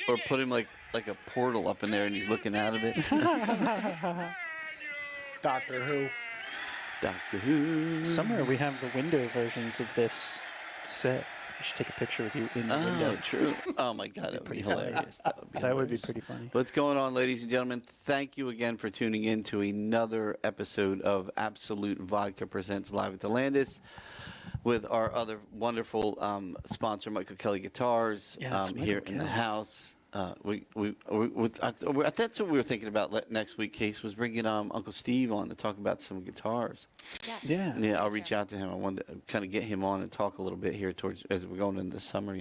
or put him like a portal up in there, and he's looking out of it. Doctor Who. Doctor Who. Somewhere we have the window versions of this set. We should take a picture of you in the window. Oh, true. Oh, my God. That would be hilarious. That would be pretty funny. What's going on, ladies and gentlemen? Thank you again for tuning in to another episode of Absolute Vodka Presents Live at the Landis with our other wonderful sponsor, Michael Kelly Guitars, here in the house. That's what we were thinking about next week, Case, was bringing Uncle Steve on to talk about some guitars. Yes. Yeah, I'll reach out to him. I wanted to kind of get him on and talk a little bit here as we're going into the summer,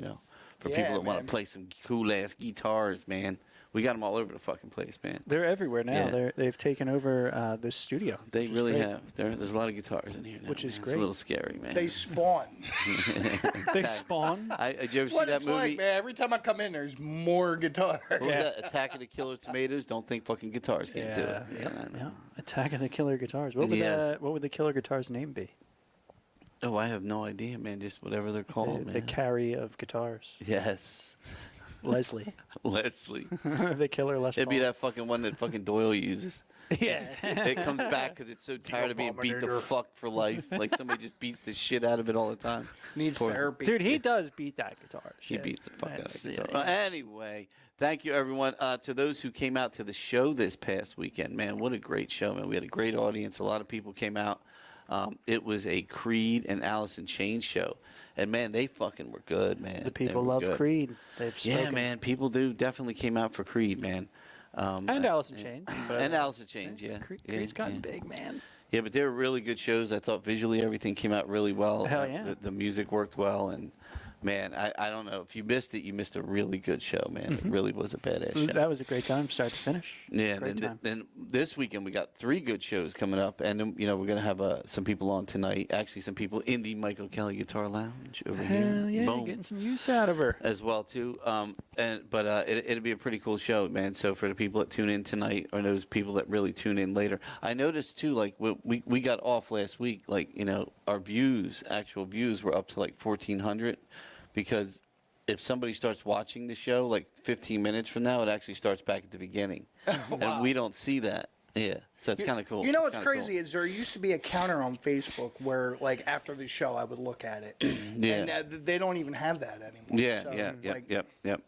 for people that want to play some cool-ass guitars, man. We got them all over the fucking place, man. They're everywhere now. Yeah. They've taken over this studio. They really have. There's a lot of guitars in here now, which is man. great. It's a little scary, man. They spawn. They spawn? Did you ever see What that it's movie? like, man. Every time I come in, there's more guitars. What was that? Attack of the Killer Tomatoes? Don't think fucking guitars can't do it. Yeah. Attack of the Killer Guitars. What would the Killer Guitars name be? Oh, I have no idea, man. Just whatever they're called, man. The carry of guitars. Yes. Leslie. The Killer Les Paul. It'd be that fucking one that fucking Doyle uses. Yeah. It comes back because it's so tired of being beat the fuck for life. Like somebody just beats the shit out of it all the time. Needs therapy. Dude, he does beat that guitar. He beats the fuck out of the Yeah, guitar. Anyway, thank you, everyone. To those who came out to the show this past weekend, man, what a great show, man. We had a great audience. A lot of people came out. It was a Creed and Alice in Chains show. And, man, they fucking were good, man. The people love Creed. They've spoken. Yeah, man, people definitely came out for Creed, man. And Alice in Chains. And Alice in Chains, yeah. Creed's gotten big, man. Yeah, but they were really good shows. I thought visually everything came out really well. Hell yeah. The music worked well, and man, I don't know. If you missed it, you missed a really good show, man. It really was a badass show. That was a great time, start to finish. Yeah, then this weekend we got 3 good shows coming up, and then, we're gonna have some people on tonight. Actually, some people in the Michael Kelly Guitar Lounge over here. Hell yeah, Boom. getting some use out of her. As well too, it'll be a pretty cool show, man. So for the people that tune in tonight, or those people that really tune in later, I noticed too, like we got off last week, like our actual views were up to like 1,400, because if somebody starts watching the show like 15 minutes from now, it actually starts back at the beginning, and we don't see that. Yeah, so it's kind of cool. You know what's crazy is there used to be a counter on Facebook where, like, after the show, I would look at it. Yeah. And they don't even have that anymore. Yeah, So, yep.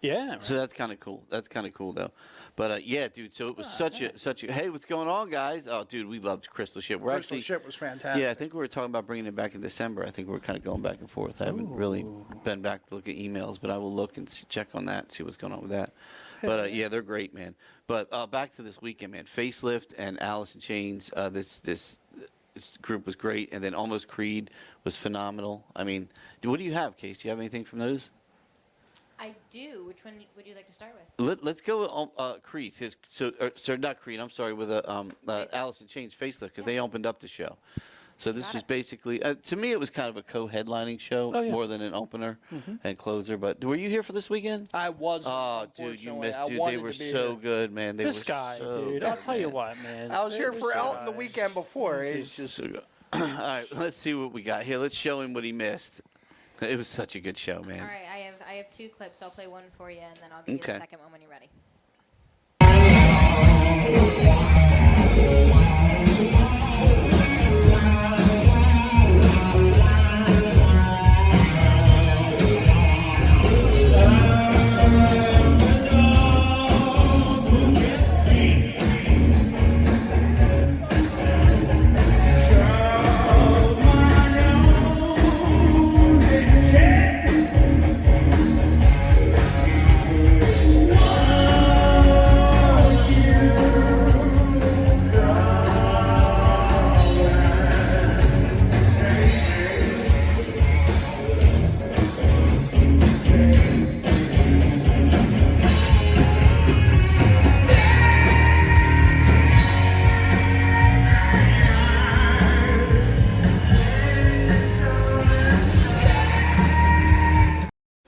Yeah. So that's kind of cool. That's kind of cool, though. But yeah, dude. So it was such a. Hey, what's going on, guys? Oh, dude, we loved Crystal Ship. Crystal Ship was fantastic. Yeah, I think we were talking about bringing it back in December. I think we were kind of going back and forth. I haven't really been back to look at emails, but I will look and check on that, see what's going on with that. But yeah, they're great, man. But back to this weekend, man. Facelift and Alice in Chains. This group was great, and then Almost Creed was phenomenal. I mean, what do you have, Case? Do you have anything from those? I do. Which one would you like to start with? Let's go with Creed. So not Creed. I'm sorry, with Alice in Chains Facelift, because they opened up the show. So this was basically, to me, it was kind of a co-headlining show more than an opener and closer. But were you here for this weekend? I was. Oh, dude, you missed, dude. They were so good, man. They This were guy, so dude. good, I'll tell you man. what, man. I was here for Elton the weekend before. It's just. So good. All right, let's see what we got here. Let's show him what he missed. It was such a good show, man. All right, I have 2 clips. I'll play one for you, and then I'll give you the second one when you're ready.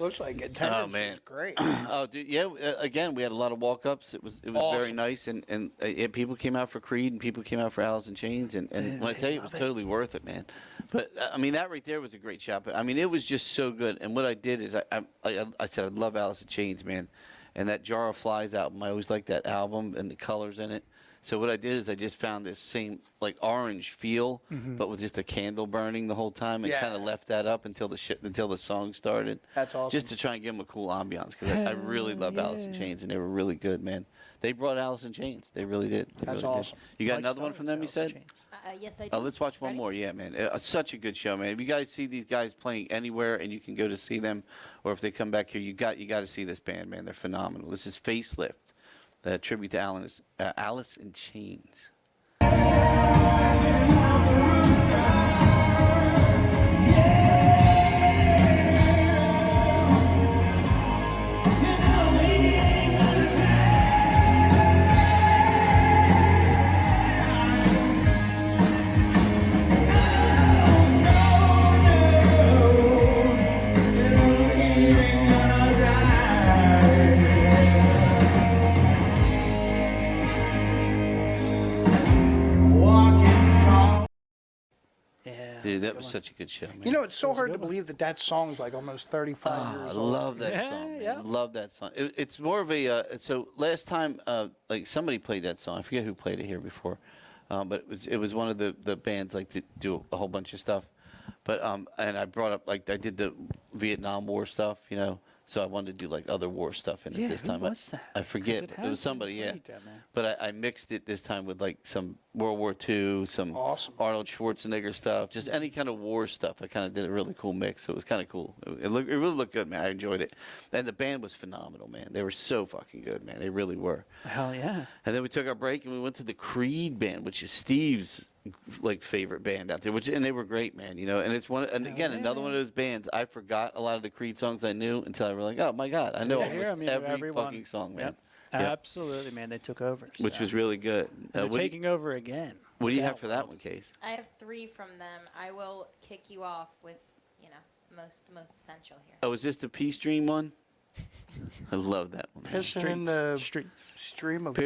Looks like attendance was great. Oh, dude, yeah. Again, we had a lot of walk-ups. It was Awesome. very nice, and people came out for Creed, and people came out for Alice in Chains, and when I tell you, it was totally worth it, man. But I mean, that right there was a great shot. But I mean, it was just so good. And what I did is I said I love Alice in Chains, man, and that Jar of Flies album. I always liked that album and the colors in it. So what I did is I just found this same like orange feel, but with just a candle burning the whole time, and kind of left that up until the song started. That's awesome. Just to try and give them a cool ambiance, because I really love Alice in Chains, and they were really good, man. They brought Alice in Chains. They really did. They That's really awesome. Did. You got another one from them, you said? Yes, I do. Oh, let's watch one more. Yeah, man. Such a good show, man. If you guys see these guys playing anywhere and you can go to see them, or if they come back here, you got to see this band, man. They're phenomenal. This is Facelift, the tribute to Alice in Chains. Dude, that was such a good show, man. You know, it's so hard to believe that song's like almost 35 years I old. love that song. Man. Love that song. It's more of a so last time like somebody played that song. I forget who played it here before, but it was one of the bands like to do a whole bunch of stuff. But and I brought up like I did the Vietnam War stuff, you know. So I wanted to do like other war stuff in it this time. Who was that? I forget. It was somebody, yeah. But I mixed it this time with like some World War II, some Arnold Schwarzenegger stuff, just any kind of war stuff. I kind of did a really cool mix. So it was kind of cool. It really looked good, man. I enjoyed it. And the band was phenomenal, man. They were so fucking good, man. They really were. Hell yeah. And then we took our break and we went to the Creed band, which is Steve's like favorite band out there, and they were great, man. You know, and it's one, and again, another one of those bands. I forgot a lot of the Creed songs I knew until I was like, oh my god, I know almost every fucking song, man. Yep. Absolutely, man. They took over, which was really good. They're taking over again. What do you have for that one, Case? I have 3 from them. I will kick you off with, you know, most essential here. Oh, is this the Peace Dream one? I love that one. Pissing in the stream of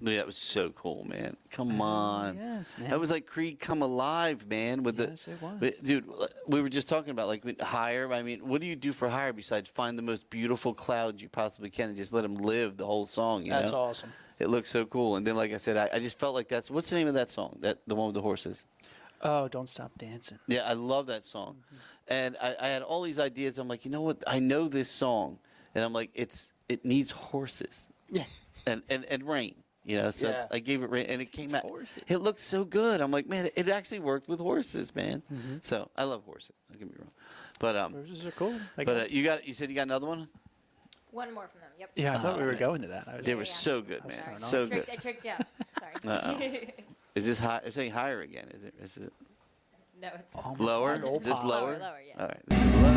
That was so cool, man. Come on. Yes, man. That was like Creed Come Alive, man. With yes, it was. Dude, we were just talking about like with hire. I mean, what do you do for hire besides find the most beautiful clouds you possibly can and just let them live the whole song, you know? That's awesome. It looks so cool. And then, like I said, I just felt like that's... What's the name of that song? The one with the horses? Oh, Don't Stop Dancing. Yeah, I love that song. And I had all these ideas. I'm like, you know what? I know this song. And I'm like, it needs horses. Yeah. And rain. You know, so Yeah. I gave it rain, and it came out. Horses. It looked so good. I'm like, man, it actually worked with horses, man. So I love horses. Don't get me wrong, but Horses are cool. you said you got another one. One more from them. Yep. Yeah, I thought we were going to that. They were so good, man. Sorry. So good. I tricked you out. Sorry. Is this high? It's saying higher again. Is it No, it's Oh, lower? my Is this God. lower? Lower, yeah. All right. This is low.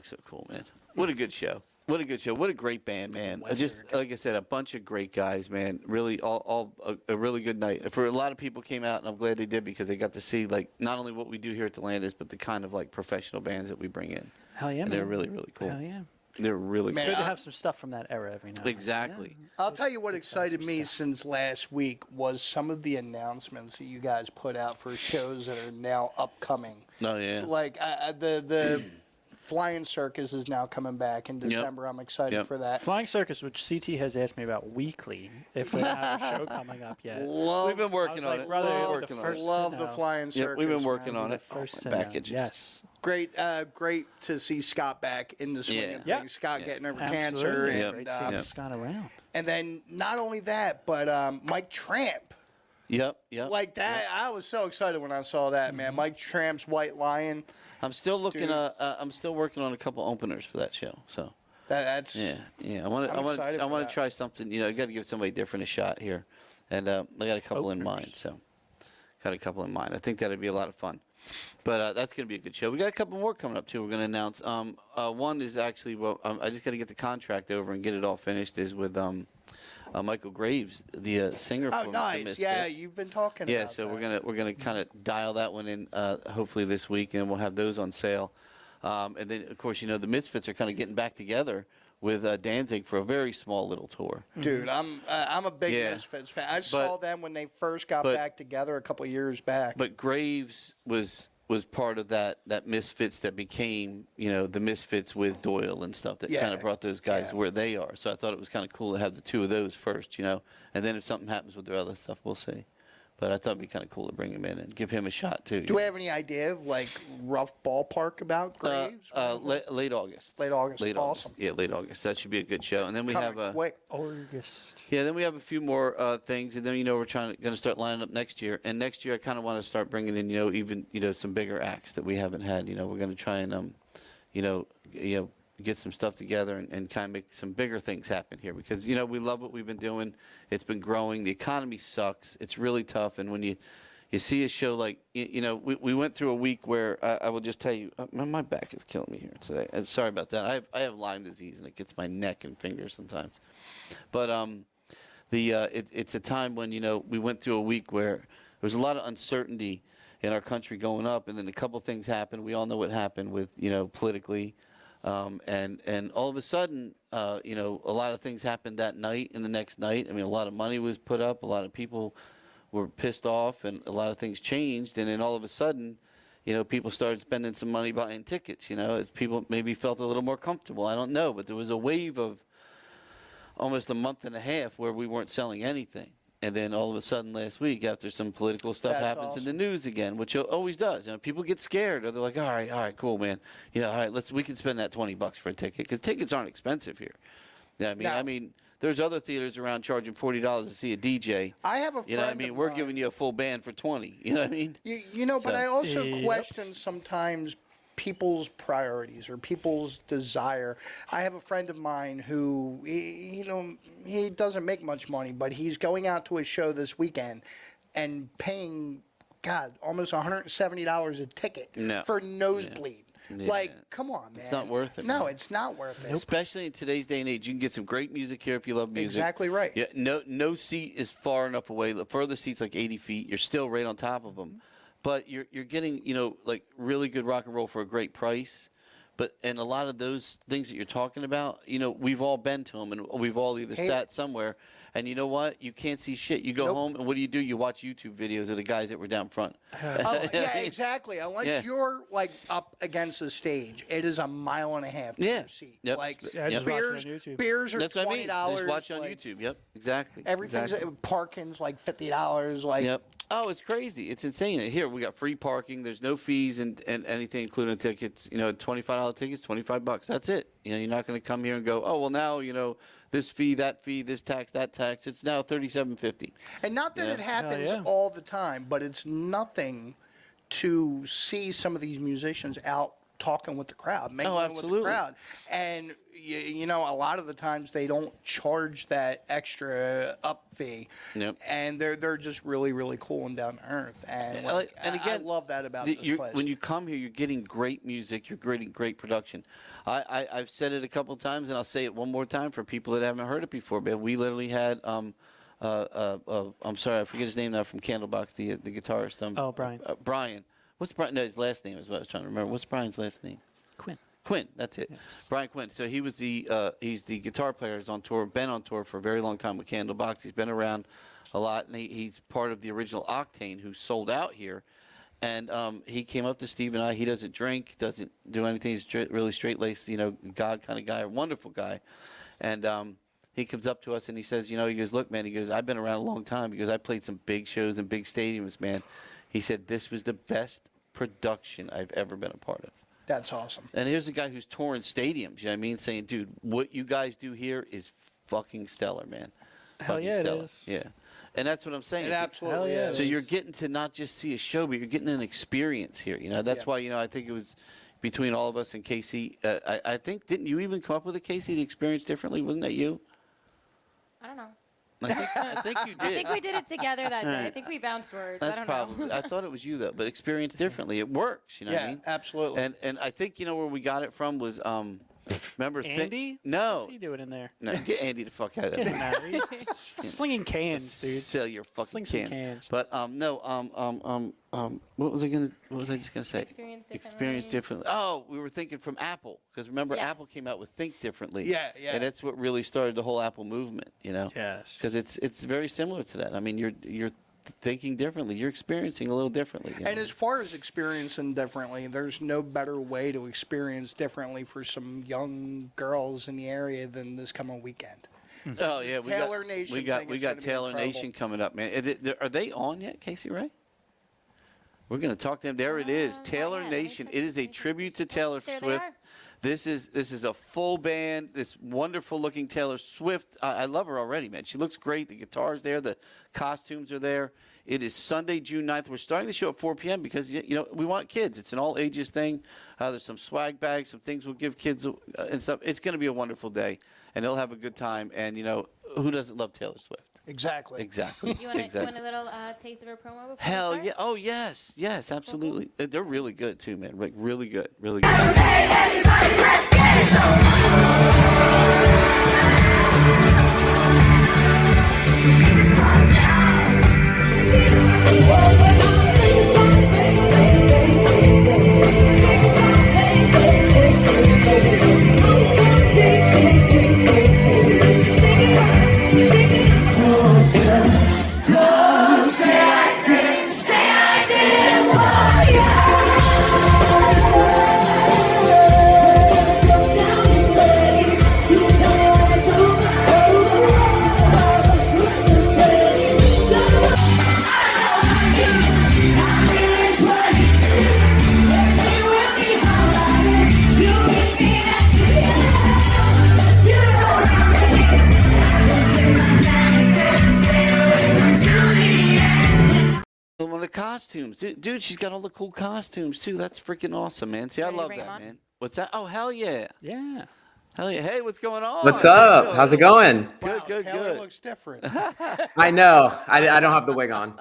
looks so cool, man. What a good show. What a good show. What a great band, man. Just like I said, a bunch of great guys, man. Really, all a really good night. For a lot of people came out, and I'm glad they did because they got to see like not only what we do here at the Landis, but the kind of like professional bands that we bring in. Hell yeah, and man. they're really, really cool. Hell yeah. They're really Man, Good cool. to have some stuff from that era every now and then. Exactly. I'll tell you what excited me since last week was some of the announcements that you guys put out for shows that are now upcoming. Oh yeah. Like the Flying Circus is now coming back in December. I'm excited for that. Flying Circus, which CT has asked me about weekly, if they have a show coming up yet. We've been working on like, it. brother, We've been the working on first it. Love the Flying Circus. Yep, we've been working man. on it. First Back at you. yes. Great to see Scott back in the swing of Yeah. things. Scott Yeah. getting over Absolutely. cancer, Yep. Great and seeing Scott around. and then not only that, but Mike Tramp. Yep. Like that, I was so excited when I saw that, man. Mike Tramp's White Lion. I'm still looking. Dude. I'm still working on a couple openers for that show. So That's yeah. I I'm want excited to for that. try something. You got to give somebody different a shot here, and I got a couple in mind. So got a couple in mind. I think that'd be a lot of fun. But that's going to be a good show. We got a couple more coming up too. We're going to announce. One is actually I just got to get the contract over and get it all finished. Is with Michael Graves, the singer oh from the nice. Misfits. Yeah, you've been talking. Yeah, about so that. we're gonna kind of dial that one in hopefully this week, and we'll have those on sale. And then of course the Misfits are kind of getting back together with Danzig for a very small little tour. Dude, I'm a big Yeah. Misfits fan. I saw them when they first got back together a couple of years back. But Graves was part of that Misfits that became the Misfits with Doyle and stuff that kind of brought those guys where they are. So I thought it was kind of cool to have the two of those first, and then if something happens with their other stuff, we'll see. But I thought it'd be kind of cool to bring him in and give him a shot too. Do we have any idea of like rough ballpark about Graves? Late August. Late August. Late Awesome. August. Yeah, late August. That should be a good show. And then we Coming have quick. August. Yeah, then we have a few more things, and then we're going to start lining up next year. And next year, I kind of want to start bringing in even some bigger acts that we haven't had. We're going to try and get some stuff together and kind of make some bigger things happen here because we love what we've been doing. It's been growing. The economy sucks. It's really tough, and when you see a show like we went through a week where I will just tell you my back is killing me here today. I'm sorry about that. I have Lyme disease and it gets my neck and fingers sometimes. But it's a time when we went through a week where there was a lot of uncertainty in our country going up, and then a couple things happened. We all know what happened with politically, and all of a sudden a lot of things happened that night and the next night. I mean, a lot of money was put up. A lot of people were pissed off, and a lot of things changed. And then all of a sudden, people started spending some money buying tickets. People maybe felt a little more comfortable. I don't know, but there was a wave of almost a month and a half where we weren't selling anything. And then all of a sudden last week, after some political stuff happens in the news again, which it always does, people get scared, or they're like, all right, cool, man. All right, we can spend that $20 for a ticket, because tickets aren't expensive here. Yeah, I mean, there's other theaters around charging $40 to see a DJ. I have a friend. We're giving you a full band for $20. You know what I mean? But I also question sometimes people's priorities or people's desire. I have a friend of mine who he doesn't make much money, but he's going out to a show this weekend and paying almost $170 a ticket for nosebleed. Yeah. Come on, man. It's not worth it. No, man. it's not worth it. Especially in today's day and age, you can get some great music here if you love music. Exactly right. Yeah, no seat is far enough away. The further seat's like 80 feet. You're still right on top of them, but you're getting like really good rock and roll for a great price. And a lot of those things that you're talking about, we've all been to them, and we've all either sat somewhere. And you know what? You can't see shit. You go home, and what do? You watch YouTube videos of the guys that were down front. Yeah, exactly. Unless you're like up against the stage, it is a mile and a half to your seat. Yep. Like just watch it on YouTube. beers are That's what I mean. $20. Just watch it on YouTube. Yep, exactly. Everything's parking's like $50. Like Yep. Oh, it's crazy. It's insane. Here we got free parking. There's no fees and anything, including tickets. $25 tickets, $25. That's it. You're not going to come here and go, oh well, now this fee, this tax, that tax. It's now $37.50. And not that it happens all the time, but it's nothing to see some of these musicians out talking with the crowd, mingling with the absolutely. crowd. And, you know, a lot of the times they don't charge that extra up fee. Yep. And they're just really, really cool and down to earth. And, like, and again, I love that about this place. When you come here, you're getting great music, you're getting great production. I've said it a couple of times, and I'll say it one more time for people that haven't heard it before. But we literally had, I'm sorry, I forget his name now, from Candlebox, the guitarist. Brian. Brian. What's Brian? No, his last name is what I was trying to remember. What's Brian's last name? Quinn, that's it. Yes. Brian Quinn. So he was he's the guitar player. He's on tour, been on tour for a very long time with Candlebox. He's been around a lot, and he's part of the original Octane, who sold out here. And he came up to Steve and I. He doesn't drink, doesn't do anything. He's really straight-laced, you know, God kind of guy, a wonderful guy. And he comes up to us and he says, you know, he goes, look, man, he goes, I've been around a long time. He goes, I played some big shows in big stadiums, man. He said, this was the best production I've ever been a part of. That's awesome. And here's a guy who's touring stadiums, you know what I mean, saying, dude, what you guys do here is fucking stellar, man. Hell fucking yeah, stellar. it is. Yeah. And that's what I'm saying. It absolutely is. So you're getting to not just see a show, but you're getting an experience here. You know, that's why, you know, I think it was between all of us and Casey. I think, didn't you even come up with it, Casey, the experience differently? Wasn't that you? I don't know. I think you did. I think we did it together that day. I think we bounced words. That's I don't probably. know. I thought it was you though, but experience differently. It works. You know what I mean? Absolutely. And I think you know where we got it from was remember Andy? No. What's he doing in there? No, get Andy the fuck out of Get there. him out of here. Slinging cans, dude. Sell your fucking Sling some cans. But what was I just gonna say? Experience differently. Oh, we were thinking from Apple, because remember Apple came out with Think Differently. Yeah. And that's what really started the whole Apple movement. You know. Yes. Because it's very similar to that. I mean, you're thinking differently. You're experiencing a little differently. You And know? as far as experiencing differently, there's no better way to experience differently for some young girls in the area than this coming weekend. Oh yeah, Taylor Nation. We got Taylor Nation coming up, man. Are they on yet, Casey Ray? We're going to talk to them. There it is, Taylor Nation. It is a tribute to Taylor Swift. This is a full band. This wonderful looking Taylor Swift. I love her already, man. She looks great. The guitar's there. The costumes are there. It is Sunday, June 9th. We're starting the show at 4 p.m. because, you know, we want kids. It's an all ages thing. There's some swag bags, some things we'll give kids and stuff. It's going to be a wonderful day, and they'll have a good time. And, you know, who doesn't love Taylor Swift? Exactly. You want a little taste of her promo before Hell we start? yeah. Oh, yes. Yes, absolutely. They're really good, too, man. Like, really good. Really good. One of the costumes. Dude, she's got all the cool costumes, too. That's freaking awesome, man. See, I love that, man. What's that? Oh, hell yeah. Yeah. Hell yeah. Hey, what's going on? What's up? How's it going? Good. Taylor looks different. I know. I don't have the wig on.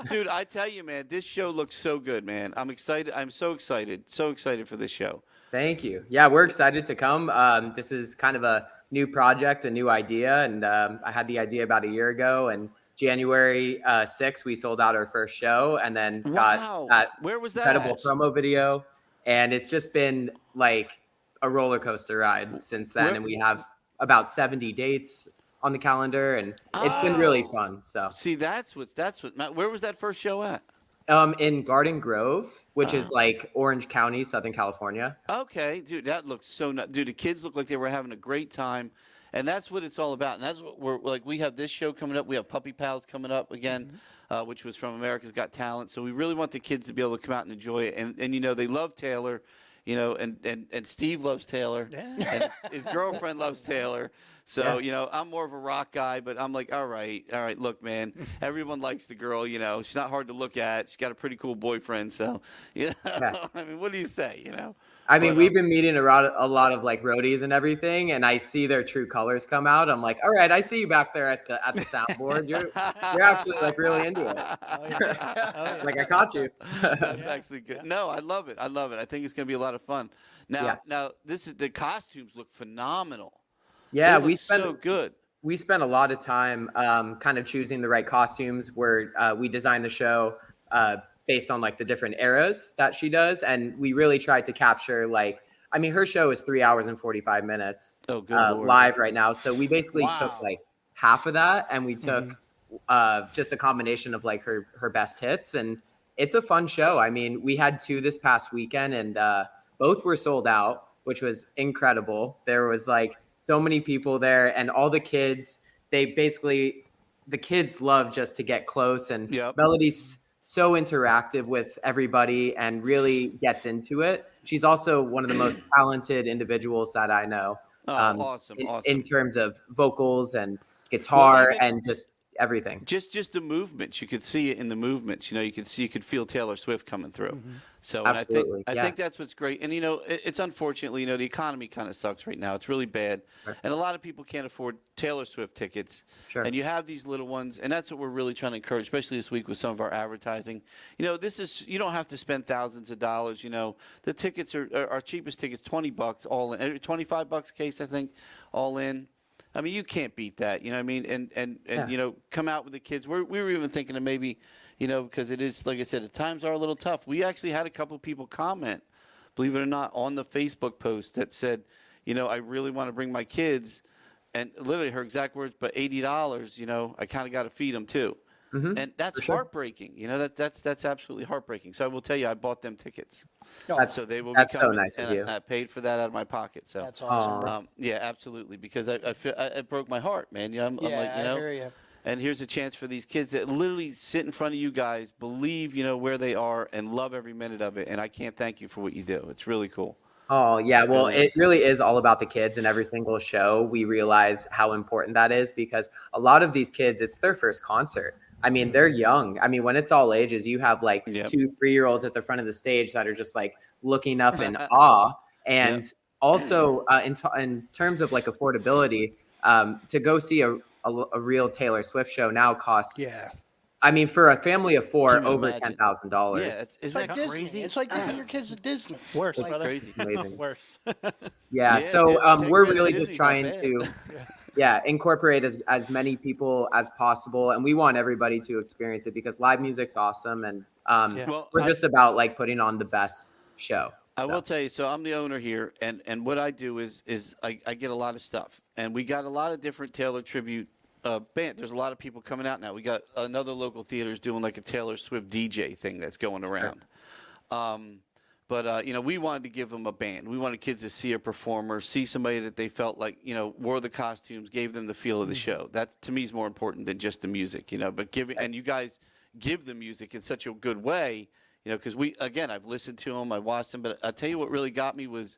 Dude, I tell you, man, this show looks so good, man. I'm excited. I'm so excited. So excited for this show. Thank you. Yeah, we're excited to come. This is kind of a new project, a new idea. And I had the idea about a year ago. And January 6th, we sold out our first show and then got that Where was that incredible at? promo video. And it's just been like a roller coaster ride since then. And we have about 70 dates on the calendar, and it's been really fun. So see, that's what. Where was that first show at? In Garden Grove, which is like Orange County, Southern California. Okay, dude, that looks so nuts. Dude, the kids look like they were having a great time. And that's what it's all about. And that's what we're like. We have this show coming up. We have Puppy Pals coming up again, which was from America's Got Talent. So we really want the kids to be able to come out and enjoy it. And you know, they love Taylor, you know, and Steve loves Taylor. Yeah. And his girlfriend loves Taylor. So, I'm more of a rock guy, but I'm like, all right, look, man, everyone likes the girl, she's not hard to look at. She's got a pretty cool boyfriend. So, Yeah. I mean, what do you say, I mean, But, we've been meeting a lot of like roadies and everything, and I see their true colors come out. I'm like, all right, I see you back there at the soundboard. You're actually like really into it. Oh, yeah. Oh, yeah. Like I caught you. That's Yeah, actually good. yeah. No, I love it. I think it's going to be a lot of fun. Now, the costumes look phenomenal. Yeah, They look so good. We spent a lot of time kind of choosing the right costumes where we designed the show based on like the different eras that she does. And we really tried to capture her show is 3 hours and 45 minutes Oh, good Lord. live right now. So we basically took Wow. like half of that and we took just a combination of like her best hits. And it's a fun show. I mean, we had 2 this past weekend and both were sold out, which was incredible. There was like so many people there and all the kids, the kids love just to get close, and Yep. Melody's so interactive with everybody and really gets into it. She's also one of the most talented individuals that I know. Oh, awesome. In terms of vocals and guitar and just everything. Just the movements. You could see it in the movements. You could feel Taylor Swift coming through. Mm-hmm. So, and Absolutely, I think that's what's great. And it's unfortunately, the economy kind of sucks right now. It's really bad, Sure. and a lot of people can't afford Taylor Swift tickets. Sure. And you have these little ones, and that's what we're really trying to encourage, especially this week with some of our advertising. You don't have to spend thousands of dollars. The tickets are our cheapest tickets, $20 all in, $25 a case, I think, all in. I mean, you can't beat that, you know what I mean? And come out with the kids. We were even thinking of maybe, because it is, like I said, the times are a little tough. We actually had a couple of people comment, believe it or not, on the Facebook post that said, I really want to bring my kids. And literally her exact words, but $80, I kind of got to feed them too. Mm-hmm. And that's sure. heartbreaking. That's absolutely heartbreaking. So I will tell you, I bought them tickets. No, So they will That's be so coming, nice of and you. I paid for that out of my pocket. So that's awesome. bro. yeah, absolutely, because I feel it broke my heart, man. I'm like, I hear you. and here's a chance for these kids that literally sit in front of you guys, believe where they are, and love every minute of it. And I can't thank you for what you do. It's really cool. Oh, yeah. Well, Really. it really is all about the kids, and every single show we realize how important that is, because a lot of these kids, it's their first concert. I mean, they're young. I mean, when it's all ages, you have like Yep. 2-3-year-olds at the front of the stage that are just like looking up in awe. And also in terms of like affordability, to go see a real Taylor Swift show now costs, Yeah. I mean, for a family of 4, Can you over imagine? $10,000. Yeah, It's isn't like that Disney. crazy? It's like taking your kids to Disney. Worse, Like, brother. crazy. It's amazing. Worse. Yeah. Yeah, So take we're credit, really just Disney's not trying bad. to incorporate as many people as possible, and we want everybody to experience it because live music's awesome, and Well, we're just about like putting on the best show. I So, will tell you. So I'm the owner here, and what I do is I get a lot of stuff, and we got a lot of different Taylor tribute band. There's a lot of people coming out now. We got another local theater's doing like a Taylor Swift DJ thing that's going around. But we wanted to give them a band. We wanted kids to see a performer, see somebody that they felt like wore the costumes, gave them the feel of the show. That to me is more important than just the music. But you guys give the music in such a good way. Because I've listened to them, I watched them, but I'll tell you what really got me was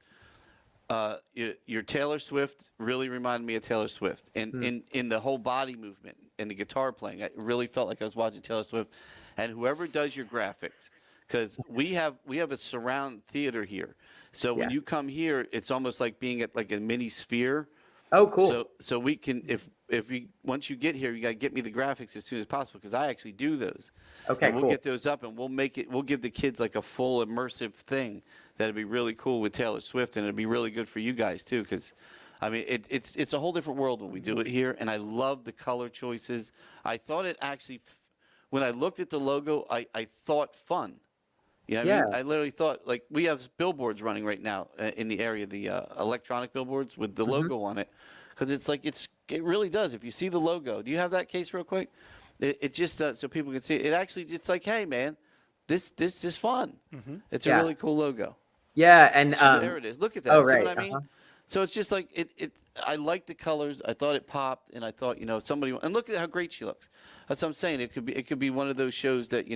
your Taylor Swift really reminded me of Taylor Swift in the whole body movement and the guitar playing. I really felt like I was watching Taylor Swift. And whoever does your graphics, because we have a surround theater here, so when you come here, it's almost like being at like a mini sphere. oh, cool. So we can once you get here, you got to get me the graphics as soon as possible because I actually do those. Okay, and we'll cool. get those up and we'll give the kids like a full immersive thing that'd be really cool with Taylor Swift, and it'd be really good for you guys too because I mean it's a whole different world when we do it here, and I love the color choices. I thought it actually when I looked at the logo, I thought fun. I mean, I literally thought, like, we have billboards running right now in the area, the electronic billboards with the logo on it, because it's like it really does. If you see the logo, do you have that case real quick? It just so people can see it. It actually, it's like, hey man, this is fun. It's a really cool logo. Yeah, and There it is. Look at that. oh, See right, what I mean? So it's just like it. I like the colors. I thought it popped, and I thought somebody. And look at how great she looks. That's what I'm saying. It could be one of those shows that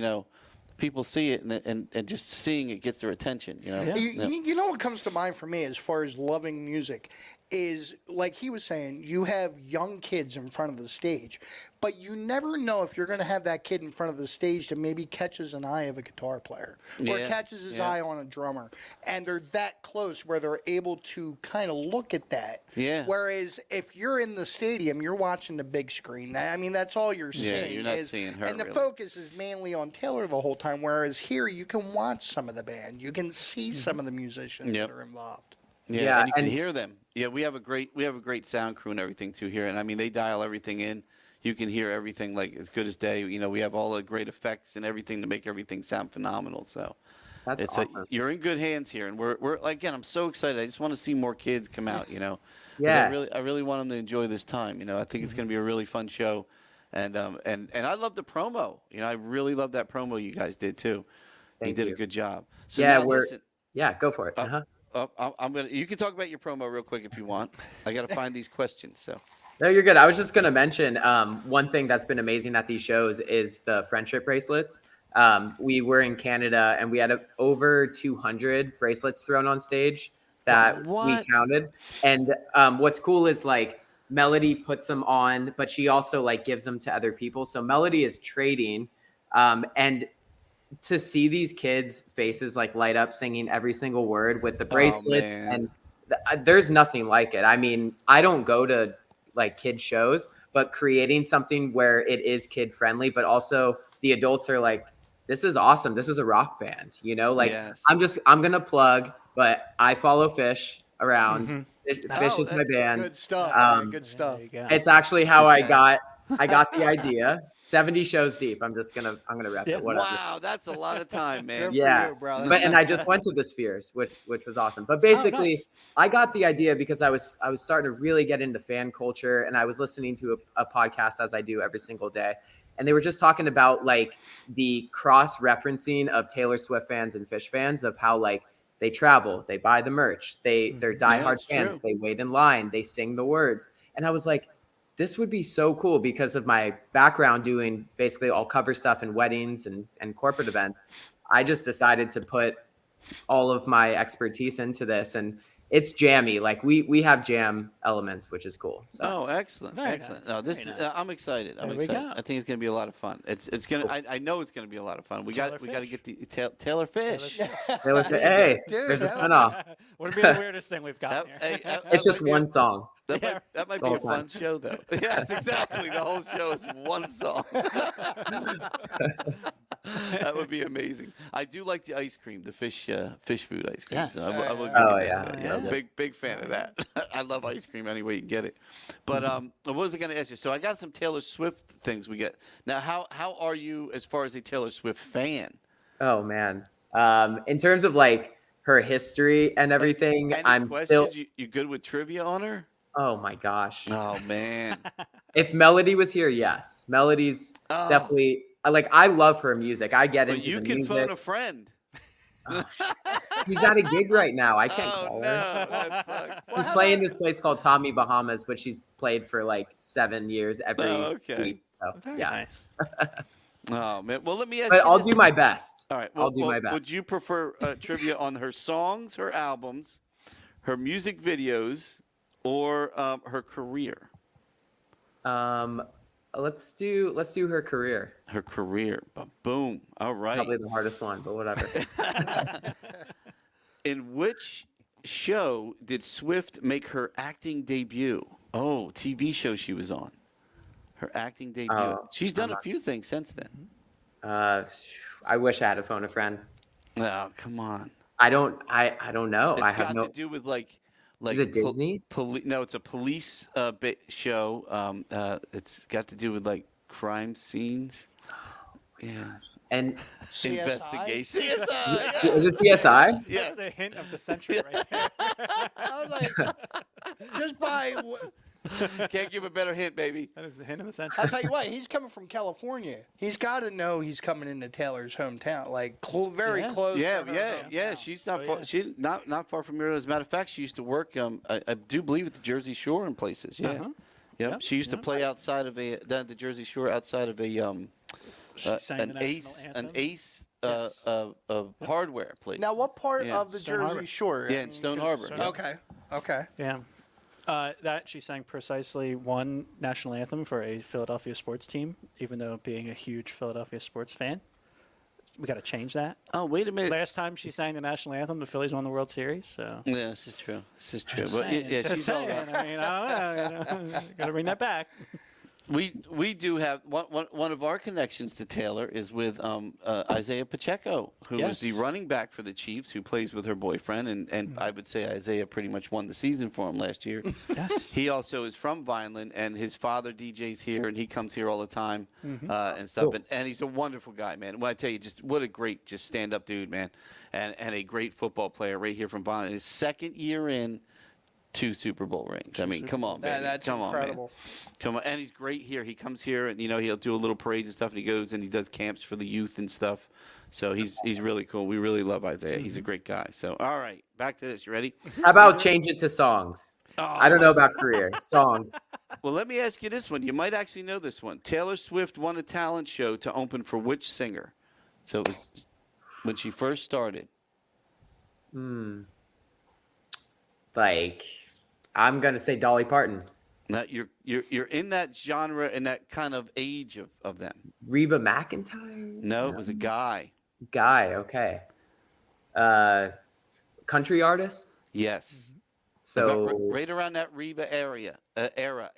people see it and just seeing it gets their attention. You know what comes to mind for me as far as loving music is, like he was saying, you have young kids in front of the stage, but you never know if you're going to have that kid in front of the stage that maybe catches an eye of a guitar player or Yeah, catches his yeah. eye on a drummer, and they're that close where they're able to kind of look at that. Yeah. Whereas if you're in the stadium, you're watching the big screen. I mean, that's all you're Yeah, seeing. you're not seeing her, and the really. focus is mainly on Taylor the whole time. Whereas here, you can watch some of the band, you can see some of the musicians Yep. that are involved. Yeah, Yeah, and you can and- hear them. Yeah, we have a great sound crew and everything too here, and I mean they dial everything in. You can hear everything like as good as day. You know, we have all the great effects and everything to make everything sound phenomenal. So That's it's awesome. you're in good hands here, and we're again. I'm so excited. I just want to see more kids come out. You know, 'Cause Yeah. I really want them to enjoy this time. You know, I think it's going to be a really fun show, and I love the promo. You know, I really love that promo you guys did too. Thank did you. a good job. So Yeah, now listen. Yeah, go for it. I'm gonna. You can talk about your promo real quick if you want. I got to find these questions. So No, you're good. I was just going to mention one thing that's been amazing at these shows is the friendship bracelets. We were in Canada and we had over 200 bracelets thrown on stage that What? we counted. And what's cool is like Melody puts them on, but she also like gives them to other people. So Melody is trading, and to see these kids' faces like light up singing every single word with the bracelets, man. and there's nothing like it. I mean, I don't go to like kid shows, but creating something where it is kid friendly, but also the adults are like, this is awesome. This is a rock band, you know, like Yes. I'm going to plug, but I follow Fish around. Fish is my band. Good stuff. Um, man, good stuff. There you go. It's actually how This is I got the idea. 70 shows deep. I'm gonna rep Yeah. it. Whatever. wow, that's a lot of time, man. Good for Yeah, you, brother. but and I just went to the Spheres, which was awesome. But basically, nice. I got the idea because I was starting to really get into fan culture, and I was listening to a podcast as I do every single day, and they were just talking about like the cross referencing of Taylor Swift fans and Fish fans of how like they travel, they buy the merch, they're diehard that's fans, true. they wait in line, they sing the words, and I was like, this would be so cool because of my background doing basically all cover stuff in weddings and corporate events. I just decided to put all of my expertise into this, and it's jammy. Like we have jam elements, which is cool. So Oh, excellent, Very excellent. nice, No, this very is, nice. I'm excited. I'm There we excited. go. I think it's gonna be a lot of fun. It's gonna. I know it's gonna be a lot of fun. We got to Fish. get the Taylor Fish. hey, Dude, there's a that- spinoff. Would be the weirdest thing we've got That- here. hey, that It's just might be a- one song. That might The be whole a fun show, though. Yes, exactly. The whole show is one song. That would be amazing. I do like the ice cream, the fish food ice cream. Yes. So I will give Oh, you yeah. that. Yeah. Big fan of that. I love ice cream any way you can get it. But what was I going to ask you? So I got some Taylor Swift things we get. Now, how are you as far as a Taylor Swift fan? Oh man. In terms of like her history and everything, Any I'm questions? still. You good with trivia on her? Oh my gosh. Oh man. If Melody was here, yes. Melody's Oh. definitely like I love her music. I get Well, into you the can music. phone a friend. He's at a gig right now. I can't Oh call no, her. that sucks. She's playing this place called Tommy Bahamas, which she's played for like 7 years every Oh, okay. week. So Very yeah. nice. Oh man. Well, let me ask But you I'll this do then. my best. All right. I'll do my best. Would you prefer trivia on her songs, her albums, her music videos, or her career? Let's do her career. Her career. Boom. All right. Probably the hardest one, but whatever. In which show did Swift make her acting debut? Oh, TV show she was on. Her acting debut. Oh, She's done a few things since then. I wish I had a phone a friend. Oh, come on. I don't know. It's I have got no. to do with like Is it Disney? No, it's a police show. It's got to do with like crime scenes. Yeah. And CSI? Investigation. CSI. is it CSI? Yeah. That's the hint of the century right there. I was like, just by. Can't give a better hint, baby. That is the hint of the century. I'll tell you what, he's coming from California. He's got to know he's coming into Taylor's hometown, like very Yeah. close. Yeah, to her yeah, hometown. yeah. She's not Oh, far. yes. She's not far from here. As a matter of fact, she used to work. I do believe at the Jersey Shore in places. Yeah. Uh-huh. Yep. Yep, She used to yeah, play nice. outside of the Jersey Shore, outside of She sang the an national Ace, anthem. Ace Yes. hardware place. Now, what part Yeah. of the Stone Jersey Harbor. Shore? Yeah, in Stone Harbor. Stone yeah. Okay, okay. Yeah. That she sang precisely one national anthem for a Philadelphia sports team, even though being a huge Philadelphia sports fan. We got to change that. Oh, wait a minute. Last time she sang the national anthem, the Phillies won the World Series. So Yeah, this is true. This is true. Just But saying, yeah, just she's all saying. about. I mean, I don't know. Got to bring that back. We do have one of our connections to Taylor is with Isaiah Pacheco, who was the Yes. running back for the Chiefs, who plays with her boyfriend, and I would say Isaiah pretty much won the season for him last year. Yes. He also is from Vineland, and his father DJs here, and he comes here all the time and stuff. Cool. And he's a wonderful guy, man. When I tell you, just what a great, just stand-up dude, man, and a great football player right here from Vineland. His second year in 2 Super Bowl rings. I mean, come on, baby. That's come incredible. on, man. Come on, and he's great here. He comes here, and he'll do a little parades and stuff, and he goes and he does camps for the youth and stuff. So he's really cool. We really love Isaiah. He's a great guy. So all right, back to this. You ready? How about change it to songs? I don't know about career. Songs. Well, let me ask you this one. You might actually know this one. Taylor Swift won a talent show to open for which singer? So it was when she first started. Like, I'm gonna say Dolly Parton. Now you're in that genre and that kind of age of them. Reba McEntire? No, it was a guy. Guy, okay. Country artist? Yes. So Right around that Reba area. That era.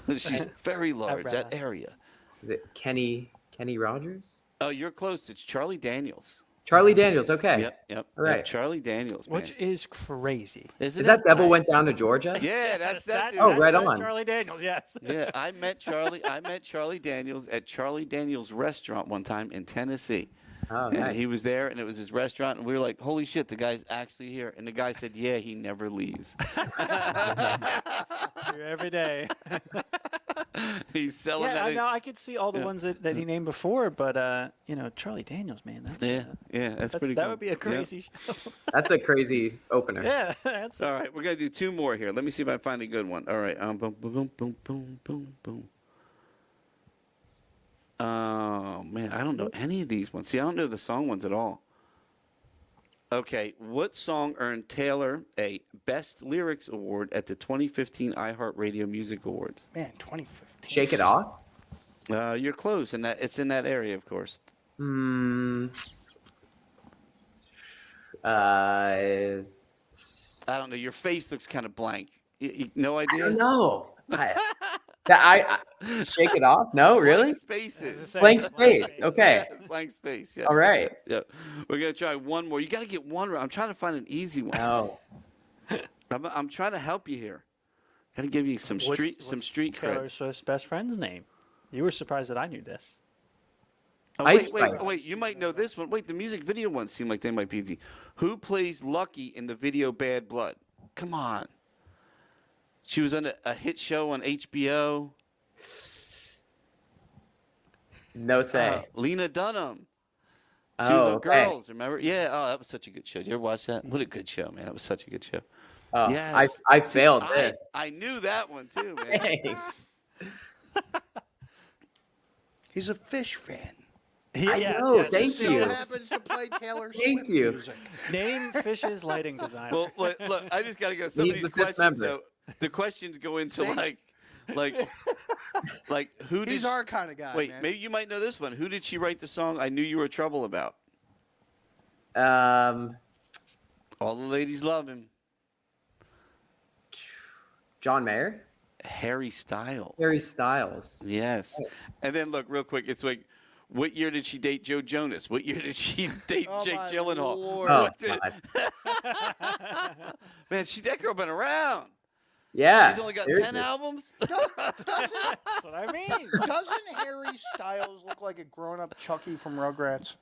She's very large. Era. That area. is it Kenny Rogers? Oh, you're close. It's Charlie Daniels. Charlie Daniels, okay. Yep. All right. Yep, Charlie Daniels, man. Which is crazy. Isn't Is that it? Devil Went Down to Georgia? Yeah, that's that dude. Oh, right that's on. Charlie Daniels, yes. Yeah, I met Charlie Daniels at Charlie Daniels restaurant one time in Tennessee. Oh, And nice. he was there, and it was his restaurant, and we were like, holy shit, the guy's actually here. And the guy said, yeah, he never leaves. Here every day. He's selling Yeah, that. I know. I could see all the ones that he named before, but Charlie Daniels, man, that's That's pretty cool. that would be a Yep. crazy show. That's a crazy opener. Yeah, that's All right, we're going to do 2 more here. Let me see if I find a good one. All right. Boom, boom, boom, boom, boom, boom, boom. Oh, man, I don't know any of these ones. See, I don't know the song ones at all. Okay, what song earned Taylor a Best Lyrics Award at the 2015 iHeartRadio Music Awards? Man, 2015. Shake It Off? You're close, and it's in that area, of course. I I don't know. Your face looks kind of blank. No idea? don't know. I Shake It Off? No, really? Blank spaces. Blank space. Okay. Yeah, blank space. Yeah. All right. Yeah. We're gonna try one more. You got to get one right. I'm trying to find an easy one. No. I'm trying to help you here. Got to give you some street Taylor creds. Swift's best friend's name. You were surprised that I knew this. Oh, Ice wait, Spice. you might know this one. Wait, the music video ones seem like they might be easy. Who plays Lucky in the video Bad Blood? Come on. She was on a hit show on HBO. No say. Lena Dunham. She Oh, was on okay. Girls, remember? Yeah, oh, that was such a good show. Did you ever watch that? What a good show, man. That was such a good show. Oh, Yes. I failed this. I knew that one too, man. Dang. He's a Fish fan. I know. Thank So you. happens to play Taylor Thank Swift you. music. Name Fish's lighting designer. Well, look, I just got to go. Some of He's these the fifth questions, member. though, the questions go into See? like who did He's she- our kind of guy. Wait, man. maybe you might know this one. Who did she write the song "I Knew You Were Trouble" about? All the ladies love him. John Mayer? Harry Styles. Harry Styles. Yes. And then look, real quick, it's like, what year did she date Joe Jonas? What year did she date Oh, Jake my Gyllenhaal? Lord. Oh, What did- God. Man, that girl been around. Yeah. She's only got seriously. 10 albums. That's what I mean. Doesn't Harry Styles look like a grown-up Chucky from Rugrats?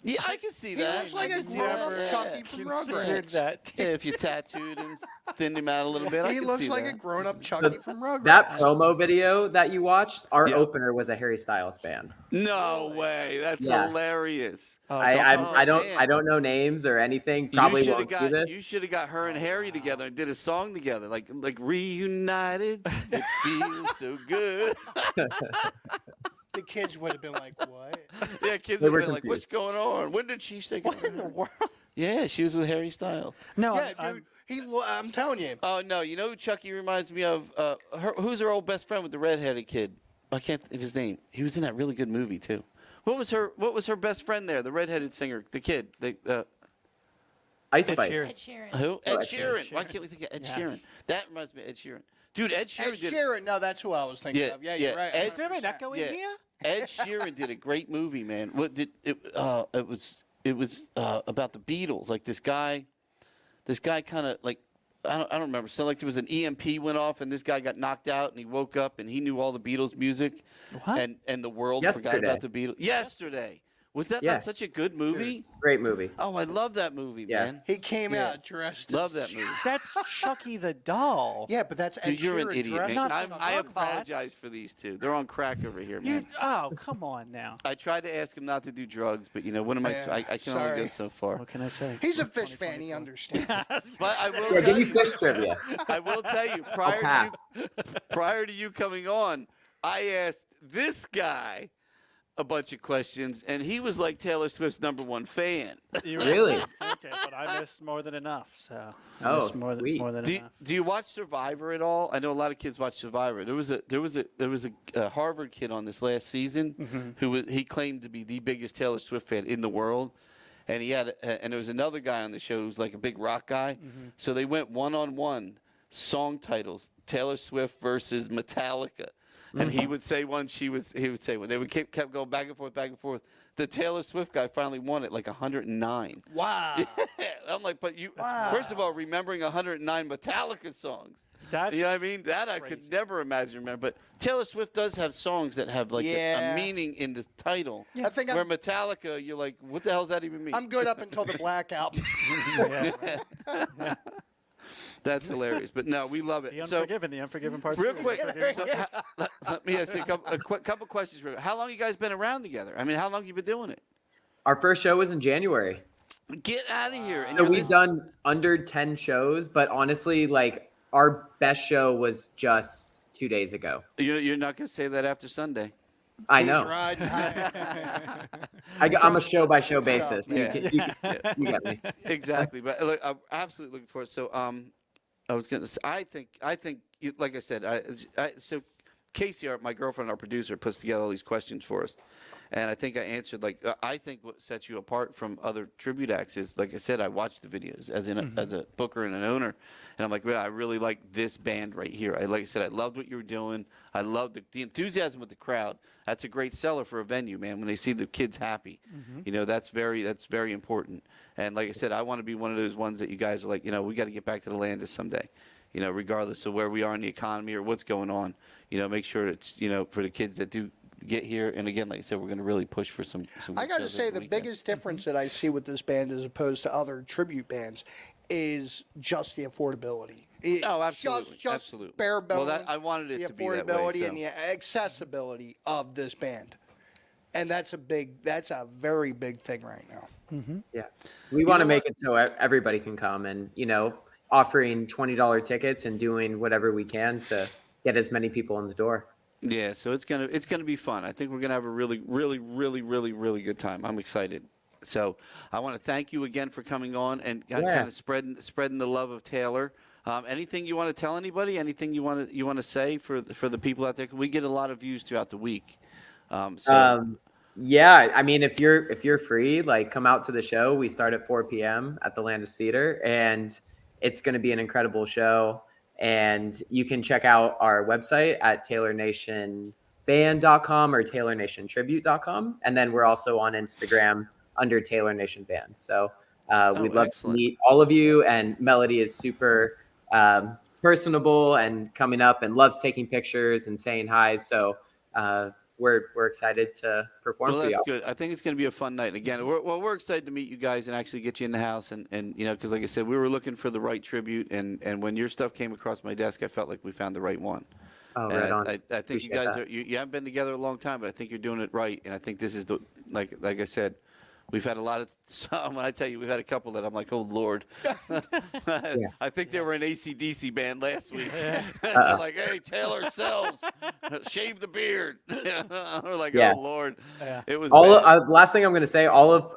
Yeah, I can see He that. looks like I a can see grown-up that. Chucky from Considered Rugrats. that. Yeah, if you tattooed him, thinned him out a little bit, I He can looks see like that. a grown-up Chucky from Rugrats. That promo video that you watched, our Yeah. opener was a Harry Styles band. No way. That's Yeah. hilarious. Oh, I man. don't know names or anything. Probably you won't do this. You should have got her and Harry together and did a song together, like reunited. It feels so good. The kids would have been like, "What?" Yeah, kids They would were be like, "What's confused. going on? When did she stick?" What in the world? Yeah, she was with Harry Styles. No, Yeah, I'm dude. I'm telling you. Oh no, you know who Chucky reminds me of? Who's her old best friend with the redheaded kid? I can't think of his name. He was in that really good movie too. What was her best friend there? The redheaded singer, the kid. Ice Ed Spice. Sheeran. Ed Sheeran. Who? Ed Ed Sheeran. Sheeran. Why can't we think of Ed Yes. Sheeran? That reminds me of Ed Sheeran. Dude, Ed Ed Sheeran did. Sheeran. No, that's who I was thinking Yeah, of. Yeah, yeah. you're right. Ed- Is there a echo in Yeah. here? Ed Sheeran did a great movie, man. What did it? It was about the Beatles. Like this guy kind of like I don't remember. So like there was an EMP went off and this guy got knocked out and he woke up and he knew all the Beatles music. What? And the world forgot Yesterday. about the Beatles. Yesterday. Was that Yeah. not such a good movie? Great movie. Oh, I love that movie, Yeah. man. He came Yeah. out dressed. Love as- that movie. That's Chucky the doll. Yeah, but that's Ed Dude, you're an Sheeran idiot, dressed man. Not as from a I Rugrats. apologize for these two. They're on crack over here, You, man. oh, come on now. I tried to ask him not to do drugs, but what am I? Yeah, I can only go sorry. so far. What can I say? He's a fish fan. He understands. But I will Yeah, tell give me you. fish trivia. I will tell you. Prior to you coming on, I asked this guy a bunch of questions, and he was like Taylor Swift's #1 fan. You Really? Okay, but I missed more than enough. So I Oh, missed more sweet. than Do, enough. do you watch Survivor at all? I know a lot of kids watch Survivor. There was a Harvard kid on this last season he claimed to be the biggest Taylor Swift fan in the world, and and there was another guy on the show who's like a big rock guy. So they went 1-on-1 song titles: Taylor Swift versus Metallica. And he would say one, he would say one. They would kept going back and forth, back and forth. The Taylor Swift guy finally won it, like 109. Wow. I'm like, but you, Wow. first of all, remembering 109 Metallica songs. That's You know what I mean? That I could crazy. never imagine remember. But Taylor Swift does have songs that have like Yeah. a meaning in the title. I think Where Metallica, you're like, what the hell does that even mean? I'm good up until the Black album. Yeah, That's hilarious. But no, we love it. the So Unforgiven part. real 2. quick, Unforgiven so, let me ask you a couple questions. How long you guys been around together? I mean, how long you been doing it? Our first show was in January. Get out of here. And So you're we've this- done under 10 shows, but honestly, like our best show was just 2 days ago. You're not going to say that after Sunday. I He's know. riding high. I'm a show by show basis. Yeah. You get me. Exactly. But look, I'm absolutely looking forward. So, I was going to say, I think, like I said, so Casey, my girlfriend, our producer, puts together all these questions for us. And I think I answered, I think what sets you apart from other tribute acts is, like I said, I watched the videos as a booker and an owner. And I'm like, well, I really like this band right here. Like I said, I loved what you were doing. I loved the enthusiasm with the crowd. That's a great seller for a venue, man, when they see the kids happy. That's very important. And like I said, I want to be one of those ones that you guys are like, we got to get back to the Landis someday. Regardless of where we are in the economy or what's going on, make sure it's, for the kids that do get here. And again, like I said, we're going to really push for some I good got to shows say, over the weekend. biggest difference that I see with this band as opposed to other tribute bands is just the affordability. Oh, absolutely. Just Absolutely. bare bones. Well, I wanted it the to be that way. affordability So. and the accessibility of this band, and that's a very big thing right now. Yeah. We want to make it so everybody can come and, offering $20 tickets and doing whatever we can to get as many people in the door. Yeah, so it's gonna be fun. I think we're gonna have a really, really, really, really, really good time. I'm excited. So I want to thank you again for coming on and kind of spreading the love of Taylor. Anything you want to tell anybody? Anything you want to say for the people out there? We get a lot of views throughout the week. Yeah, I mean, if you're free, like come out to the show. We start at 4 p.m. at the Landis Theater, and it's going to be an incredible show. And you can check out our website at TaylorNationBand.com or TaylorNationTribute.com. And then we're also on Instagram under Taylor Nation Band. So we'd love excellent. to meet all of you. And Melody is super personable and coming up and loves taking pictures and saying hi. So we're excited to perform Well, for that's you. good. I think it's going to be a fun night. Again, we're excited to meet you guys and actually get you in the house. And because like I said, we were looking for the right tribute. And when your stuff came across my desk, I felt like we found the right one. Oh, And right on. I think you Appreciate guys that. you haven't been together a long time, but I think you're doing it right. And I think this is like I said, we've had a lot of when I tell you, we've had a couple that I'm like, oh Lord. I think they were an AC/DC band last week. They're like, hey, Taylor sells, shave the beard. We're like, Yeah. oh Lord. Yeah. It was All bad. last thing I'm going to say, all of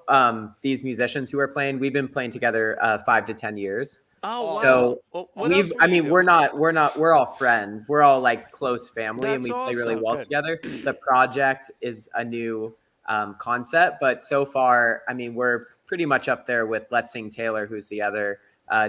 these musicians who are playing, we've been playing together 5 to 10 years. Oh, wow. So Well, what else were I you mean, doing? we're all friends. We're all like close family, and That's we play really awesome. well Good. together. The project is a new concept, but so far, I mean, we're pretty much up there with Let's Sing Taylor, who's the other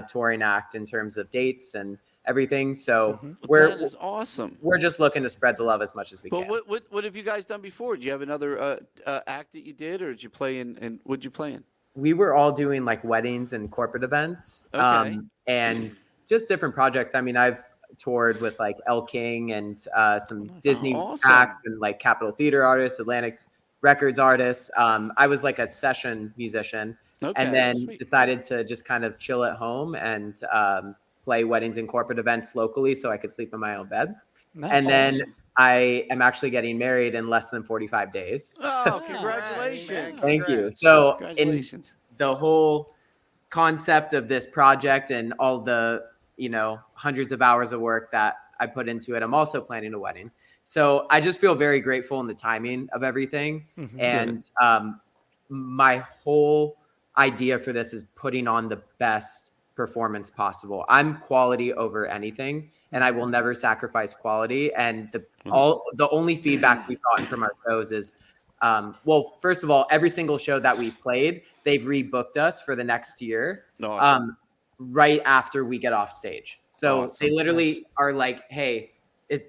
touring act in terms of dates and everything. So That is awesome. we're just looking to spread the love as much as we But can. what have you guys done before? Do you have another act that you did, or did you play in? What'd you play in? We were all doing like weddings and corporate events, Okay. and just different projects. I mean, I've toured with like El King and some Disney awesome. acts and like Capitol Theater artists, Atlantic Records artists. I was like a session musician, Okay. and then Sweet. decided to just kind of chill at home and play weddings and corporate events locally, so I could sleep in my own bed. Nice. And then I am actually getting married in less than 45 days. Oh, congratulations! Thank you. Congrats. So in Congratulations. the whole concept of this project and all the, hundreds of hours of work that I put into it, I'm also planning a wedding. So I just feel very grateful in the timing of everything. And my whole idea for this is putting on the best performance possible. I'm quality over anything, and I will never sacrifice quality. And the only feedback we've gotten from our shows is, well, first of all, every single show that we played, they've rebooked us for the next year, Awesome. right after we get off stage. So Awesome. they literally are like, "Hey,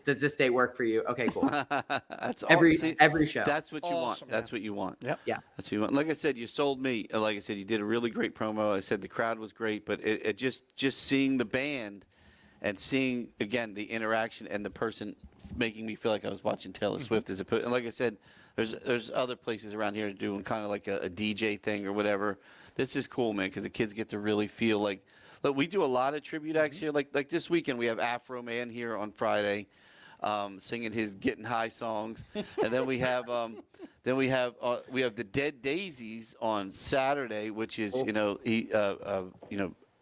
does this date work for you?" Okay, cool. That's every see, every show. That's what you want. Awesome. That's what you want. Yep. Yeah. That's what you want. Like I said, you sold me. Like I said, you did a really great promo. I said the crowd was great, but it just seeing the band and seeing again the interaction and the person making me feel like I was watching Taylor Swift as opposed. And like I said, there's other places around here doing kind of like a DJ thing or whatever. This is cool, man, because the kids get to really feel like. Look, we do a lot of tribute acts here. Like this weekend, we have Afroman here on Friday. Singing his "Getting High" songs, and then we have the Dead Daisies on Saturday, which is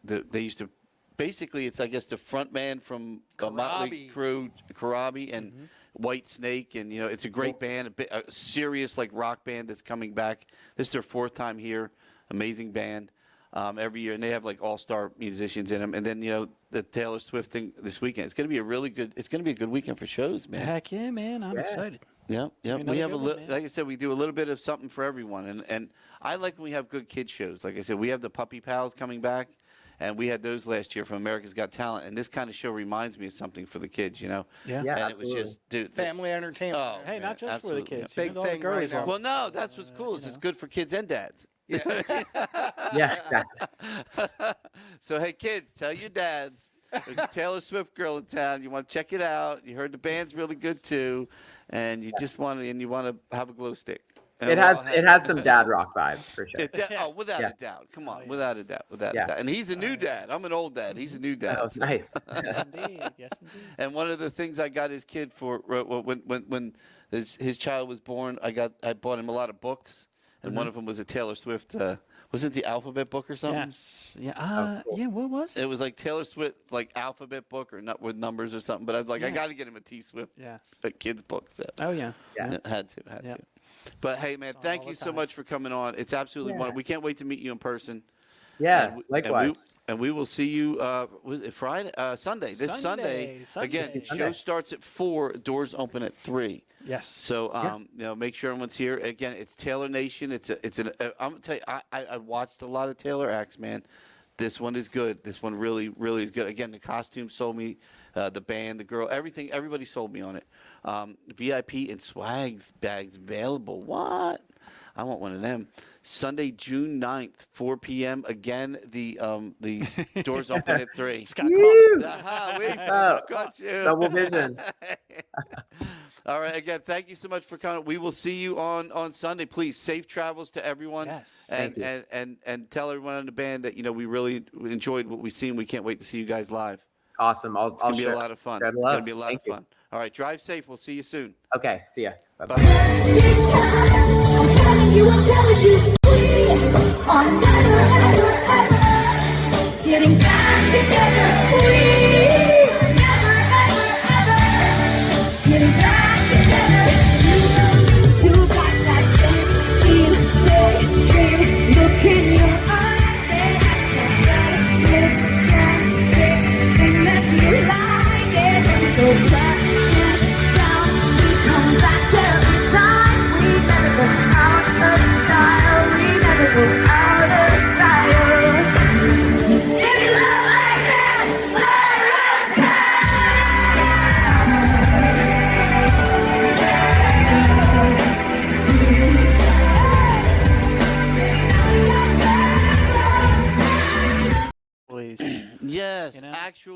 they used to basically it's I guess the front man from Motley Crue, Karabi, and White Snake, and it's a great band, a serious like rock band that's coming back. This is their fourth time here, amazing band. Every year, and they have like all-star musicians in them. And then the Taylor Swift thing this weekend. It's going to be it's going to be a good weekend for shows, man. Heck yeah, man! I'm excited. Yeah. Another We have good one, man. like I said, we do a little bit of something for everyone, and I like when we have good kid shows. Like I said, we have the Puppy Pals coming back, and we had those last year from America's Got Talent. And this kind of show reminds me of something for the kids, Yeah. Yeah, And absolutely. it was just, dude. Family entertainment. Oh, Hey, man, not just for the absolutely. kids. Big even all the thing girlies right now. on- Well, no, that's what's cool. Is it's good for kids and dads. Yeah, exactly. So, hey, kids, tell your dads there's a Taylor Swift girl in town. You want to check it out. You heard the band's really good, too. And you just want to have a glow stick. And It we'll all has some dad rock vibes for sure. without Yeah. a doubt. Come on, yes. without a doubt. Without Yeah. a doubt. And he's a new dad. I'm an old dad. He's a new dad. Oh, nice. Yes, indeed. Yes, indeed. And one of the things I got his kid for when his child was born, I bought him a lot of books, and one of them was a Taylor Swift. Was it the alphabet book or something? Yes. Yeah. cool. Yeah. What was it? It was like Taylor Swift, like alphabet book or not with numbers or something. But I was like, I Yeah. got to get him a T Swift Yes. kids book. So Oh yeah. Yeah. had to. Yeah. But hey, man, thank all you the so time. much for coming on. It's absolutely Yeah. wonderful. We can't wait to meet you in person. Yeah, And likewise. And we will see you. Was it Friday? Sunday. This Sunday. Sunday. Again, Sunday. show starts at 4. Doors open at 3. Yes. So make sure everyone's here. Again, it's Taylor Nation. I'm gonna tell you, I watched a lot of Taylor acts, man. This one is good. This one really, really is good. Again, the costume sold me, the band, the girl, everything. Everybody sold me on it. VIP and swags bags available. What? I want one of them. Sunday, June 9th, 4 p.m. Again, the doors open at 3. Scott Clark. Aha, we Oh, got you. double vision. All right. Again, thank you so much for coming. We will see you on Sunday. Please, safe travels to everyone. Yes. And Thank you. and tell everyone in the band that we really enjoyed what we've seen. We can't wait to see you guys live. Awesome. I'll It's gonna be share, a lot of fun. share the It's love. gonna be a lot Thank of you. fun. All right. Drive safe. We'll see you soon. Okay. See ya. Bye-bye. Bye. I'm telling you, we are never, ever, ever getting back together. We are never, ever, ever getting back together. You got that 16-day dream. Look in your eyes, say I can't get it.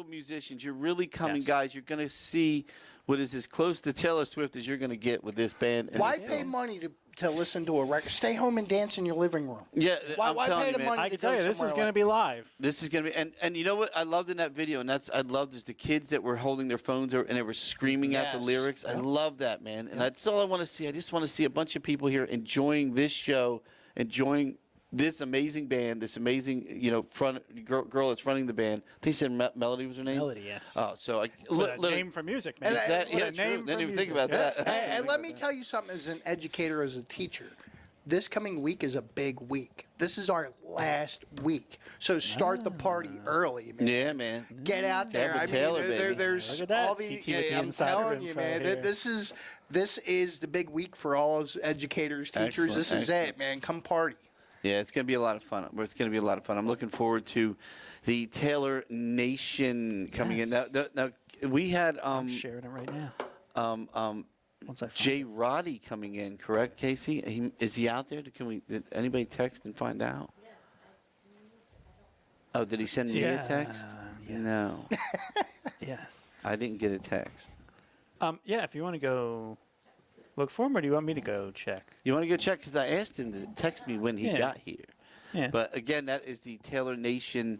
musicians. You're really coming, Yes. guys. You're going to see what is as close to Taylor Swift as you're going to get with this band. And Why this pay band. money to listen to a record? Stay home and dance in your living room. Yeah, Why I'm telling pay you, the man. money I to can tell go you, this is somewhere going to like- be live. This is gonna be, and you know what I loved in that video, and I loved is the kids that were holding their phones and they were screaming out the Yes. lyrics. I love that, man, and that's all I want to see. I just want to see a bunch of people here enjoying this show, enjoying this amazing band, this amazing girl that's running the band. They said Melody was her name. Melody, yes. Oh, so I What a literally- name for music, man. And That, What yeah, a true. name Didn't for even think music. about Yeah. that. And let me tell you something as an educator, as a teacher. This coming week is a big week. This is our last week. So start the party early, man. Yeah, man. Get out there. Deborah I mean, Taylor, baby. there's Look at that, all the. CT with the I'm insider telling you, info man. here. This is the big week for all us educators, teachers. Excellent, This is excellent. it, man. Come party. Yeah, it's going to be a lot of fun. It's going to be a lot of fun. I'm looking forward to the Taylor Nation coming in. Now, we had I'm sharing it right now. Once I find Jrotti coming in, correct, Casey? Is he out there? Did anybody text and find out? Yes. Oh, did he send me a Yeah, text? yes. No, Yes. I didn't get a text. Yeah, if you want to go look for him, or do you want me to go check? You want to go check? Because I asked him to text me when he Yeah. got here. Yeah. But again, that is the Taylor Nation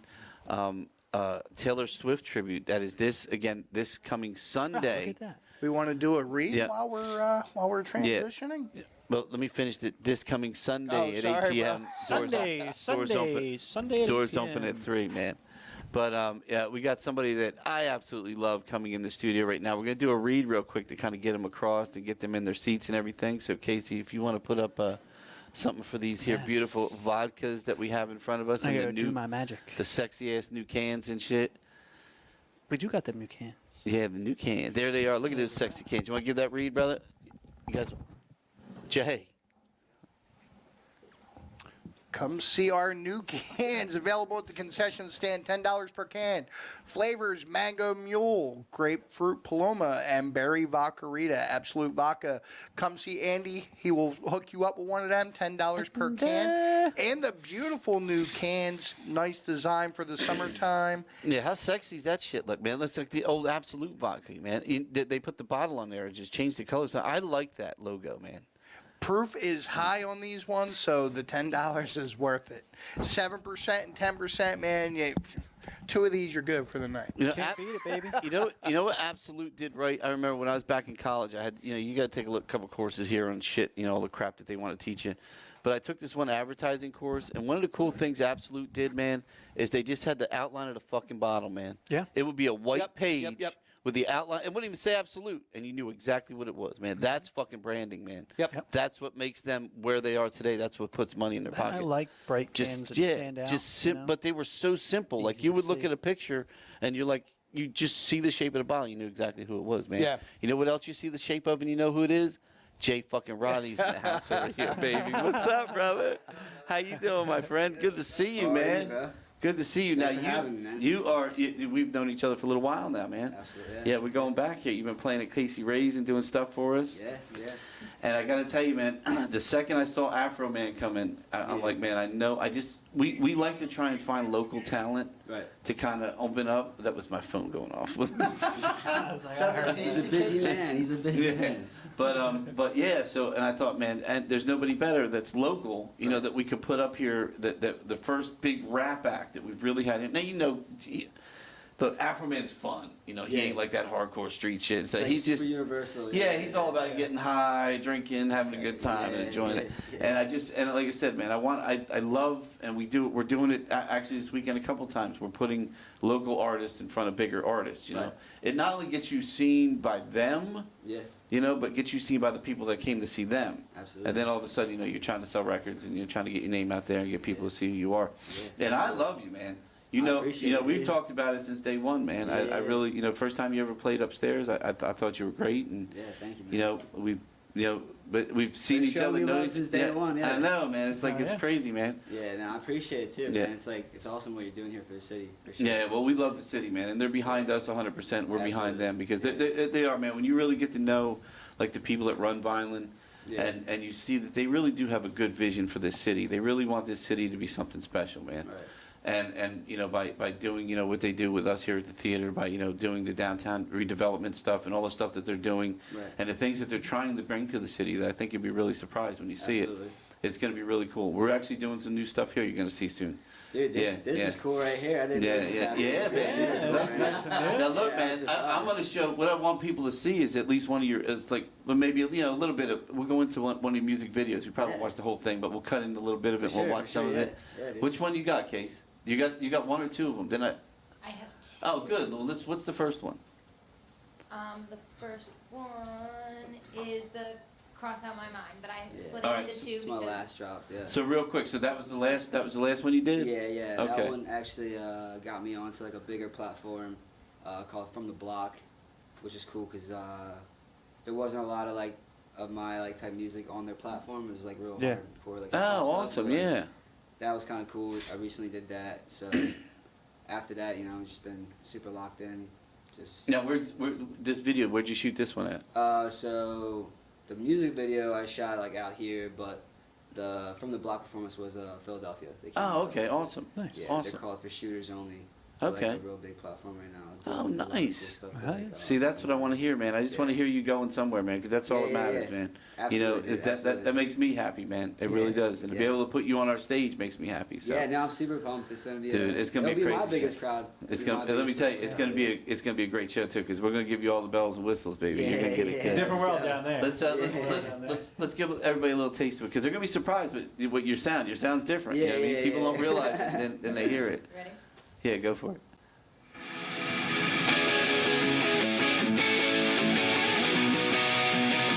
Taylor Swift tribute. That is this coming Ah, Sunday. look at that. We want to do a read Yeah. while we're transitioning. Well, let me finish it. This coming Sunday Oh, at sorry, 8 p.m. Sunday, Doors 8 open at p.m. 3, man. But yeah, we got somebody that I absolutely love coming in the studio right now. We're going to do a read real quick to kind of get them across and get them in their seats and everything. So, Casey, if you want to put up something for these here Yes. beautiful vodkas that we have in front of us I and gotta the do my magic. the sexy ass new cans and shit. We do got them new cans. Yeah, the new cans. There they are. Look at those sexy cans. You want to give that read, brother? You guys, Jay. Come see our new cans available at the concession stand, $10 per can. Flavors: mango mule, grapefruit paloma, and berry vodka-rita, Absolute Vodka. Come see Andy. He will hook you up with one of them, $10 per can. And the beautiful new cans, nice design for the summertime. Yeah, how sexy is that shit look, man? Looks like the old Absolute vodka, man. They put the bottle on there and just changed the colors. I like that logo, man. Proof is high on these ones, so the $10 is worth it. 7% and 10%, man. Yeah, two of these, you're good for the night. You know, Can't beat it, baby. You know what Absolute did right? I remember when I was back in college, I had, you got to take a couple courses here on shit, all the crap that they want to teach you. But I took this one advertising course, and one of the cool things Absolute did, man, is they just had the outline of the fucking bottle, man. Yeah. It would be a white Yep, page yep. with the outline. It wouldn't even say Absolute, and you knew exactly what it was, man. That's fucking branding, man. Yep. That's what makes them where they are today. That's what puts money in their pocket. I like bright cans that stand out. But they were so simple. Like Easy you to would look see. at a picture and you're like, you just see the shape of the bottle. You knew exactly who it was, man. Yeah. You know what else you see the shape of and you know who it is? Jay fucking Roddy's in the house over here, baby. What's up, brother? How you doing, my friend? Good to see you, How are you, man. bro? Good to see you. Thanks now for having me, man. we've known each other for a little while now, man. Absolutely, Yeah, we're going back here. You've been playing at Casey Ray's and doing stuff for us. Yeah, yeah. And I got to tell you, man, the second I saw Afroman come in, I'm like, man, I know. We like to try and find local talent Right. to kind of open up. That was my phone going off. He's a busy man. He's a busy man. But yeah. So, and I thought, man, and there's nobody better that's local, that we could put up here. That the first big rap act that we've really had. Now, the Afroman's fun. He Yeah. ain't like that hardcore street shit. So Like he's super just. universal. Yeah, he's all about getting high, drinking, having a good time, and Yeah, enjoying yeah, it. yeah. And like I said, man, I love, and we're doing it actually this weekend a couple times. We're putting local artists in front of bigger artists. Right. It not only gets you seen by them, Yeah, but gets you seen by the people that came to see them. absolutely. And then all of a sudden, you're trying to sell records and you're trying to get your name out there and get people to see who you are. Yeah. And I love you, man. I appreciate it, We've dude. talked about it since day one, man. Yeah, I yeah. really, first time you ever played upstairs, I thought you were great, and Yeah, thank you, man. but we've seen Been each showing other. me know love each- since day one, yeah. I know, man. It's like Oh, it's yeah. crazy, man. Yeah, no, I appreciate it too, Yeah. man. It's awesome what you're doing here for the city. For sure. Yeah, well, we love the city, man, and they're behind us 100%. We're behind Absolutely. them because Yeah. they are, man. When you really get to know, like the people that run Vineland, Yeah. and you see that they really do have a good vision for this city. They really want this city to be something special, man. Right. and you know, by doing, you know, what they do with us here at the theater, by, you know, doing the downtown redevelopment stuff and all the stuff that they're doing, Right. and the things that they're trying to bring to the city, that I think you'll be really surprised when you see Absolutely. it. It's going to be really cool. We're actually doing some new stuff here you're going to see soon. Dude, this Yeah. is cool right here. I didn't know Yeah, this was yeah, happening. yeah, man. This is That's great. nice and new. Now look, Yeah, man, I'm going to show, what I want people to see is at least one of your, it's like, well, maybe, you know, a little bit of, we'll go into one of your music videos. We probably won't Yeah. watch the whole thing, but we'll cut in a little bit of it, For we'll sure, watch for some sure, of it. yeah, dude. Which one you got, Case? You got one or two of them, didn't I? I have two. Oh, good. Well, what's the first one? The first one is the Cross Out My Mind, but I Yeah. split All it right. into two It's my because last drop, yeah. So real quick, so that was the last one you did? Yeah, Okay. that one actually got me onto like a bigger platform called From the Block, which is cool because there wasn't a lot of like of my like type music on their platform. It was like real Yeah. hardcore, like hip-hop Oh, stuff, awesome, so, like, yeah. that was kind of cool. I recently did that, so after that, you know, I've just been super locked in. Just Now, this video, where'd you shoot this one at? so the music video I shot like out here, but the From the Block performance was Philadelphia. They came Oh, from okay, Philadelphia. awesome. Nice. Yeah, Awesome. they're called For Shooters Only. They're Okay. like a real big platform right now. Oh, Doing a lot of cool nice. stuff for, Nice. like, See, that's what I want to hear, man. I just want to hear you going somewhere, man, because that's all that Yeah, yeah, matters, yeah. man. Absolutely, You know, dude, that absolutely. makes me happy, man. It really Yeah, does. And to be yeah. able to put you on our stage makes me happy. So. Yeah, now I'm super pumped. It's gonna be Dude, it's gonna be it'll crazy my biggest shit. crowd. It's It'll be gonna. my Let me biggest tell you, crowd. it's gonna be a great show too, because we're gonna give you all the bells and whistles, baby. Yeah, You're gonna get yeah, it. yeah. kid. Different world Yeah. down there. Let's give everybody a little taste of it, because they're gonna be surprised with what your sound. Your sound's different. You know what I mean? Yeah, People yeah. don't realize it, then they hear it. ready? Yeah, go for it.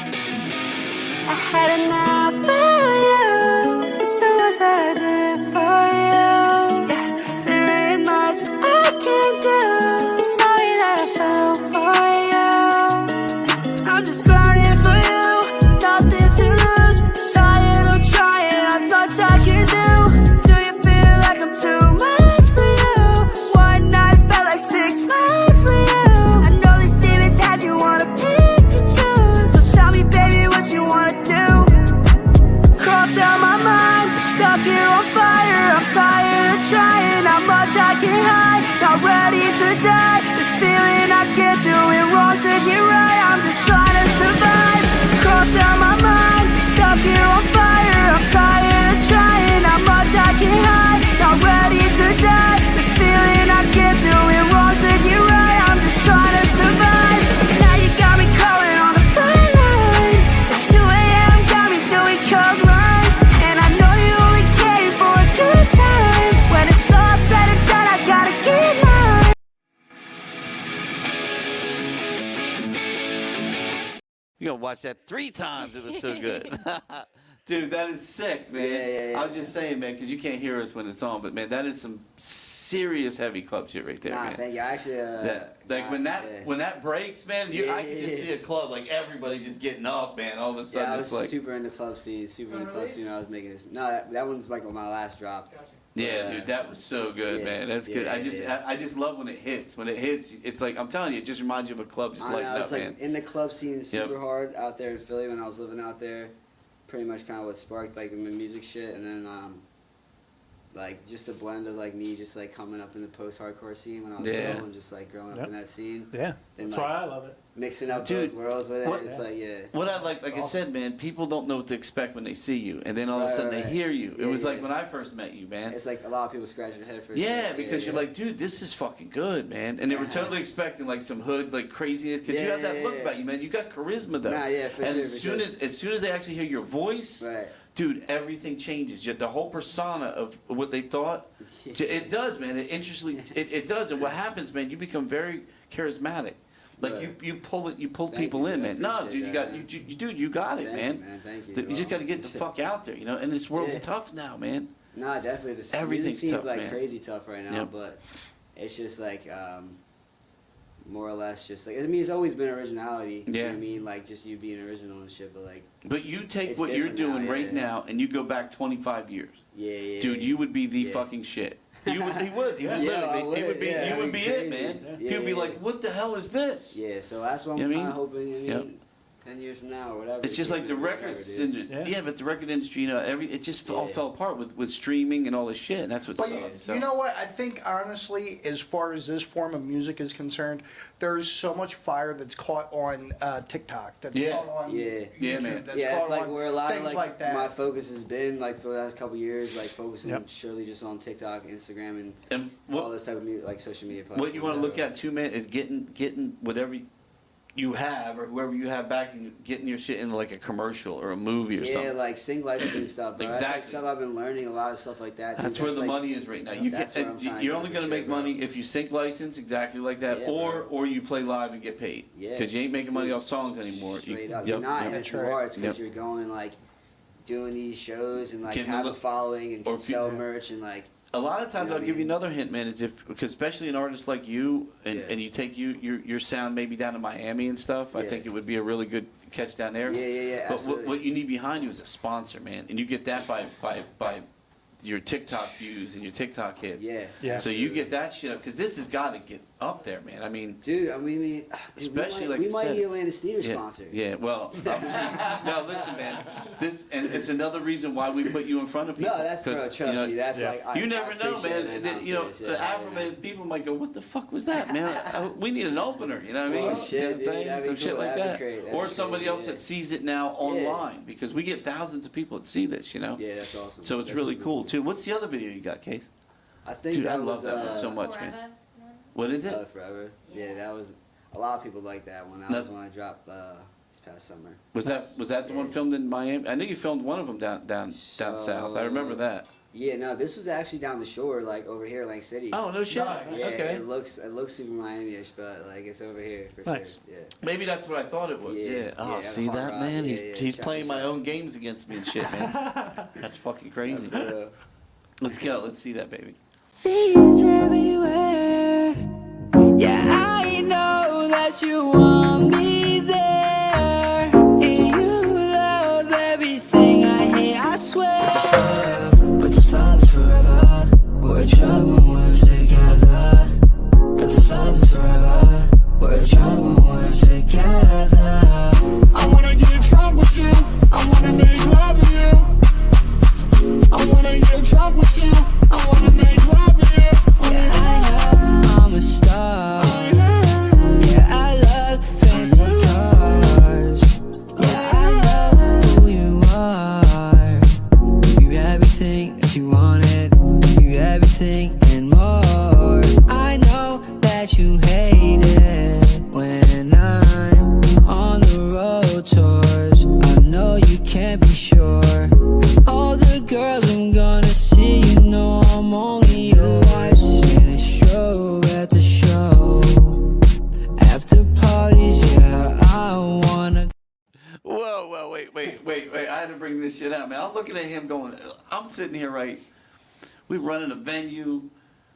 I had enough of you. So much that I did for you. Yeah, there ain't much I can do. Sorry that I fell for you. I'm just burning for you. Nothing to lose. Try it or try it. Not much I can do. Do you feel like I'm too much for you? One night felt like 6 months for you. I know these demons had you wanna pick and choose. So tell me, baby, what you wanna do. Cross out my mind, stuck here on fire. I'm tired of trying, not much I can hide. Not ready to die, this feeling I can't do it wrong to get right. I'm just trying to survive. Cross out my mind, stuck here on fire. I'm tired of trying, not much I can hide. Not ready to die, this feeling I can't do it wrong to get right. I'm just trying to survive. Now you got me calling on the fine line. It's 2 a.m. got me doing coke lines, and I know you only came for a good time. When it's all said and done, I gotta get mine. You're gonna watch that 3 times. It was so good. Dude, that is sick, man. Yeah. I was just saying, man, because you can't hear us when it's on, but man, that is some serious heavy club shit right there, Nah, man. thank you. I actually Like when that breaks, man, I can just see a club, like everybody just getting up, man. All of a sudden, Yeah, I it's was like, super in the club scene. Super in the club scene when I was making this. No, that one's like my last drop. yeah, dude, that was so good, yeah, man. That's good. yeah. I just love when it hits. When it hits, it's like I'm telling you, it just reminds you of a club just I lighting know, up, it's like man. in the club scene super Yep. hard out there in Philly when I was living out there. Pretty much kind of what sparked like my music shit, and then like just a blend of like me just like coming up in the post-hardcore scene when I was Yeah. little and just like growing Yep. up in that scene, Yeah, And, that's like, why I love it. mixing up Dude, both worlds with it. what- It's like What I like I said, man, people don't know what to expect when they see you, and then all of a Right, sudden right. they hear you. It Yeah, was like yeah. when I first met you, man. it's like a lot of people scratching their head for Yeah, sure. because you're like, dude, this is fucking good, man. And they were totally expecting like some hood like craziness, because you have that look about you, man. You got charisma though. Nah, yeah, for and sure, as for soon sure. as soon as they actually hear your voice, Right. dude, everything changes. The whole persona of what they thought, it does, man. It does. And what happens, man? You become very charismatic. Like Right. you pull Thank people you, in, dude. I man. No, appreciate dude, you got that. you got it, Thank man. you, man. Thank you. You just got to get the Well, fuck out there, you know. And this world's Yeah. tough now, man. No, definitely. The Everything's music scene's tough, like man. crazy tough right now, Yep. but it's just like more or less just like, I mean, it's always been originality. You know Yeah. what I mean? Like just you being original and shit, but like, But you take It's what you're different now, doing yeah, right yeah. now, and you go back 25 years. yeah. Dude, you would be the Yeah. fucking shit. He would Yeah, literally, I he would, would be, yeah, you I would mean, be it, crazy. man. Yeah, He would be yeah. like, what the hell is this? Yeah, so that's what I'm You know what I kind of mean? hoping. I mean, Yep. 10 10 years from now or whatever. It's just like the record industry. Yeah. But the record industry, it just all Yeah. fell apart with streaming and all this shit. And that's what But sucks. you know what? I think honestly, as far as this form of music is concerned, there's so much fire that's caught on TikTok. That's Yeah. caught on Yeah, YouTube. man. That's Yeah, it's caught like on where a lot of things like that. my focus has been like for the last couple years, like focusing Yep. surely just on TikTok, Instagram, And and what- all this type of like social media platforms. What you want to look at too, man, is getting whatever you have or whoever you have back and getting your shit in like a commercial or a movie or Yeah, something. like sync licensing stuff. Bro. That's like Exactly. stuff I've been learning, a lot of stuff like that. That's dude. where the like, money is right now. You That's can, where I'm trying to you're go only for going to sure, make bro. money if you sync license exactly like that, Yeah, or bro. or you play live and get paid. Yeah. Because you ain't making money Dude, off songs anymore. Straight You- up. yep, You're not. yep. And if That's you right. are, it's because Yep. you're going like doing these shows and like Getting have a a li- following and or can if you- sell merch and like. A lot of times, You know I'll what I give you mean? another hint, man. Is because especially an artist like you, and, Yeah. and you take your sound maybe down to Miami and stuff. I Yeah. think it would be a really good catch down there. Yeah, But absolutely. what you need behind you is a sponsor, man, and you get that by your TikTok views and your TikTok hits. Yeah. Yeah. So you get that shit up because this has got to get up there, man. I mean, Dude, dude, Especially like we you might said, need a it's- Landis Theater yeah, sponsor. yeah. Well, no, listen, man. This and it's another reason why we put you in front of people. No, that's bro. 'cause, Trust you know, me, that's Yeah. like I, you never I know, appreciate man. it, The- I'm you know, serious, the yeah, Afroman's people might go, "What the fuck was that, man? We need an opener." You know what I mean? Oh, You shit, see what I'm dude, saying? that'd be Some shit cool, like that'd be that, great, that'd or be somebody great, else yeah. that sees it now online because we get thousands of people that see this. You know. Yeah, that's awesome. So it's That's really super cool too. What's the other video you got, Case? I think Dude, that I was, love that one so much, Forever man. one? What is it? Forever. Yeah. Yeah, that was a lot of people like that one. That No. was when I dropped this past summer. Was that the one filmed in Miami? I know you filmed one of them down south. I remember that. Yeah, no, this was actually down the shore, like over here, Lang City. Oh no shit. Nice. Yeah, Okay. it looks super Miami-ish, but like it's over here for Nice. sure. Yeah. Maybe that's what I thought it was. Yeah, Yeah. Oh, yeah, see hard that, rock. man? Yeah, He's yeah, he's check playing this my out. own games against me and shit, man. That's fucking crazy. For real. Let's go. Let's see that, baby. It's everywhere. Yeah, I know that you want me there. And you love everything I hate, I swear. But this love's forever. We're trouble when we're together. This love's forever. We're trouble when we're together. I wanna get drunk with you. I wanna make love to you. I wanna get drunk with you. I wanna make love to you. Yeah, I know I'm a star. Yeah, I love fancy cars. Yeah, I know who you are. You everything that you wanted. You everything and more. I know that you hate it when I'm on the road tours. I know you can't be sure. All the girls I'm gonna see, you know I'm only yours. And it's true at the show. After parties, yeah, I wanna. Whoa, wait. I had to bring this shit out, man. I'm looking at him going, I'm sitting here, right? We running a venue,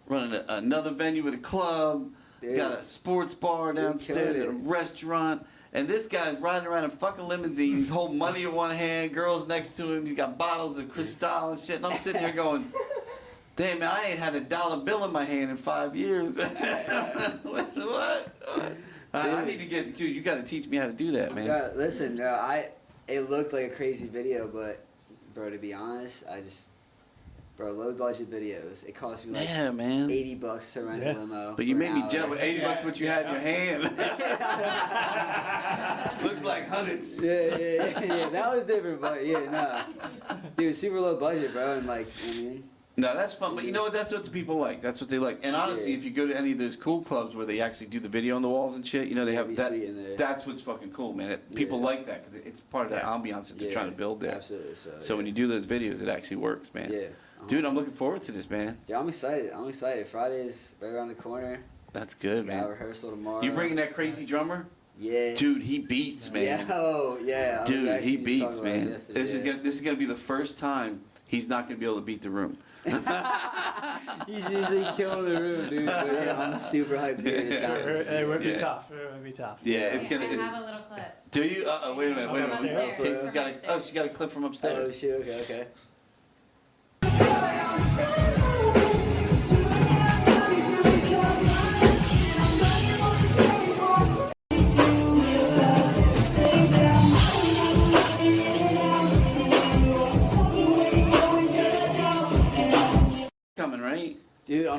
running another venue with a club, Dude. got a sports bar downstairs, killing and a it. restaurant. And this guy's riding around in a fucking limousine. He's holding money in one hand, girls next to him. He's got bottles of Cristal and shit. And I'm sitting here going, damn, man, I ain't had a dollar bill in my hand in 5 years. What? I need to get, dude, you got to teach me how to do that, man. Yeah, listen, it looked like a crazy video, but bro, to be honest, low budget videos. It cost me like Yeah, man. $80 to rent Yeah. a limo. But you for made an me hour. jealous. 80 bucks what you had in your hand. Looks like hundreds. Yeah, that was different, but yeah, nah. Dude, super low budget, bro, and like, I mean, No, that's fun. But you know what? That's what the people like. That's what they like. And honestly, Yeah. if you go to any of those cool clubs where they actually do the video on the walls and shit, you know, they Yeah, have be that. sweet in there. That's what's fucking cool, man. People Yeah. like that because it's part of that ambiance that they're yeah, trying to build there. Absolutely. So when you do those videos, it actually works, man. Yeah. Dude, I'm looking forward to this, man. Yeah, I'm excited. Friday's right around the corner. That's good, Got man. rehearsal tomorrow. You bringing that crazy drummer? Yeah. Dude, he beats, man. Yeah. I was Dude, actually he just beats, talking about it man. yesterday, This is gonna be the first time he's not gonna be able to beat the room. He's usually killing the room, dude. But yeah, I'm super hyped to hear this sound. It would be Yeah. tough. It would be tough. Yeah, it's I gonna. have a little clip. Do you? Wait a minute. From upstairs. Casey's got a. From Oh, she's got a clip from Oh upstairs. shit, okay.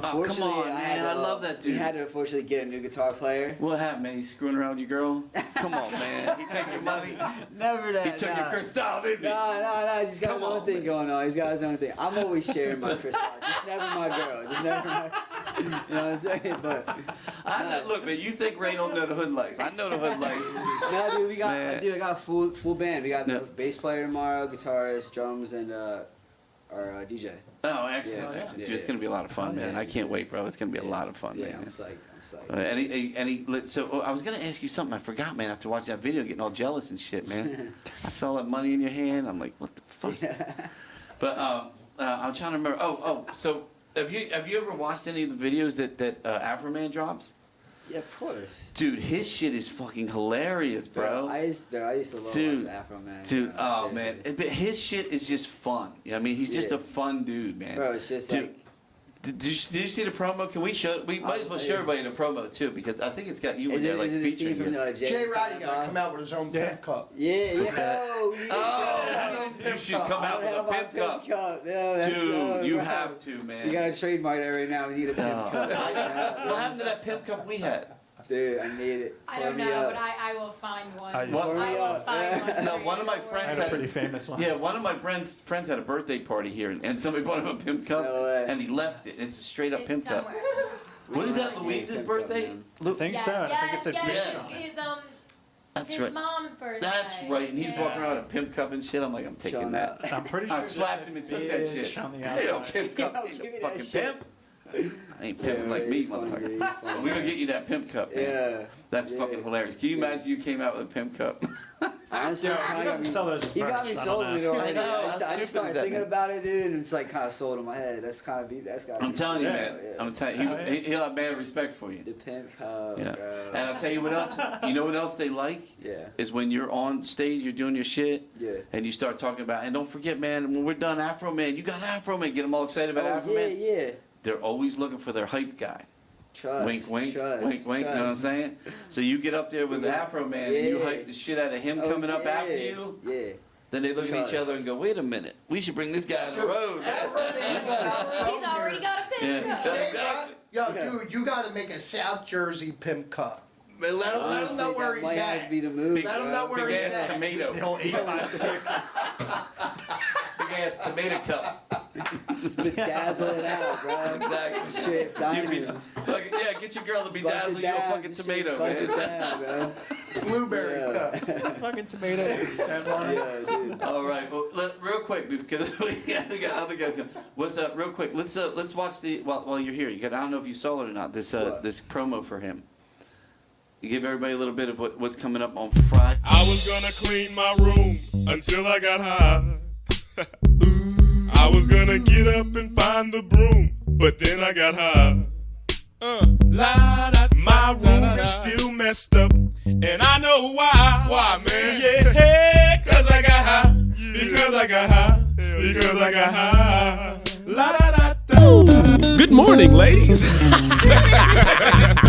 unfortunately, come on, man. I love that dude. We had to unfortunately get a new guitar player. What happened, man? He's screwing around with your girl? Come on, man. He take your money. Never that. He took your crystal, didn't he? No. He's got Come his own on, thing man. going on. He's got his own thing. I'm always sharing my crystal. Just never my girl. Just never my. You know what I'm saying? But I know, look, man. You think Ray don't know the hood life? I know the hood life. no, dude, Man. I got a full band. We got the Yeah. bass player tomorrow, guitarist, drums, and our DJ. Oh, excellent. Yeah, excellent. yeah, Dude, it's yeah. gonna be a lot of fun, man. yeah. I can't wait, bro. It's gonna be a lot of fun, Yeah, man. I'm psyched. So I was gonna ask you something. I forgot, man. After watching that video, getting all jealous and shit, man. I saw that money in your hand. I'm like, what the fuck? But I'm trying to remember. So have you ever watched any of the videos that Afroman drops? Yeah, of course. Dude, his shit is fucking hilarious, bro. I used to love Dude, watching Afroman. Dude, you know, oh man, seriously. but his shit is just fun. You know what I mean, he's just Yeah. a fun dude, man. Bro, it's just Dude, like. Did you see the promo? Can we show? We might as well show everybody the promo too, because I think it's got you in there, like is it the scene featuring from you. Jrotti gotta come out with his own pimp cup. Yeah. Oh, you should come out with a pimp cup. Dude, you have to, man. You gotta trademark that right now. We need a pimp cup. What happened to that pimp cup we had? Dude, I need it. I Pour don't me know, up. but I will find one. I What? Pour me I will up. find one. No, for one of my you. I friends had a pretty famous one. Yeah, one of my friends had a birthday party here, and somebody bought him a pimp cup, No way. and he left it. It's a straight up It's pimp cup. somewhere. Wasn't that Yeah. Louise's Pimp cup, birthday? man. I think so. I think it's a his That's his right. mom's birthday. That's right. And he's Yeah. walking around with a pimp cup and shit. I'm like, I'm taking Showing that. up. I'm pretty sure I there's slapped a him and took that bitch shit. on the Hey, yo, outside. pimp cup. Yo, He's give me a that fucking shit. pimp. I ain't pimping like me, motherfucker. We're gonna get you that pimp cup, man. Yeah. That's Yeah. fucking hilarious. Can you imagine you came out with a pimp cup? Honestly, He kinda got doesn't me- sell those as He got me merch, I sold don't with it know. already. I know, how I just stupid is started that, thinking man? about it, dude, and it's like kind of sold in my head. That's got I'm me telling you, Yeah. man. Yeah. I'm telling you, Oh, yeah. he'll have mad respect for you. The pimp cup, Yeah. bro. And I'll tell you what else. You know what else they like? Yeah. Is when you're on stage, you're doing your shit, Yeah. and you start talking about. And don't forget, man, when we're done, Afroman, you got Afroman. Get them all excited about Oh, Afroman. yeah. They're always looking for their hype guy. Trust. Wink, wink, trust, wink, wink. You know what I'm trust. saying? So you get up there with Yeah. Afroman, and you Yeah. hype the shit out of him Oh, coming up yeah. after you. Yeah. Then they look at each Trust. other and go, "Wait a minute, we should bring this guy on the road." He's already got a pimp Yeah. cup. Exactly. Yo, Yeah. dude, you gotta make a South Jersey pimp cup. Let him know Honestly, where that he's might have at. to be the move, Let him bro. know where Big he's ass at. tomato. The whole 856. Big ass tomato cup. Just bedazzle it out, bro. Exactly. Shit, You be- diamonds. Look, yeah, get your girl to be Bust dazzle it you a down, fucking shit, tomato, bust it man. down, bro. Blueberry Yeah. cups. Fucking tomatoes. And one. Yeah, dude. All right, well, real quick because we got other guys. What's up? Real quick, let's watch the while you're here. I don't know if you saw it or not. This What? this promo for him. You give everybody a little bit of what's coming up on Friday. I was gonna clean my room until I got high. I was gonna get up and find the broom, but then I got high. My room is still messed up, and I know why. Why, man? Yeah, cause I got high. Because I got high. Because I got high. La da da da. Good morning, ladies.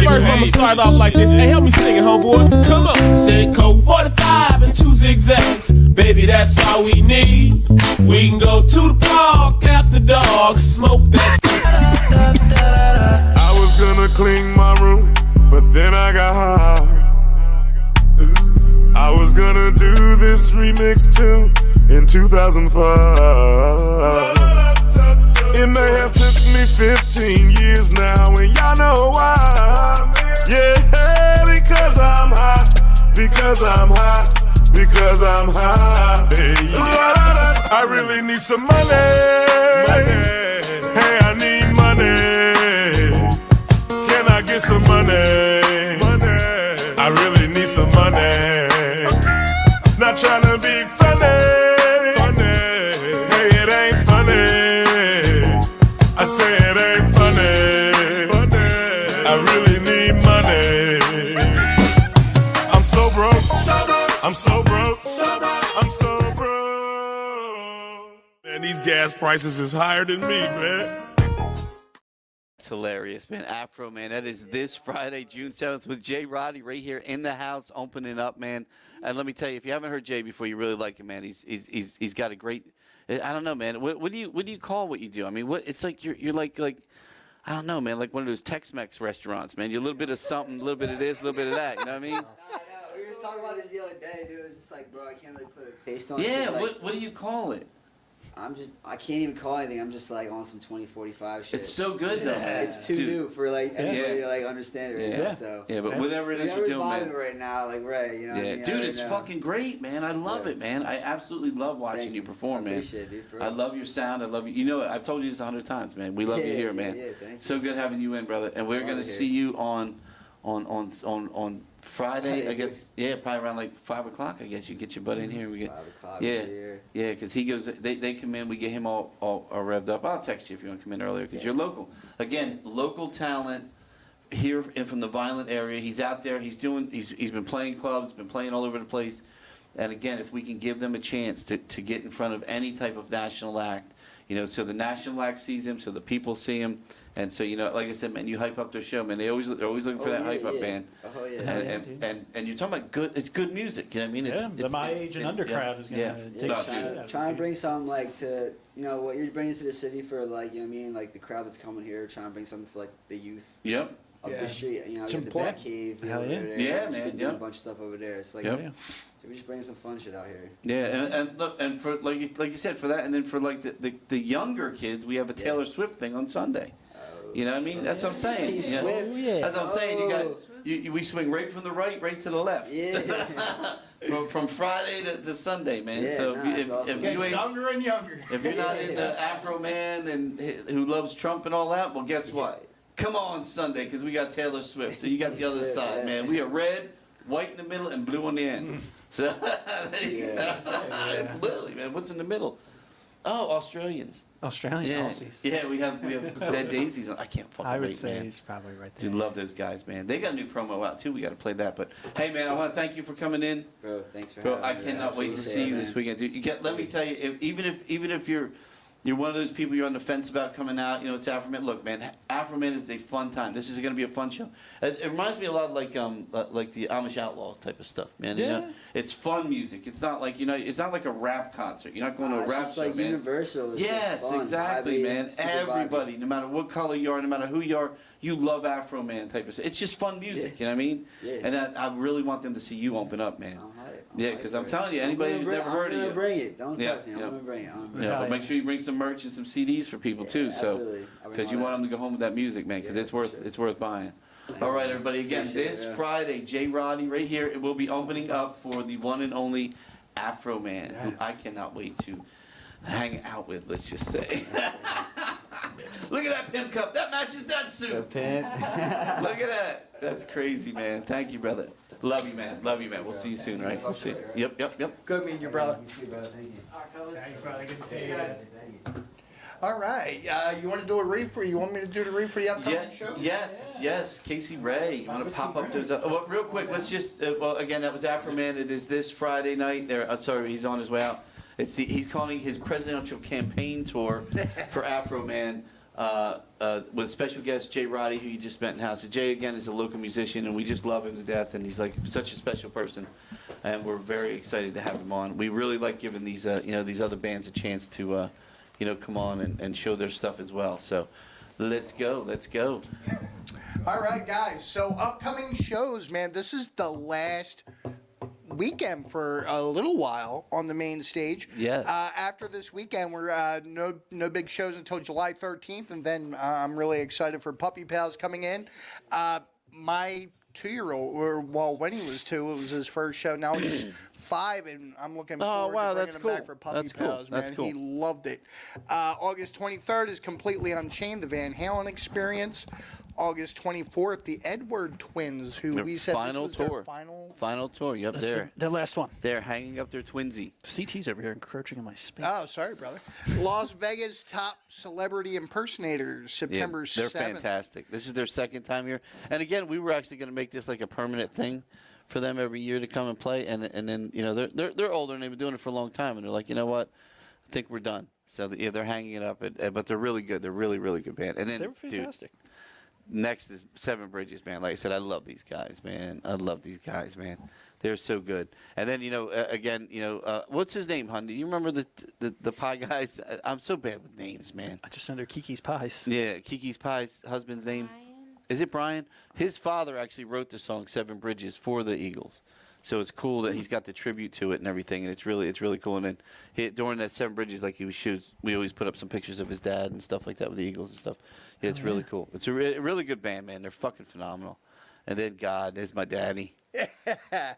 First, I'ma start off like this. Hey, help me sing it, homeboy. Come on. Say code 45 and 2 zigzags. Baby, that's all we need. We can go to the park after dark, smoke that. I was gonna clean my room, but then I got high. I was gonna do this remix too in 2005. It may have took me 15 years now, and y'all know why. Yeah, because I'm high. Because I'm high. Because I'm high. Yeah. I really need some money. Hey, I need money. Can I get some money? I really need some money. Not trying to be funny. Hey, it ain't funny. I say it ain't funny. I really need money. I'm so broke. I'm so broke. I'm so broke. Man, these gas prices is higher than me, man. It's hilarious, man. Afro, man. That is this Friday, June 7th, with Jrotti right here in the house, opening up, man. And let me tell you, if you haven't heard Jay before, you really like him, man. He's got a great. I don't know, man. What do you call what you do? I mean, what it's like you're like I don't know, man, like one of those Tex-Mex restaurants, man. You're a little bit of something, a little bit of this, a little bit of that. You know what I mean? I know. We were talking about this the other day, dude. It was just like, bro, I can't really put a taste on it. Yeah. 'Cause, like, What do you call it? I can't even call anything. I'm just like on some 2045 shit. It's so good though. It's too Dude. new for like anybody Yeah. to like understand it right Yeah. now. So Yeah, but whatever it is you're whoever's doing, vibing man. right now, like Ray, you know. what I Yeah, mean? I dude, already it's know. fucking great, man. I love it, man. I absolutely love watching Thank you perform, I man. appreciate it, dude, for I real. love your sound. I love you. You know, I've told you this 100 times, man. We love you Yeah, here, yeah, man. yeah, thank So you. good having you in, brother. And we're Love gonna it here. see you on Friday. Yeah, I guess. Yeah, probably around like 5 o'clock. I guess you get your butt in here and we get. 5 o'clock Yeah, over here. yeah, because he goes. They come in. We get him all revved up. I'll text you if you want to come in earlier because Yeah. you're local. Again, local talent here and from the Violent area. He's out there. He's been playing clubs. Been playing all over the place. And again, if we can give them a chance to get in front of any type of national act, you know, so the national act sees him, so the people see him, and so, you know, like I said, man, you hype up their show, man. They're always looking for that yeah, hype up, yeah. man. Oh yeah. And you're talking about good. It's good music. You know what I mean? Yeah, the my age and under crowd is gonna yeah. take Yeah. a shit out of Trying to it. bring something like to what you're bringing to the city for like, you know what I mean, like the crowd that's coming here, trying to bring something for like the youth Yep. of Yeah. the street. You know, It's get the important. Bat Cave Hell over yeah. there. Yeah, We've man, been doing yeah. a bunch of stuff over there. It's like Yep. Yeah. so we're just bringing some fun shit out here. Yeah, and look, and for like you said, for that, and then for like the younger kids, we have a Taylor Swift thing on Sunday. You know what I mean? That's what I'm saying. T You know? Swift. yeah. That's what I'm saying. You got Oh. we swing right from the right to the left. Yeah. from Friday to Sunday, man. Yeah, So nah, it's awesome. if Get you ain't younger and younger. if you're not into Afroman and who loves Trump and all that, well, guess what? Come on Sunday because we got Taylor Swift. So you got the other side, Yeah. man. We are red, white in the middle, and blue on the end. So Yeah. it's literally, man. What's in the middle? Oh, Australians. Australian Yeah, Aussies. yeah. We have Dead Daisies. I can't fucking I would wait, say man. he's probably right there. Dude, love those guys, man. They got a new promo out too. We got to play that. But hey, man, I want to thank you for coming in. Bro, thanks for Bro, having I me. cannot wait to Appreciate see it, you man. this weekend, dude. Let me tell you, even if you're one of those people you're on the fence about coming out, you know, it's Afroman. Look, man, Afroman is a fun time. This is going to be a fun show. It reminds me a lot like the Amish Outlaws type of stuff, man. You Yeah. know? It's fun music. It's not like, it's not like a rap concert. You're not going to a It's rap just show, like man. universal. It's Yes, just fun, exactly, vibey, man. super Everybody, no matter what color you are, no matter who you are, you love Afro Man type of stuff. It's just fun music, Yeah. you know what I mean? Yeah. And I really want them to see you open up, man. I'm hype. Yeah, hype 'cause for I'm it. telling you, anybody who's never heard of I'm you. gonna bring it. Don't Yeah, touch me. I'm yeah. gonna bring it. I'm gonna bring Yeah, Hell but yeah. make sure you bring some merch and some CDs for people too. So, absolutely. I bring because all you that. want them to go home with that music, man. Because Yeah, it's worth for sure. it's worth buying. All right, everybody. Again, Appreciate this it, yeah. Friday, Jrotti right here. It will be opening up for the one and only Afro Man, who Yes. I cannot wait to hang out with. Let's just say. Look at that pimp cup. That matches that The suit. pimp. Look at that. That's crazy, man. Thank you, brother. Love you, man. Love you, man. We'll see you soon, right? We'll see. Yep, yep, yep. Good meeting you, brother. You too, brother. Thank you. All right, fellas. Good to see you guys. All right. You want to do a read for? You want me to do the read for the upcoming Yeah, show? yes. Casey Ray, you want to pop up those? Well, real quick, let's just. Well, again, that was Afroman. It is this Friday night. There. Sorry, he's on his way out. He's calling his presidential campaign tour for Afroman. With special guest Jrotti, who you just met in house. So Jay again is a local musician, and we just love him to death. And he's like such a special person, and we're very excited to have him on. We really like giving these these other bands a chance to come on and show their stuff as well. So let's go. All right, guys. So upcoming shows, man. This is the last weekend for a little while on the main stage. Yes. After this weekend, we're no big shows until July 13th, and then I'm really excited for Puppy Pals coming in. My 2-year-old, or well, when he was 2, it was his first show. Now he's 5, and I'm looking forward wow, to bringing that's him cool. back for Puppy That's cool. Pals, man. That's cool. He loved it. August 23rd is Completely Unchained, the Van Halen Experience. August 24th, the Edward Twins, who Their we said final this was tour. their Final tour. Yep, there. The last one. They're hanging up their twinsy. CT's over here encroaching on my space. Oh, sorry, brother. Las Vegas Top Celebrity Impersonators, September 7th. They're fantastic. This is their second time here. And again, we were actually going to make this like a permanent thing for them every year to come and play. And then they're older and they've been doing it for a long time. And they're like, you know what? I think we're done. So they're hanging it up. But they're really good. They're really, really good band. And then, They were fantastic. Dude, next is Seven Bridges, man. Like I said, I love these guys, man. They're so good. And then again, what's his name, Hun? Do you remember the pie guys? I'm so bad with names, man. Just under Kiki's Pies. Yeah, Kiki's Pie's husband's name. Is it Brian? His father actually wrote the song Seven Bridges for the Eagles. So it's cool that he's got the tribute to it and everything, and it's really cool. And then during that Seven Bridges, like he was shoots, we always put up some pictures of his dad and stuff like that with the Eagles and stuff. Yeah, it's really cool. It's a really good band, man. They're fucking phenomenal. And then there's my daddy.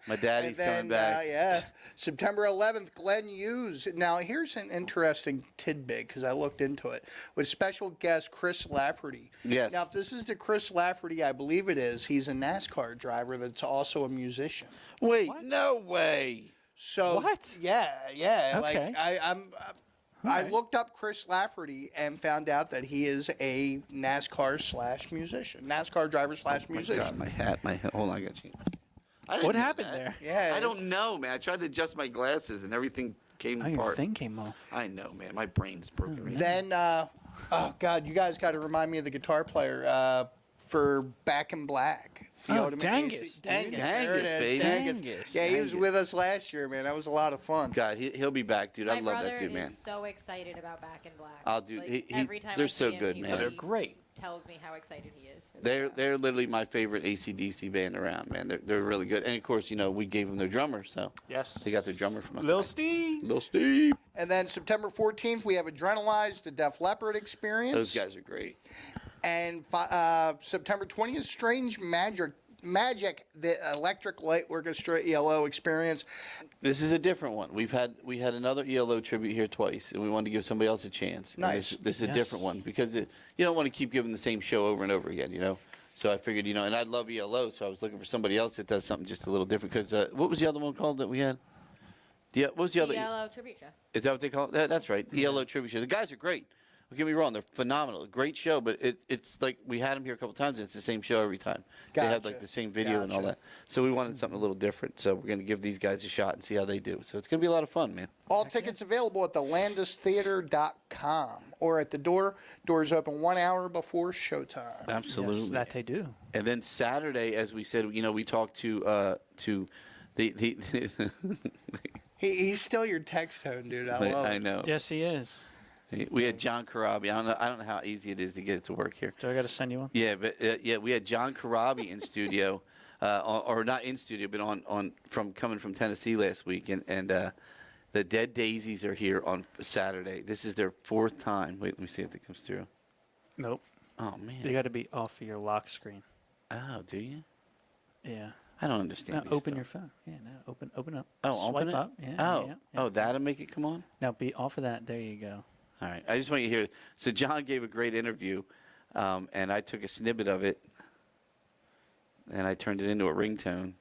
My daddy's coming back. Yeah, September 11th, Glenn Hughes. Now, here's an interesting tidbit because I looked into it. With special guest Chris Lafferty. Yes. Now, if this is the Chris Lafferty, I believe it is, he's a NASCAR driver that's also a musician. Wait, no way. So What? Yeah. Okay. Like I looked up Chris Lafferty and found out that he is a NASCAR/musician, NASCAR driver/musician. God, my hat. Hold on, I got you. What happened there? Yeah. I don't know, man. I tried to adjust my glasses and everything came Oh, your apart. thing came off. I know, man. My brain's broken. Then, oh God, you guys got to remind me of the guitar player for Back in Black. The Oh, ultimate Dangus, AC. dude. Dangus, there it is, baby. Dangus. Yeah, he was with us last year, man. That was a lot of fun. God, he'll be back, dude. I My love that brother dude, man. is so excited about Back in Black. I'll do- Like, he- every time they're I so see him, good, he man. They're really great. tells me how excited he is. For the They're show. they're literally my favorite AC/DC band around, man. They're really good. And of course, we gave them their drummer, so Yes. they got their drummer from us. Lil Steve. Lil Steve. And then September 14th, we have Adrenalize, the Def Leppard experience. Those guys are great. And September 20th, Strange Magic, the Electric Light Orchestra ELO experience. This is a different one. We had another ELO tribute here twice, and we wanted to give somebody else a chance. And Nice. This is a different one because you don't want to keep giving the same show over and over again, So I figured, and I love ELO, so I was looking for somebody else that does something just a little different. Because what was the other one called that we had? What was the other? Yellow tribute show. Is that what they call it? That's right. ELO tribute show. The guys are great. Don't get me wrong; they're phenomenal. Great show, but it's like we had them here a couple times. And it's the same show every time. They have like Gotcha. the same video and all Gotcha. that. So we wanted something a little different. So we're going to give these guys a shot and see how they do. So it's going to be a lot of fun, man. All tickets available at the landistheater.com or at the door. Doors open 1 hour before showtime. Absolutely. Yes, that they do. And then Saturday, as we said, we talked to the He's still your text tone, dude. I love it. I know. Yes, he is. We had John Karabi. I don't know how easy it is to get it to work here. So I got to send you one. Yeah, but we had John Karabi in studio, or not in studio, but coming from Tennessee last week, and the Dead Daisies are here on Saturday. This is their fourth time. Wait, let me see if it comes through. Nope. Oh You man. got to be off of your lock screen. Oh, do you? Yeah. I don't understand. Now these open stuff. your phone. Yeah. Now open up. Oh, Swipe open it. up. Yeah. Oh, yeah. oh, that'll make it come on. Now be off of that. There you go. All right. I just want you to hear. So John gave a great interview, and I took a snippet of it, and I turned it into a ringtone.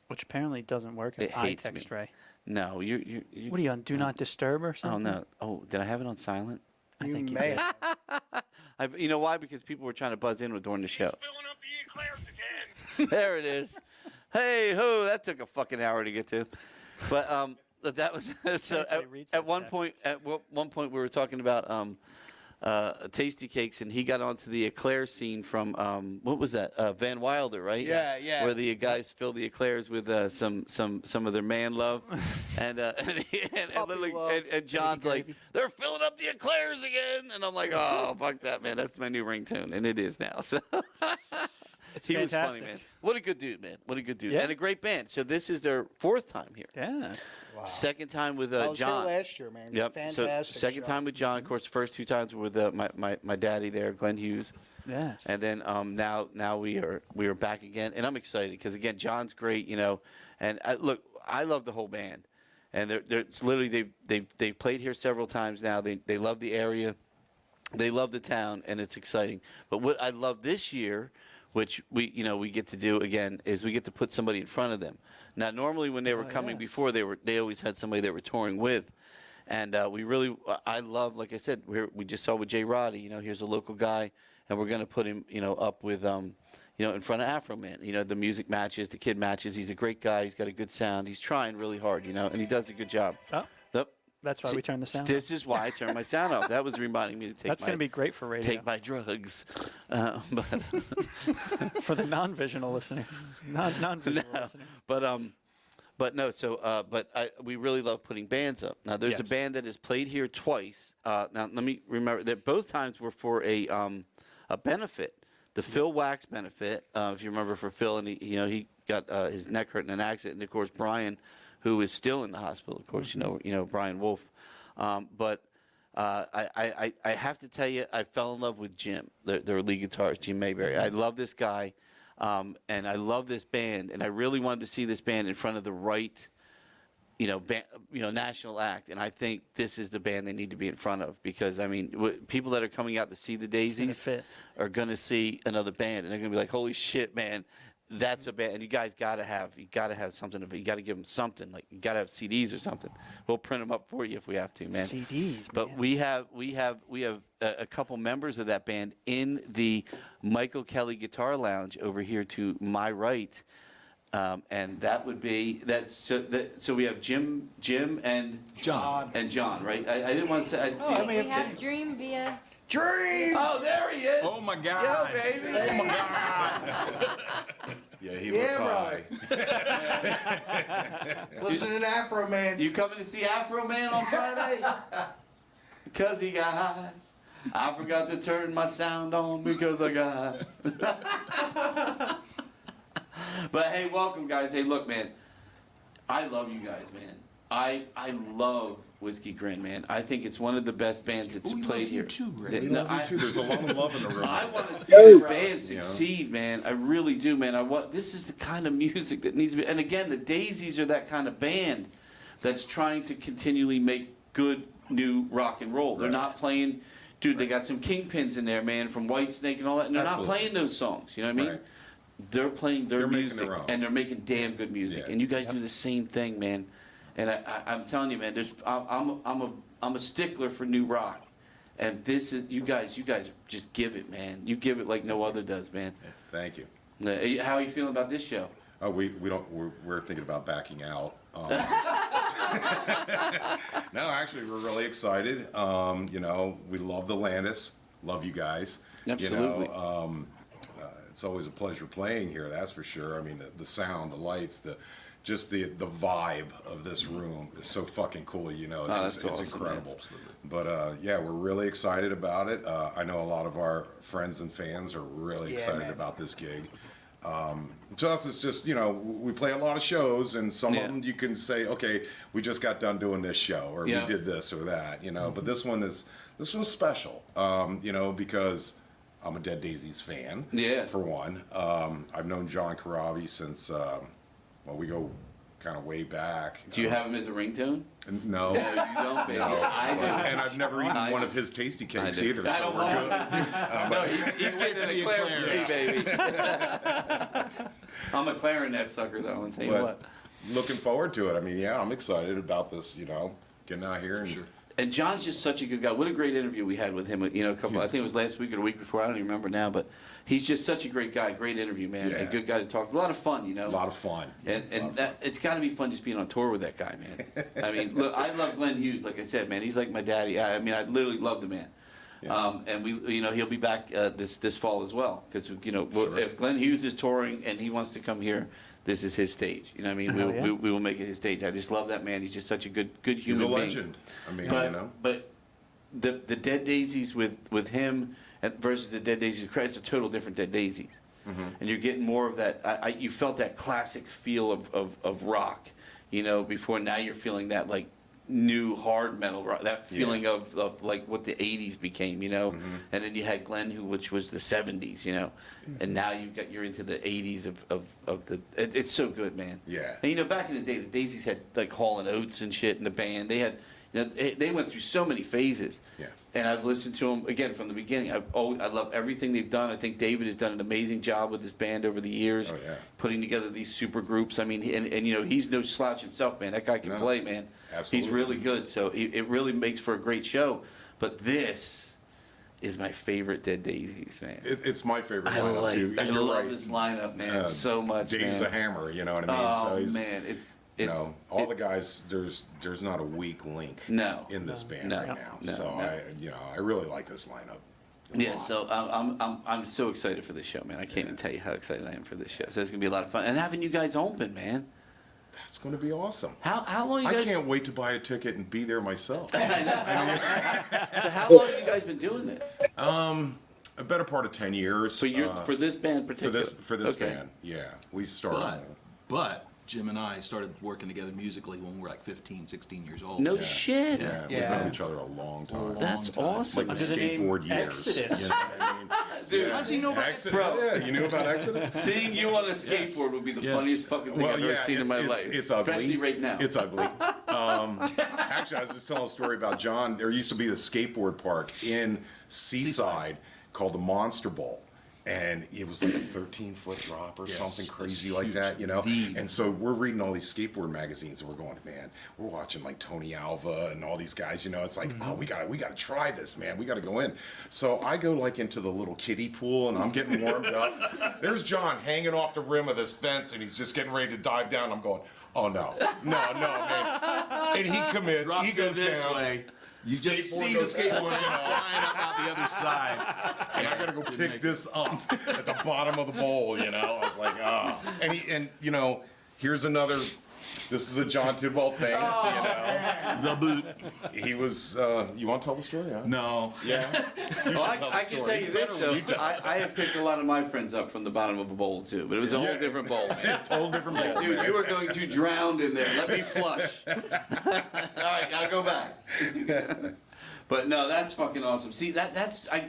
Which apparently doesn't work It if I hates text me. Ray. No, you. What are you on? Do not disturb or Oh something? no. Oh, did I have it on silent? I You think you may did. You know why? Because people were trying to buzz in during the show. Filling up the eclairs again. There it is. Hey ho! That took a fucking hour to get to, but that was so. That's how he reads At his one texts. point, one point, we were talking about Tasty Cakes, and he got onto the eclair scene from what was that? Van Wilder, right? Yeah, yeah. Where the guys fill the eclairs with some of their man love, and literally, love. and John's like, they're filling up the eclairs again, and I'm like, oh fuck that, man, that's my new ringtone, and it is now. So. It's He was fantastic. funny, man. What a good dude, man. What a good dude. Yeah. And a great band. So this is their fourth time here. Yeah. Second time with I was John. here last year, man. Yep. Fantastic. So second show. time with John. Of course, the first two times were with my daddy there, Glenn Hughes. Yes. And then now we are back again, and I'm excited because again, John's great, And look, I love the whole band, and they're it's literally they've played here several times now. They love the area, they love the town, and it's exciting. But what I love this year, which we get to do again, is we get to put somebody in front of them. Now, normally when they were coming yes. before, they always had somebody they were touring with. And I love, like I said, we just saw with Jrotti, here's a local guy, and we're going to put him, up with, in front of Afroman. The music matches, the kid matches. He's a great guy. He's got a good sound. He's trying really hard, and he does a good job. Oh, Yep. that's why we turned the sound This is why I turned my sound off. That was reminding me to take That's going to be great for radio. take my drugs. But For the non-visual listeners. Non-visual listeners. But But no, so we really love putting bands up. Now there's a Yes. band that has played here twice. Now let me remember that both times were for a benefit, the Phil Wax benefit. If you remember, for Phil, and he got his neck hurt in an accident, and of course Brian, who is still in the hospital. Of course, you know Brian Wolf. But I have to tell you, I fell in love with Jim, their lead guitarist, Jim Mayberry. I love this guy. And I love this band, and I really wanted to see this band in front of the right, national act. And I think this is the band they need to be in front of, because I mean, people that are coming out to see the Daisies are going to see another band, and they're going to be like, "Holy shit, man, that's a band!" And you guys got to have something of it. You got to give them something. Like, you got to have CDs or something. We'll print them up for you if we have to, man. CDs, but man. we have a couple members of that band in the Michael Kelly Guitar Lounge over here to my right, and that would be so we have Jim and John, right? I didn't want to say. We have Dream via. Dream! Oh, there he is! Oh my God! Yo, baby! Oh my God! Yeah, he looks high. Listen to Afroman. You coming to see Afroman on Friday? Because he got high. I forgot to turn my sound on because I got high. But hey, welcome, guys. Hey, look, man. I love you guys, man. I love Whiskey Grin, man. I think it's one of the best bands that's played here. Too, Ray. We love you too. There's a lot of love in the room. I want to see this band succeed, man. I really do, man. This is the kind of music that needs to be. And again, the Daisies are that kind of band that's trying to continually make good new rock and roll. They're not playing, dude. They got some Kingpins in there, man, from Whitesnake and all that, and they're not playing those songs. You know what I mean? Right. They're playing their music, their own. and they're making damn good music. Yeah. And you guys do the same thing, man. And I'm telling you, man, I'm a stickler for new rock, and this is you guys just give it, man. You give it like no other does, man. Thank you. How are you feeling about this show? Oh, we're thinking about backing out. No, actually, we're really excited. We love the Landis. Love you guys. Absolutely. It's always a pleasure playing here. That's for sure. I mean, the sound, the lights, just the vibe of this room is so fucking cool. It's awesome, incredible. man. But we're really excited about it. I know a lot of our friends and fans are really excited about this gig. To us, it's just, we play a lot of shows, and some of them you can say, okay, we just got done doing this show, or we did this or that, But this one's special, because I'm a Dead Daisies fan. Yeah. For one, I've known John Corabi since, we go kind of way back. Do you have him as a ringtone? No. No, you don't, baby. I do. And I've never eaten one of his tasty cakes either, I so don't we're want good. No, he's getting a clarinet, baby. I'm a clarinet sucker, though. I'm telling you what. Looking forward to it. I mean, I'm excited about this. Getting out here and. Sure. And John's just such a good guy. What a great interview we had with him. I think it was last week or the week before. I don't even remember now. But he's just such a great guy. Great interview, man. A good guy to talk. A lot of fun, A lot of fun. And it's got to be fun just being on tour with that guy, man. I mean, look, I love Glenn Hughes. Like I said, man, he's like my daddy. I mean, I literally love the man. Yeah. And he'll be back this fall as well. Because if Glenn Hughes is touring and he wants to come here, this is his stage. You know what I mean? We will make it his stage. I just love that man. He's just such a good human being. He's a legend. I mean, But the Dead Daisies with him versus the Dead Daisies, it's a total different Dead Daisies. Mm-hmm. And you're getting more of that. You felt that classic feel of rock, before. Now you're feeling that like new hard metal rock, that feeling of like what the 80s became, Mm-hmm. And then you had Glenn, which was the 70s, and now you're into the 80s of the. It's so good, man. Yeah. And back in the day, the Daisies had like Hall & Oates and shit in the band. They had. They went through so many phases. Yeah. And I've listened to them again from the beginning. I love everything they've done. I think David has done an amazing job with his band over the years, putting together these super groups. I mean, and he's no slouch himself, man. That guy can play, man. Absolutely. He's really good. So it really makes for a great show. But this is my favorite Dead Daisies, man. It's my favorite lineup too. I love this lineup, man, so much. Dave's man. a hammer, you know what I mean? Oh so man, it's the guys. There's not a weak link. In this band right now. So I really like this lineup. Yeah, so I'm so excited for this show, man. I can't even tell you how excited I am for this show. So it's gonna be a lot of fun, and having you guys open, man. that's going to be awesome. How long you I guys? can't wait to buy a ticket and be there myself. So how long have you guys been doing this? A better part of 10 years. For this band in particular? For this Okay. band, yeah. We started. But Jim and I started working together musically when we were like 15, 16 years old. No shit. Yeah, we've known each other a long time. That's awesome. Like the skateboard years. Exodus. You know what I mean? Dude, how does he know about Exodus? Bro. Yeah, you knew about Exodus? Seeing you on a skateboard would be the funniest fucking thing I've ever seen in my life. It's ugly. Especially right now. It's ugly. Actually, I was just telling a story about John. There used to be a skateboard park in Seaside called the Monster Bowl. And it was like a 13-foot drop or something crazy like that, you know? And so we're reading all these skateboard magazines and we're going, man, we're watching like Tony Alva and all these guys, you know? It's like, oh, we gotta try this, man. We gotta go in. So I go like into the little kiddie pool and I'm getting warmed up. There's John hanging off the rim of this fence and he's just getting ready to dive down. I'm going, oh no, man. And he commits. Drops he goes it this down. way. You just see the skateboard flying up out the other side. And I gotta go pick this up at the bottom of the bowl, you know? I was like, oh. And you know, here's another, this is a John Tidwell thing, you know? The boot. He was, you want to tell the story, huh? No. Yeah? You Well, should tell the I can story. tell you It's this, better when though. you tell it. I have picked a lot of my friends up from the bottom of a bowl, too. But it was a whole different bowl, man. Total different bowl. Dude, you were going to drown in there. Let me flush. All right, I'll go back. But no, that's fucking awesome. See,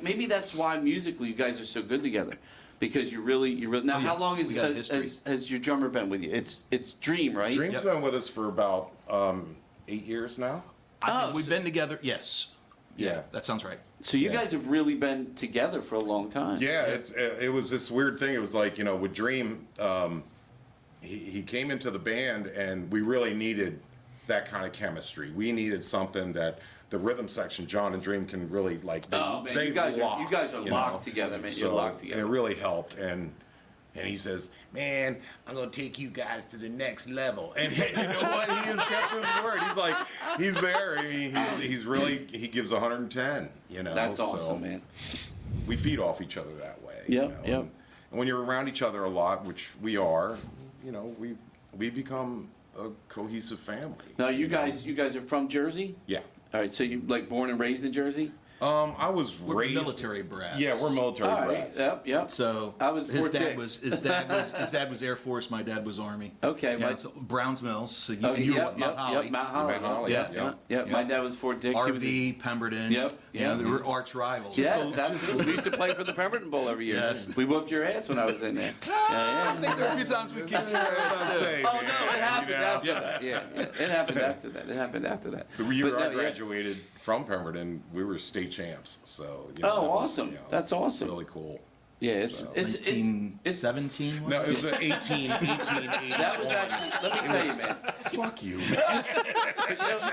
maybe that's why musically you guys are so good together, because you're really. Now, how long We got a history. has your drummer been with you? It's Dream, right? Dream's been with us for about 8 years now. I think we've been together. Yes. Yeah. That sounds right. So you guys have really been together for a long time. Yeah, it was this weird thing. It was like, you know, with Dream, he came into the band and we really needed that kind of chemistry. We needed something that the rhythm section, John and Dream can really like. They you guys lock, are you locked know? together, man. So, You're locked together. And it really helped. And he says, man, I'm going to take you guys to the next level. And you know what? He has kept his word. He's like, he's there. I mean, he's really, he gives 110, you know. That's So awesome, man. we feed off each other that way. Yep, you know? yep. And when you're around each other a lot, which we are, you know, we become a cohesive family. Now, you guys are from Jersey? Yeah. All right, so you like born and raised in Jersey? I was We're raised military brats. Yeah, we're military All right. brats. Yep. So I was his Fort dad Dix. was his dad was Air Force. My dad was Army. Okay, Yeah, my- so Browns Mills. So you, Okay, and you were yep, what, Mount Holly. Yep, Mount Holly. Mount Holly, Yep, yeah. yep. My dad was Fort Dix. He was RV, Pemberton. Yep, You know, yep. they were arch rivals. Yes, absolutely. We used to play for the Pemberton Bowl every year. Yes. We whooped your ass when I was in there. I think there were a few times we kicked your ass. too. Oh no, it happened after that. Yeah, it happened after that. It happened after that. The year But I no, graduated from Pemberton, we were state champs. So you know, Oh, that was, awesome. you know, That's it's awesome. Really cool. Yeah, it's So, 1917. No, it was 1880. that was actually. Let me tell you, man. Fuck you. You know,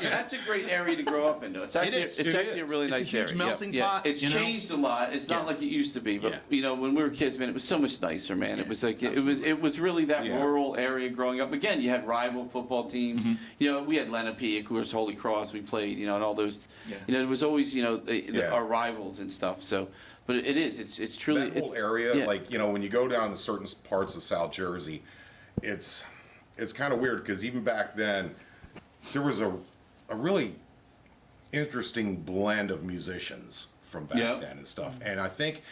that's a great area to grow up in. Though. It's actually is. it's It actually a is. really It's a nice huge area. melting yeah, pot, It's you know? changed a lot. It's not Yeah. like it used to be. But Yeah. you know, when we were kids, man, it was so much nicer, man. It was like it was really that Yeah. rural area growing up. Again, you had rival football teams. Mm-hmm. You know, we had Lenape, of course, Holy Cross. We played. You know, and all those. Yeah. You know, it was always Yeah. our rivals and stuff. So, but it is. It's truly That whole it's, area, yeah. like, you know, when you go down to certain parts of South Jersey, it's kind of weird because even back then, there was a really interesting blend of musicians from back Yeah. then and stuff. And I think,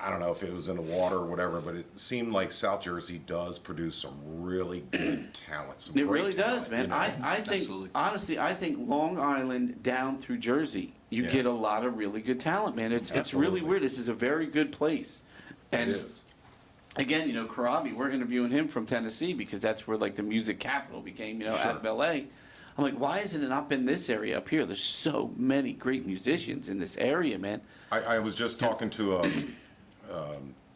I don't know if it was in the water or whatever, but it seemed like South Jersey does produce some really good talent. Some It great really does, talent, man. you know? I think, Absolutely. honestly, I think Long Island down through Jersey, you Yeah. get a lot of really good talent, man. It's really Absolutely. weird. This is a very good place. And It is. again, you know, Karabi, we're interviewing him from Tennessee because that's where like the music capital became, you know, out of LA. I'm like, why isn't it not in this area up here? There's so many great musicians in this area, man. I was just talking to a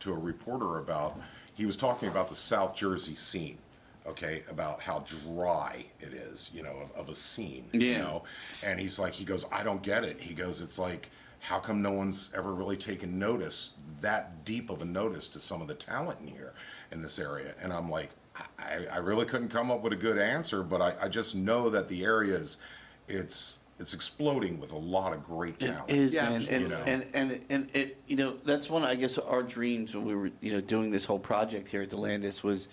reporter about, he was talking about the South Jersey scene, okay, about how dry it is, you know, of a scene, you Yeah. know, and he's like, he goes, I don't get it. He goes, it's like, how come no one's ever really taken notice, that deep of a notice to some of the talent in here, in this area? And I'm like, I really couldn't come up with a good answer, but I just know that the area is, it's exploding with a lot of great talent. It is, Yeah, man, and, you know. and it, you know, that's one of, I guess, our dreams when we were, you know, doing this whole project here at the Landis was,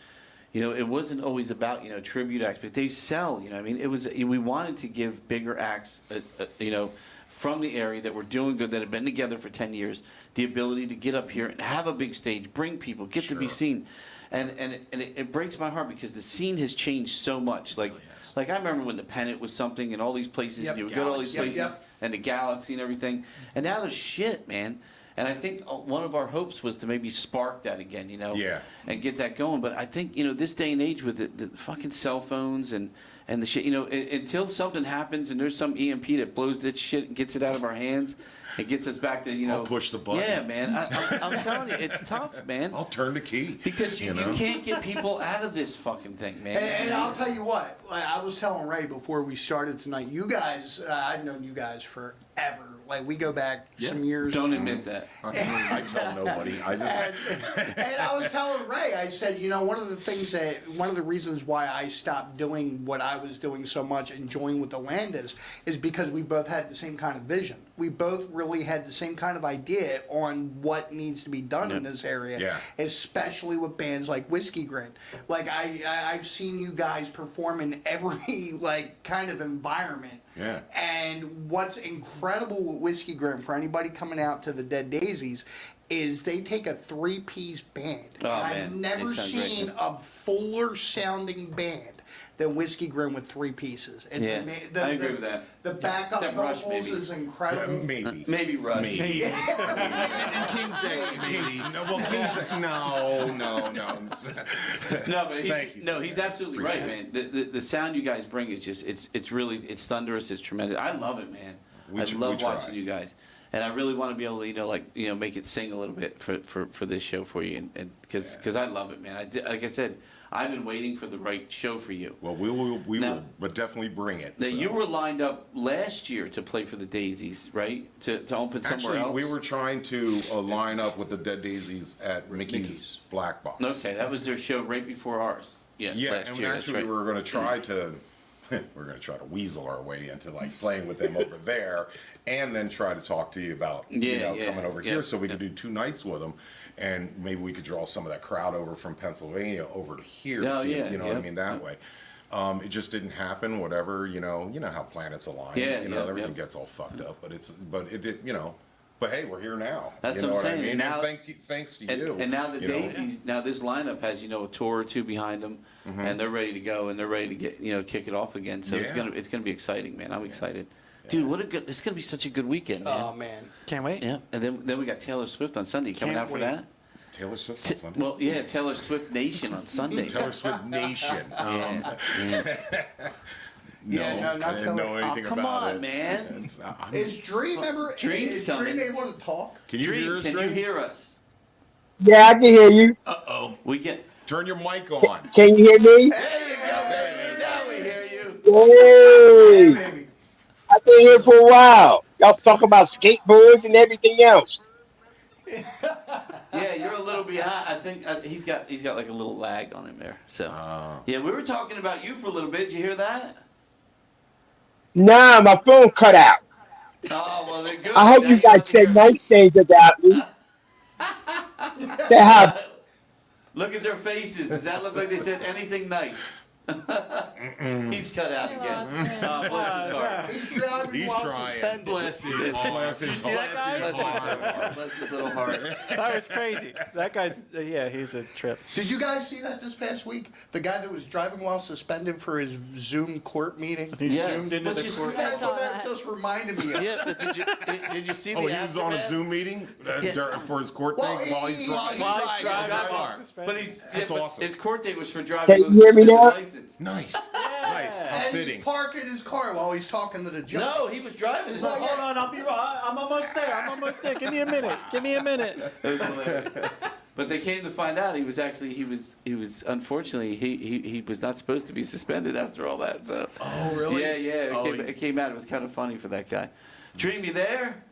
it wasn't always about, tribute acts, but they sell, I mean, we wanted to give bigger acts, from the area that were doing good, that have been together for 10 years, the ability to get up here and have a big stage, bring people, get to be seen. And it breaks my heart because the scene has changed so much. Like I remember when the Pennant was something and all these places, and you would go to all these places, and the Galaxy and everything. And now there's shit, man. And I think one of our hopes was to maybe spark that again, and get that going. But I think, this day and age with the fucking cell phones and the shit, until something happens and there's some EMP that blows this shit and gets it out of our hands and gets us back to, I'll push the button. Yeah, man. I'm telling you, it's tough, man. I'll turn the key. Because you can't get people out of this fucking thing, man. And I'll tell you what, I was telling Ray before we started tonight, you guys, I've known you guys forever. Like, we go back some years. Don't admit that. I tell nobody. And I was telling Ray, I said, one of the reasons why I stopped doing what I was doing so much and joined with the Landis is because we both had the same kind of vision. We both really had the same kind of idea on what needs to be done in this area, especially with bands like Whiskey Grin. Like, I've seen you guys perform in every, kind of environment. Yeah. And what's incredible with Whiskey Grin, for anybody coming out to the Dead Daisies, is they take a three-piece band. Oh, I've never seen a fuller sounding band than Whiskey Grin with three pieces. It's I agree with that. The backup Rush, vocals is incredible. Maybe Rush. Maybe. And King's X, maybe. No, well, King's X, no. No, but he's absolutely right, man. The sound you guys bring is just it's really thunderous, it's tremendous. I love it, man. I love watching you guys. And I really want to be able to, make it sing a little bit for this show for you, and because I love it, man. Like I said, I've been waiting for the right show for you. Well, we will, but definitely bring it. Now, you were lined up last year to play for the Daisies, right? To open somewhere else. We were trying to line up with the Dead Daisies at Mickey's Black Box. Okay, that was their show right before ours. Yeah, last year. Actually, we were going to try to. We're going to try to weasel our way into playing with them over there, and then try to talk to you about coming over here so we could do 2 nights with them, and maybe we could draw some of that crowd over from Pennsylvania over to here. What I mean, that way. It just didn't happen. Whatever, you know how planets align. Everything gets all fucked up, but it did. But hey, we're here now. That's what I'm saying. I mean? And now, thanks to you. And now the Daisies, now this lineup has a tour or two behind them, and they're ready to go, and they're ready to get kick it off again. So it's gonna be exciting, man. I'm excited, dude. It's gonna be such a good weekend, man. Oh man, can't wait. Yeah, and then we got Taylor Swift on Sunday. Coming out for that. Taylor Swift on Sunday. Well, yeah, Taylor Swift Nation on Sunday. Taylor Swift Nation. No, not I didn't know anything come about on, it. man. Is Dream ever? Dream's is coming. Dream able to talk? Can you hear us, Can you Dream? hear us? Yeah, I can hear you. We can. Turn your mic on. Can you hear me? There you go, baby. Now we hear you. Hey, Baby. I've been here for a while. Y'all talk about skateboards and everything else. Yeah, you're a little behind. I think he's got like a little lag on him there. So yeah, we were talking about you for a little bit. Did you hear that? Nah, my phone cut out. Oh well, they're good. I hope you guys say nice things about me. Say hi. Look at their faces. Does that look like they said anything nice? He's cut out again. Bless his heart. He's driving He's while trying. suspended. Bless his heart. Bless his You see that guy? Bless his little heart. That was crazy. That guy's, he's a trip. Did you guys see that this past week? The guy that was driving while suspended for his Zoom court meeting. He Yes, zoomed into but the you court. see That's what that just reminded me of. Yeah, but did you see the Oh, he was on a aftermath? Zoom meeting for his court Well, thing while he's driving. But That's awesome. His court date was for driving Can with you a hear me suspended now? license. Nice. Nice. How And fitting. he's parking his car while he's talking to the judge. No, he was driving. He's like, hold on, I'm almost there. Give me a minute. It was hilarious. But they came to find out he was unfortunately he was not supposed to be suspended after all that. So. Oh, really? Yeah. It came out. It was kind of funny for that guy. Dream, you there?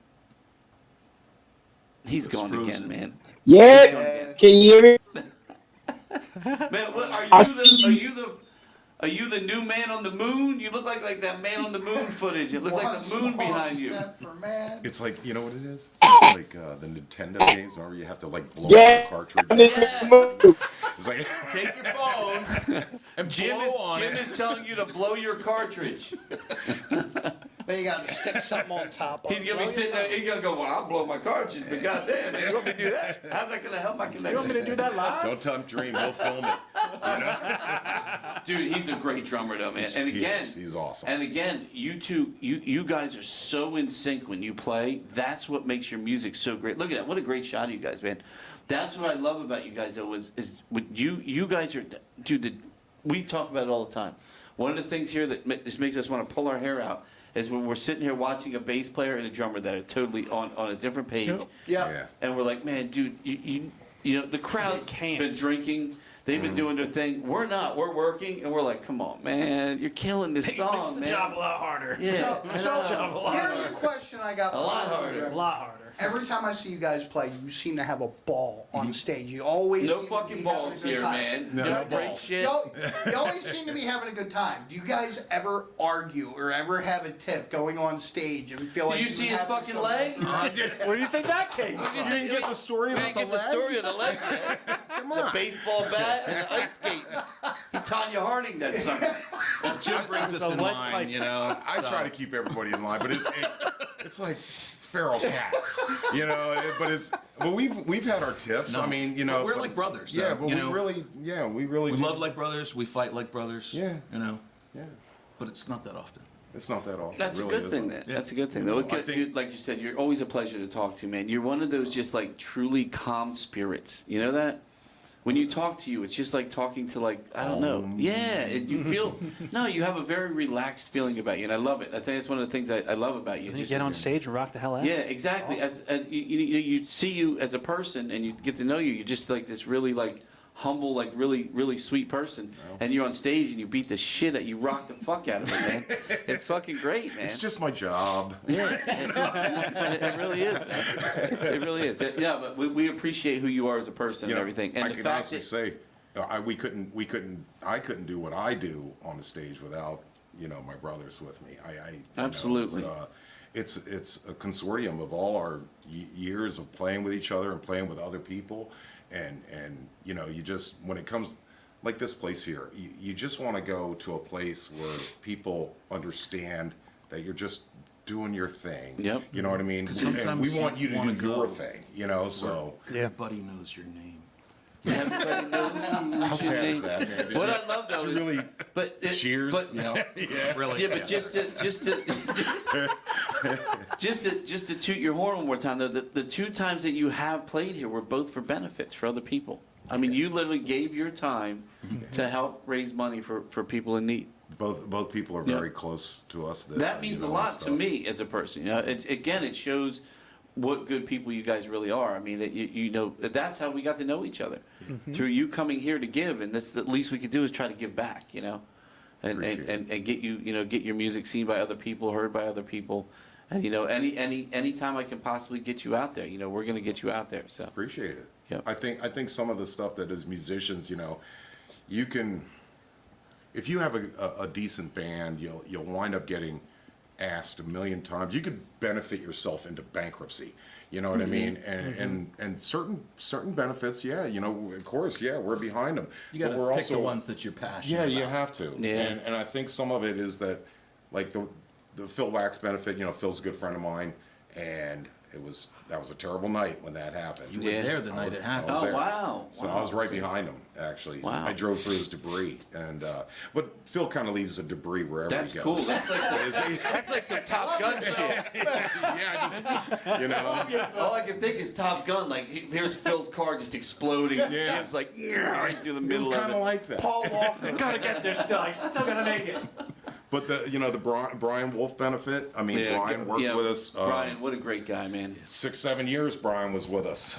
He's gone frozen. again, man. Yeah, can you hear me? Man, what, I see are you the Are you the new man on the moon? You look like that man on the moon footage. It looks like the moon behind you. For man. It's like, you know what it is? It's like the Nintendo games where you have to like blow up the cartridge. It's like Take your phone and Jim blow on it. is telling you to blow your cartridge. Then you got to stick something on top of He's gonna be sitting there. He's gonna go, "Well, I'll blow my cartridge, but goddamn, man, you want me to do that? How's that gonna help my connection?" You want me to do that live? Don't tell him Dream, he'll film it. You know? Dude, he's a great drummer, though, man. And again, he's awesome. And again, you two, you guys are so in sync when you play. That's what makes your music so great. Look at that! What a great shot of you guys, man. That's what I love about you guys, though, is what you guys are, dude. We talk about it all the time. One of the things here that this makes us want to pull our hair out is when we're sitting here watching a bass player and a drummer that are totally on a different page. Yeah. And we're like, man, dude, you know, the crowd's been drinking. They've been doing their thing. We're not. We're working, and we're like, come on, man, you're killing this song, makes the man. job a lot harder. Yeah. So here's a question I got. A lot for you, harder. Rick. A lot harder. Every time I see you guys play, you seem to have a ball on stage. You always No seem to fucking be having a balls good here, time. man. No, No no break balls. shit. You always seem to be having a good time. Do you guys ever argue or ever have a tiff going on stage and feel like Did you see his have fucking some- leg? Where do you think that came from? You didn't get the story We about didn't the get the leg? story of the leg, man. Come The on. baseball bat and the ice skating. He Tanya Harding that sucker. Jim brings us a in lead line, pipe. you know. I try to keep everybody in line, but it's like feral cats, you know. But we've had our tiffs. No. I mean, you know, We're like brothers, Yeah, though, but you we know. really We love like brothers. We fight like brothers. Yeah. You know. Yeah, But it's not that often. it's not that often. That's It a really good thing, isn't. then. That's a good thing, though. I think- Dude, like you said, you're always a pleasure to talk to, man. You're one of those just like truly calm spirits. You know that? When you talk to you, it's just like talking to like, I don't know. Yeah, you feel, no, you have a very relaxed feeling about you, and I love it. I think that's one of the things I love about you. You Just get on as- stage and rock the hell out. Yeah, exactly. As you see you as a person, and you get to know you. You're just like this really like humble, like really sweet person. And you're on stage and you beat the shit out. You rock the fuck out of it, man. It's fucking great, man. It's just my job. Yeah, it really is, man. It really is. Yeah, but we appreciate who you are as a person You and know, everything. And I the can fact honestly that say, I couldn't do what I do on the stage without my brothers with me. Absolutely. It's a consortium of all our years of playing with each other and playing with other people, and you just, when it comes like this place here, you just want to go to a place where people understand that you're just doing your thing. Yep. You know what I mean? 'Cause And sometimes we want you to wanna do your go thing. So. Yeah. Everybody knows your name. everybody knows How sad is that, man? What I love though Did is you really but it, cheers? But, Yeah. Really. Yeah, but just to toot your horn one more time, though, the two times that you have played here were both for benefits for other people. I mean, you literally gave your time to help raise money for people in need. Both people are Yeah. very close to us. That means a lot to me as a person. It shows what good people you guys really are. I mean, that that's how we got to know each other through you coming here to give, and that's the least we could do is try to give back. And get get your music seen by other people, heard by other people, and any time I can possibly get you out there, we're gonna get you out there. So Appreciate it. Yep. I think some of the stuff that as musicians, you can, if you have a decent band, you'll wind up getting asked a million times. You could benefit yourself into bankruptcy. You know what I mean? And certain benefits, of course, we're behind them. You got But to we're pick the also- ones that you're passionate Yeah, about. you have to. Yeah. And I think some of it is that, like the Phil Wax benefit. Phil's a good friend of mine, and that was a terrible night when that happened. You were there the night it happened. Oh, there. wow. So Wow. I was right behind him, actually. Wow. I drove through his debris, and but Phil kind of leaves the debris wherever That's he goes. cool. That's like some Top Gun shit. All I can think is Top Gun. Like here's Phil's car just exploding. Yeah. Jim's like right through the It was middle of kind it. of like that. Paul Walker. Gotta get there still. I still gotta make it. But the Brian Wolf benefit. I mean, Brian worked with us. Brian, what a great guy, man. 6-7 years Brian was with us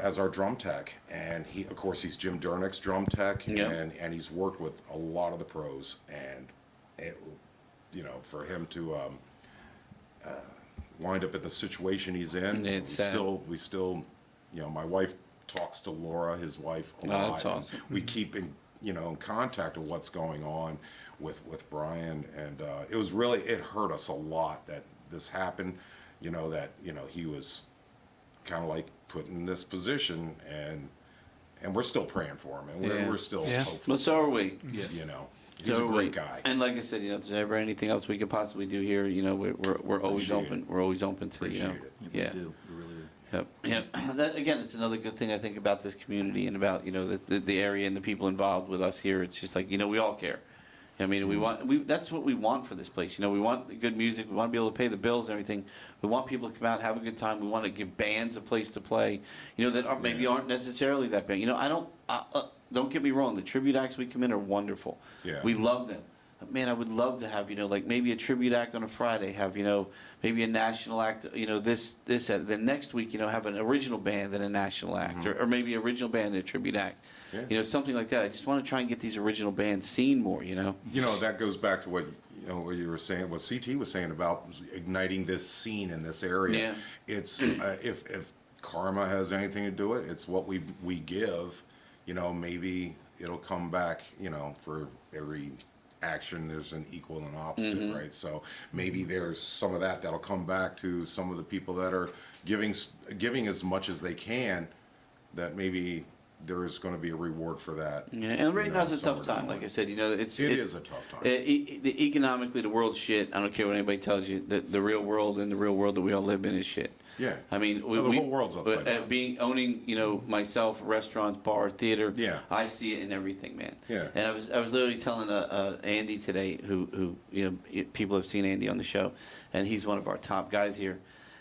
as our drum tech, and he's Jim Durnick's drum tech, Yeah. and he's worked with a lot of the pros, and for him to wind up in the situation he's in, It's sad. we still my wife talks to Laura, his wife, a Oh, lot. that's awesome. We keep in in contact of what's going on with Brian, and it hurt us a lot that this happened. That he was kind of like put in this position, and we're still praying for him, and we're still hopeful. Well, so are we. He's a great guy. And like I said, if there's ever anything else we could possibly do here, we're always open. We're always open to Appreciate it. Yeah. We do. We really do. Yep. Yeah. That again, it's another good thing I think about this community and about the area and the people involved with us here. It's just like we all care. I mean, that's what we want for this place. We want good music. We want to be able to pay the bills and everything. We want people to come out, have a good time. We want to give bands a place to play. That aren't necessarily that band. Don't get me wrong. The tribute acts we come in are wonderful. Yeah. We love them. Man, I would love to have like maybe a tribute act on a Friday. Have maybe a national act. Then next week have an original band and a national act, or maybe original band and a tribute act. Yeah. Something like that. I just want to try and get these original bands seen more. That goes back to what what you were saying, what CT was saying about igniting this scene in this area. Yeah. It's if karma has anything to do it, it's what we give. Maybe it'll come back. For every action, there's an equal and opposite, right? So maybe there's some of that'll come back to some of the people that are giving as much as they can. That maybe there is going to be a reward for that. Yeah, and right now it's a tough time. Like I said, it is a tough time. Economically, the world's shit. I don't care what anybody tells you. The real world and the real world that we all live in is shit. Yeah. I mean, the whole world's upside down. Owning, myself, restaurants, bar, theater. Yeah. I see it in everything, man. Yeah. And I was literally telling Andy today, who people have seen Andy on the show, and he's one of our top guys here,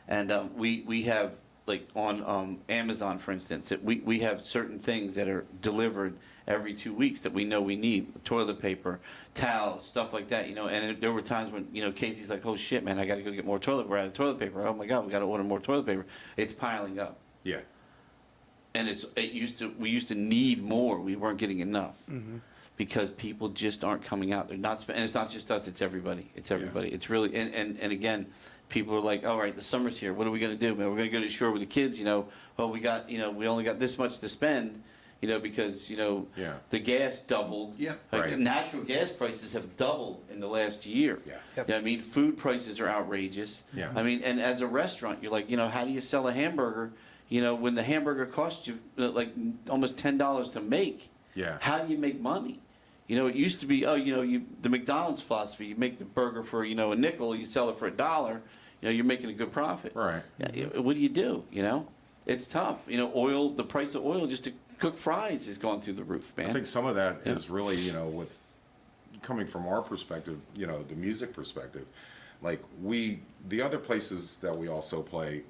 and we have. Like on Amazon, for instance, we have certain things that are delivered every 2 weeks that we know we need: toilet paper, towels, stuff like that. And there were times when Casey's like, "Oh shit, man, I got to go get more toilet. We're out of toilet paper. Oh my god, we got to order more toilet paper." It's piling up. Yeah. And we used to need more. We weren't getting enough. Because people just aren't coming out. They're not, and it's not just us. It's everybody. It's everybody. Yeah. It's really, and again, people are like, all right, the summer's here. What are we going to do, man? We're going to go to the shore with the kids. Well, we got, we only got this much to spend, because the gas doubled. Yeah. Like natural gas prices have doubled in the last year. Yeah. Yep. I mean, food prices are outrageous. Yeah. I mean, and as a restaurant, you're like, how do you sell a hamburger? When the hamburger costs you like almost $10 to make. Yeah. How do you make money? It used to be, the McDonald's philosophy, you make the burger for, a nickel, you sell it for $1, you're making a good profit. Right. What do you do, It's tough. Oil, the price of oil just to cook fries has gone through the roof, man. I think some of that is really, with coming from our perspective, the music perspective, like the other places that we also play,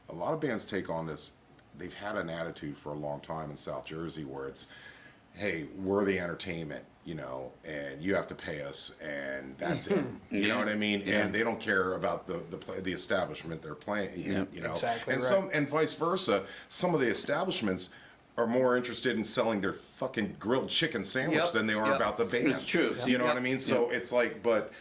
a lot of bands take on this, they've had an attitude for a long time in South Jersey where it's, hey, we're the entertainment, and you have to pay us, and that's it. You know what I mean? Yeah. And they don't care about the establishment they're playing. Exactly and right. and vice versa. Some of the establishments are more interested in selling their fucking grilled chicken sandwich than they are about the band. It's true. You know what I mean? So it's like, but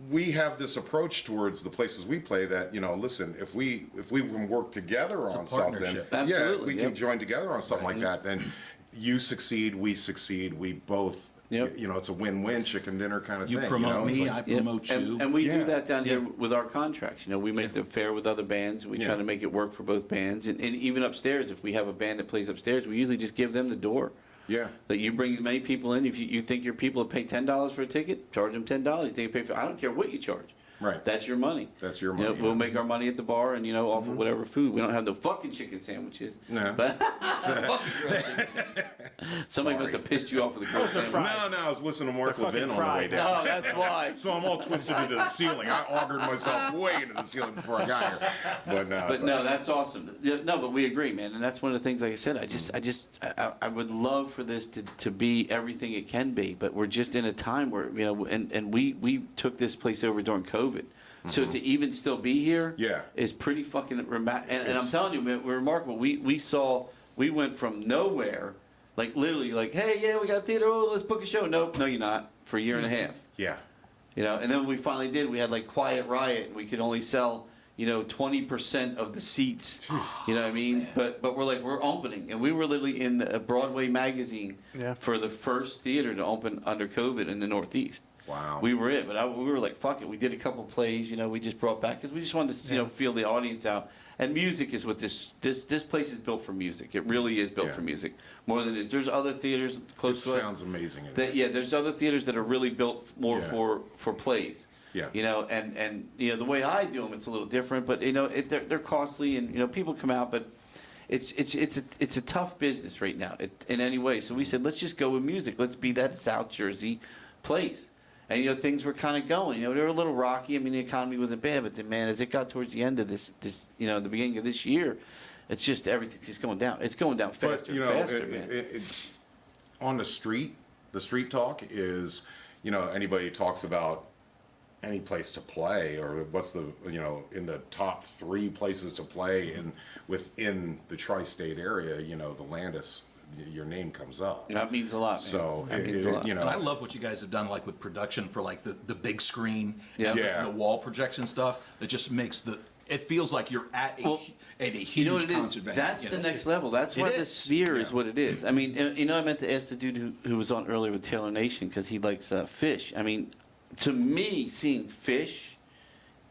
we have this approach towards the places we play that, listen, if we can work together on something, Absolutely. if we can join together on something like that, then you succeed, we succeed, we both, it's a win-win chicken dinner kind of you thing. Promote me, like, I promote you. And we do that down here with our contracts. We make them fair with other bands. We try Yeah. to make it work for both bands. And even upstairs, if we have a band that plays upstairs, we usually just give them the door. Yeah. That you bring as many people in. If you think your people will pay $10 for a ticket, charge them $10. You think you pay for, I don't care what you charge. Right. That's your money. That's your money. We'll make our money at the bar and offer whatever food. We don't have no fucking chicken sandwiches. No. But somebody must have pissed you off with a grilled sandwich. No, I was listening to Mark Levin on the way down. Oh, that's why. So I'm all twisted into the ceiling. I augured myself way into the ceiling before I got here. But that's awesome. No, but we agree, man. And that's one of the things, like I said, I would love for this to be everything it can be. But we're just in a time where, and we took this place over during COVID. So to even still be here is pretty fucking remarkable. And I'm telling you, man, we're remarkable. We went from nowhere, like literally, like, hey, yeah, we got theater. Oh, let's book a show. Nope, no, you're not. For a year and a half. Yeah. And then when we finally did, we had like Quiet Riot, and we could only sell, 20% of the seats. You know what I mean? But we're opening, and we were literally in the Broadway magazine for the first theater to open under COVID in the Northeast. Wow. We were it, but we were like, fuck it. We did a couple plays, we just brought back because we just wanted to, feel the audience out. And music is what this place is built for music. It really is built for music more than it is. There's other theaters close to us. It sounds amazing. There's other theaters that are really built more for plays. Yeah. And the way I do them, it's a little different, but they're costly, and people come out, but it's a tough business right now in any way. So we said, let's just go with music. Let's be that South Jersey place. And things were kind of going. They were a little rocky. I mean, the economy wasn't bad, but then, man, as it got towards the end of this, the beginning of this year, it's just everything's just going down. It's going down faster and faster, man. On the street talk is, anybody talks about any place to play or what's the in the top 3 places to play and within the tri-state area, the Landis, your name comes up. That means a lot, man. So that means a lot. And I love what you guys have done, like with production for like the big screen Yeah. and the wall projection stuff. It just makes it feels like you're at a huge concert venue. That's the next level. That's why the Sphere is what it is. I mean, I meant to ask the dude who was on earlier with Taylor Nation because he likes fish. I mean, to me, seeing fish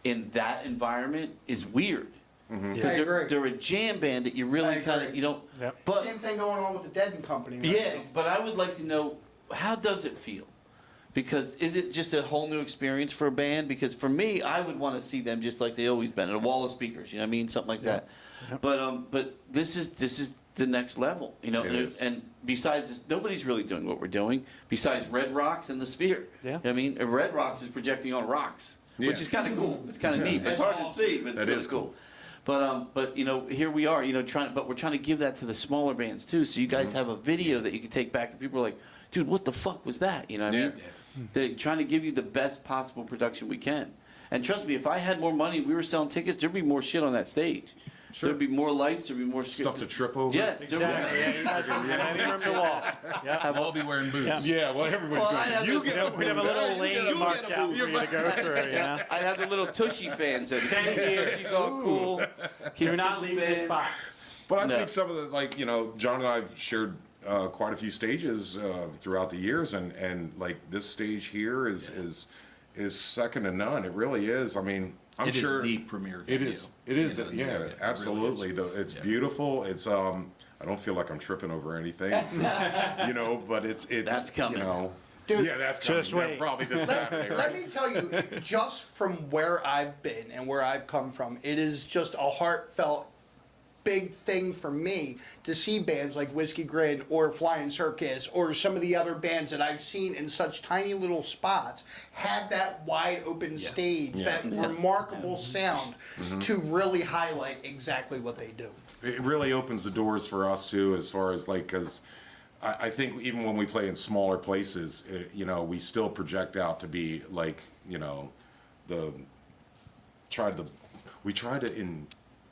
in that environment is weird. Because they're a jam band that you really kind of, But same thing going on with the Dead and Company. Right? Yeah, but I would like to know, how does it feel? Because is it just a whole new experience for a band? Because for me, I would want to see them just like they always been, at a wall of speakers. You know what I mean? Something like that. But this is the next level. And besides this, nobody's really doing what we're doing besides Red Rocks and the Sphere. Yeah. You know what I mean, and Red Rocks is projecting on rocks, which is kind of cool. It's kind of neat. It's hard to see, but it's really cool. But here we are, but we're trying to give that to the smaller bands too. So you guys have a video that you can take back, and people are like, "Dude, what the fuck was that?" You know what I mean? They're trying to give you the best possible production we can. And trust me, if I had more money, we were selling tickets, there'd be more shit on that stage. Sure. There'd be more lights. There'd be more stuff to trip over. Yes, exactly. Yeah, you guys wouldn't have any room to walk. I'll all be wearing boots. Yeah, well, everybody's going. We'd have a little lane marked out for you to go through. I'd have the little Tushy fans. Stay here. She's all cool. Do not leave this box. But I think some of the John and I've shared quite a few stages throughout the years, and like this stage here is second to none. It really is. I mean. I'm sure it is the premier venue. It is. Yeah, absolutely. It really it's beautiful. It's I don't feel like I'm tripping over anything, but it's that's coming. Dude, yeah, that's coming. Just wait. Probably this Saturday. Right? Let me tell you, just from where I've been and where I've come from, it is just a heartfelt big thing for me to see bands like Whiskey Grin or Flying Circus or some of the other bands that I've seen in such tiny little spots have that wide open stage, that remarkable sound to really highlight exactly what they do. It really opens the doors for us too, as far as because I think even when we play in smaller places, we still project out to be like, we try to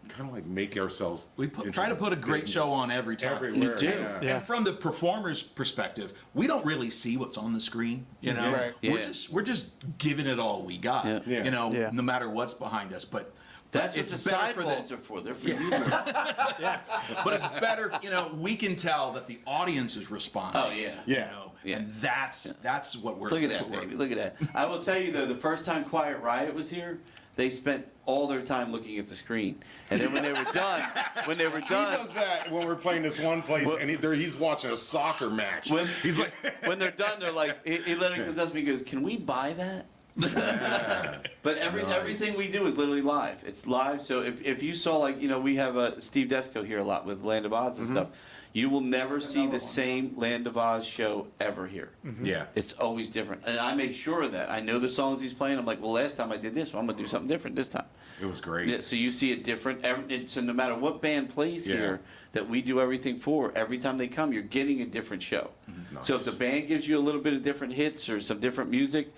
kind of like make ourselves. We try to put a great show on every time. Everywhere. You do. Yeah. And from the performer's perspective, we don't really see what's on the screen. Right. We're just giving it all we got. Yeah. No matter what's behind us. But That's what it's the better for sidewalls are for. They're for you. But it's better, we can tell that the audience is responding. Oh, yeah. Yeah. And that's what we're. Look at that, baby. Look at that. I will tell you though, the first time Quiet Riot was here, they spent all their time looking at the screen, and then when they were done, he does that when we're playing this one place, and he's watching a soccer match. He's like, when they're done, they're like, he literally comes up to me and goes, "Can we buy that?" But everything we do is literally live. It's live. So if you saw we have Steve Desco here a lot with Land of Oz and stuff. You will never see the same Land of Oz show ever here. Yeah. It's always different. And I make sure of that. I know the songs he's playing. I'm like, well, last time I did this, well, I'm going to do something different this time. It was great. Yeah, so you see it different. So no matter what band plays here that we do everything for, every time they come, you're getting a different show. Nice. So if the band gives you a little bit of different hits or some different music,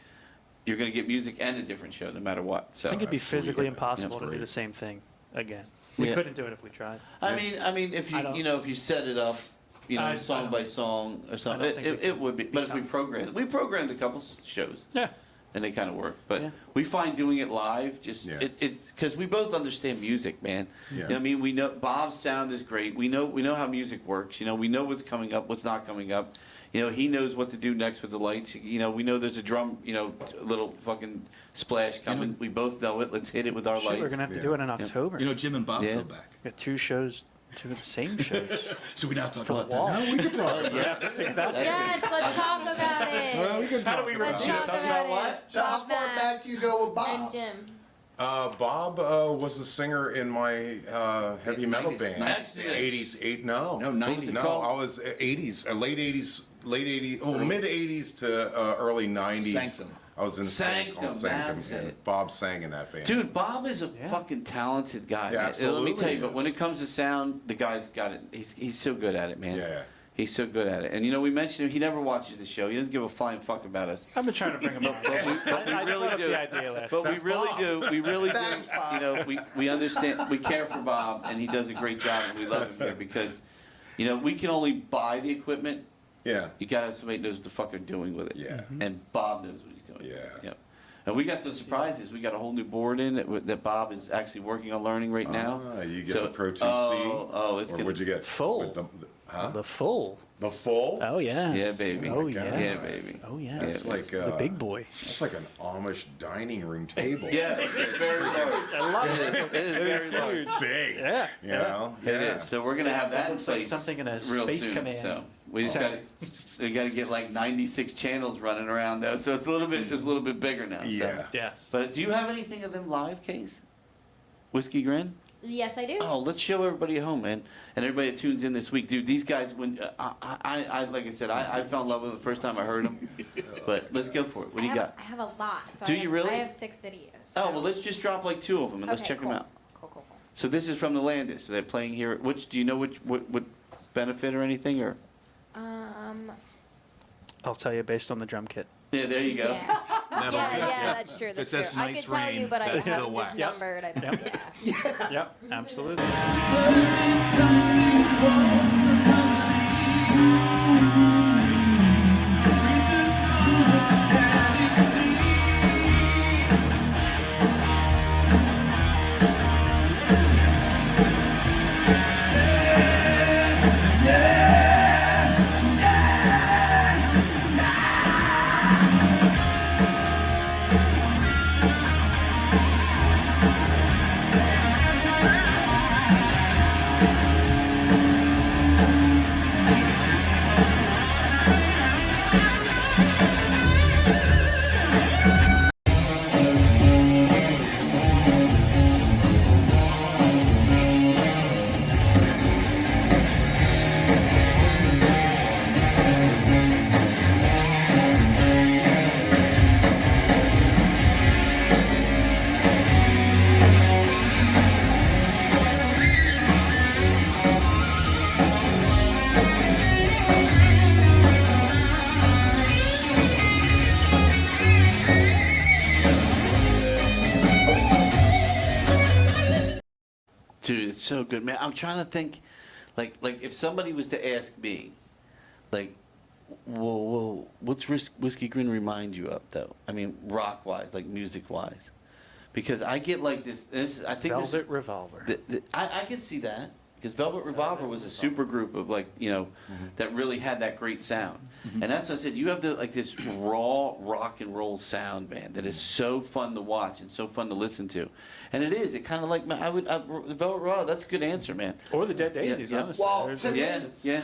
you're going to get music and a different show no matter what. So I think it'd be physically impossible That's to do great. the same thing again. We couldn't do it if we tried. I mean, if if you set it up, song by song or something, it would be. But if we programmed a couple shows, and they kind of work. But Yeah. we find doing it live just Yeah. it's because we both understand music, man. Yeah. You know what I mean? We know Bob's sound is great. We know how music works. You know, we know what's coming up, what's not coming up. You know, he knows what to do next with the lights. You know, we know there's a drum, you know, a little fucking splash coming. We both know it. Let's hit it with our Shit, lights. we're gonna have to do it in October. You know, Jim and Bob Yeah. go back. We got 2 shows, 2 of the same shows. So we not talk For about the wall. that. No, we can talk about Yeah, figure that out. Yes, let's talk about it. Well, we can How do talk we about Let's it. talk about it. So how Bob far Bass back do you go with and Bob? Jim. Bob was the singer in my heavy metal 90s, band. 90s. 80s, no, 90s. No, called? I was 80s, late 80s, mid 80s to early 90s. Sanctum. I was in a band Sanctum, called Sanctum, that's and it. Bob sang in that band. Dude, Bob is a Yeah. fucking talented guy. Yeah, man. absolutely Let me tell you, but is. when it comes to sound, the guy's got it. He's so good at it, man. Yeah. He's so good at it. And you know, we mentioned him. He never watches the show. He doesn't give a flying fuck about us. I've been trying to bring him up. But we I really brought up do. the idea last But we That's really Bob. do. We really do. Thanks, Bob. You know, we understand. We care for Bob, and he does a great job, and we love him here because, you know, we can only buy the equipment. Yeah. You gotta have somebody who knows what the fuck they're doing with it. Yeah. And Bob knows what he's doing. Yeah. Yep. And we got some surprises. We got a whole new board in that Bob is actually working on learning right now. You get So- the Pro 2C. Oh, it's or gonna what'd you get? Full. With huh? The full. The full? Oh yeah. Yeah, baby. Oh my God. yeah. Yeah, baby. Oh yeah. That's like the big boy. That's like an Amish dining room table. Yeah, it's very large. I love it. It is very large. It's big. Yeah. You know? It is. So we're gonna have that in Looks like place. something in a real Space soon. Command So we just set. we gotta get like 96 channels running around though. So it's a little bit bigger now. So. Yeah. Yes. But do you have anything of them live, Case? Whiskey Grin? Yes, I do. Oh, let's show everybody at home, man, and everybody that tunes in this week, dude. These guys, when I like I said, I fell in love with them the first time I heard them. But let's go for it. What do you got? I have a lot. So Do I you have, really? I have 6 videos. Oh so- well, let's just drop like 2 of them and let's Okay, check cool. them out. Cool. So this is from the Landis. So they're playing here. Which do you know what benefit or anything or? I'll tell you based on the drum kit. Yeah, there you go. Yeah. Never- yeah, that's true. If it That's says true. I Night's could tell Rain, you, but I that's have Phil this Wax. numbered. Yeah. Yep. Absolutely. Dude, it's so good, man. I'm trying to think, like if somebody was to ask me, like, well, what's Whiskey Grin remind you of, though? I mean, rock wise, like music wise, because I get like this. I think Velvet Revolver. I can see that because Velvet Revolver was a super group of like that really had that great sound, and that's what I said. You have this raw rock and roll sound, man, that is so fun to watch and so fun to listen to, and it is. It kind of like Velvet Revolver. That's a good answer, man. Or the Dead Daisies, yeah. honestly. Well, There's- to me- Yeah.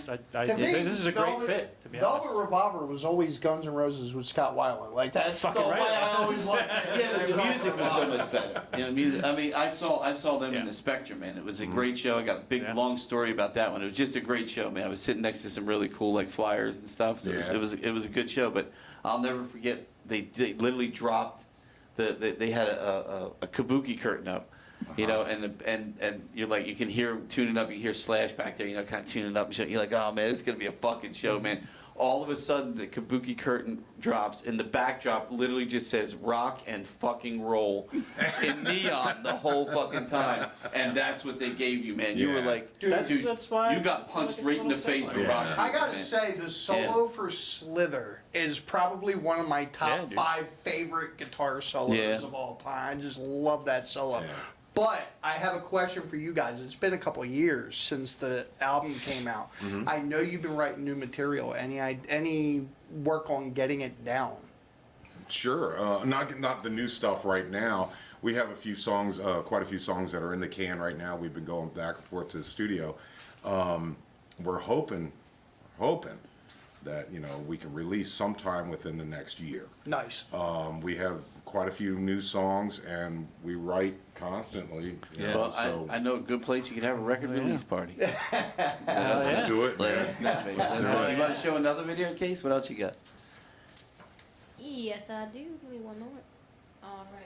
To me, this is a great Velvet- fit, to be Velvet honest. Revolver was always Guns N' Roses with Scott Weiland. Like that's Fucking the right. way I always liked it. Yeah, but the music was so much better. You know, music. I mean, I saw them in Yeah. the Spectrum, man. It was a great show. I got a big Yeah. long story about that one. It was just a great show, man. I was sitting next to some really cool like flyers and stuff. So Yeah. it was a good show. But I'll never forget. They literally dropped they had a kabuki curtain up. You know, and you're like, you can hear tuning up. You hear Slash back there, you know, kind of tuning up. And shit. You're like, oh man, this is gonna be a fucking show, man. all of a sudden the kabuki curtain drops and the backdrop literally just says rock and fucking roll in neon the whole fucking time. And that's what they gave you, man. You were like, dude, That's why you got punched right in the face with rock. I gotta say, the solo for Slither is probably one of my top 5 favorite guitar solos of all time. I just love that solo. But I have a question for you guys. It's been a couple of years since the album came out. I know you've been writing new material. Any work on getting it down? Sure. Not the new stuff right now. We have a few songs, quite a few songs that are in the can right now. We've been going back and forth to the studio. We're hoping that we can release sometime within the next year. Nice. We have quite a few new songs, and we write constantly. Well, I know a good place you can have a record release party. Let's do it. Let's do it. You want to show another video, Case? What else you got? Yes, I do. Give me one moment. All right.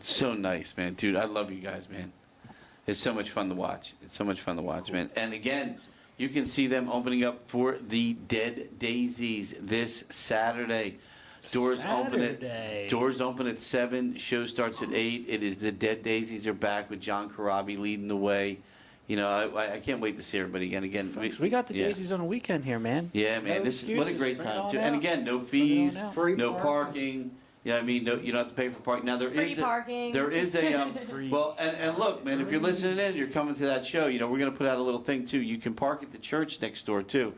So nice, man. Dude, I love you guys, man. It's so much fun to watch. It's so much fun to watch, man. And again, you can see them opening up for the Dead Daisies this Saturday. Doors open at 7. Show starts at 8. It is the Dead Daisies are back with John Corabi leading the way. I can't wait to see everybody again. Folks, we got the Daisies on a weekend here, man. Yeah, man. What a great time too. And again, no fees, no parking. You know what I mean? No, you don't have to pay for parking. Now there Free parking. There is a well, and look, man, if you're listening in, you're coming to that show. We're going to put out a little thing too. You can park at the church next door too.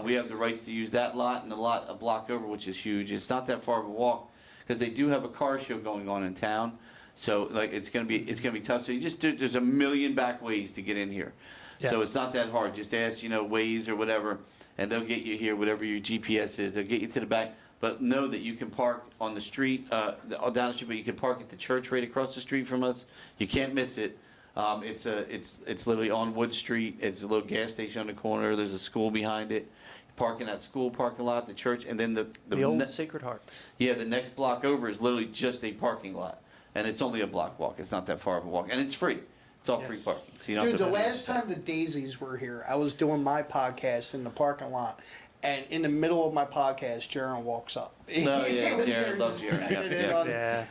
We have the rights to use that lot and the lot a block over, which is huge. It's not that far of a walk because they do have a car show going on in town. So it's gonna be tough. So you just there's a million back ways to get in here. Yes. So it's not that hard. Just ask Waze or whatever, and they'll get you here. Whatever your GPS is, they'll get you to the back. But know that you can park on the street, down the street, but you can park at the church right across the street from us. You can't miss it. It's literally on Wood Street. It's a little gas station on the corner. There's a school behind it. Park in that school parking lot, the church, and then the old Sacred Heart. Yeah, the next block over is literally just a parking lot, and it's only a block walk. It's not that far of a walk, and it's free. It's all free parking. So you don't have to the last time the Daisies were here, I was doing my podcast in the parking lot. And in the middle of my podcast, Jaron walks up. Oh, yeah, Jaron loves Jaron. Yeah.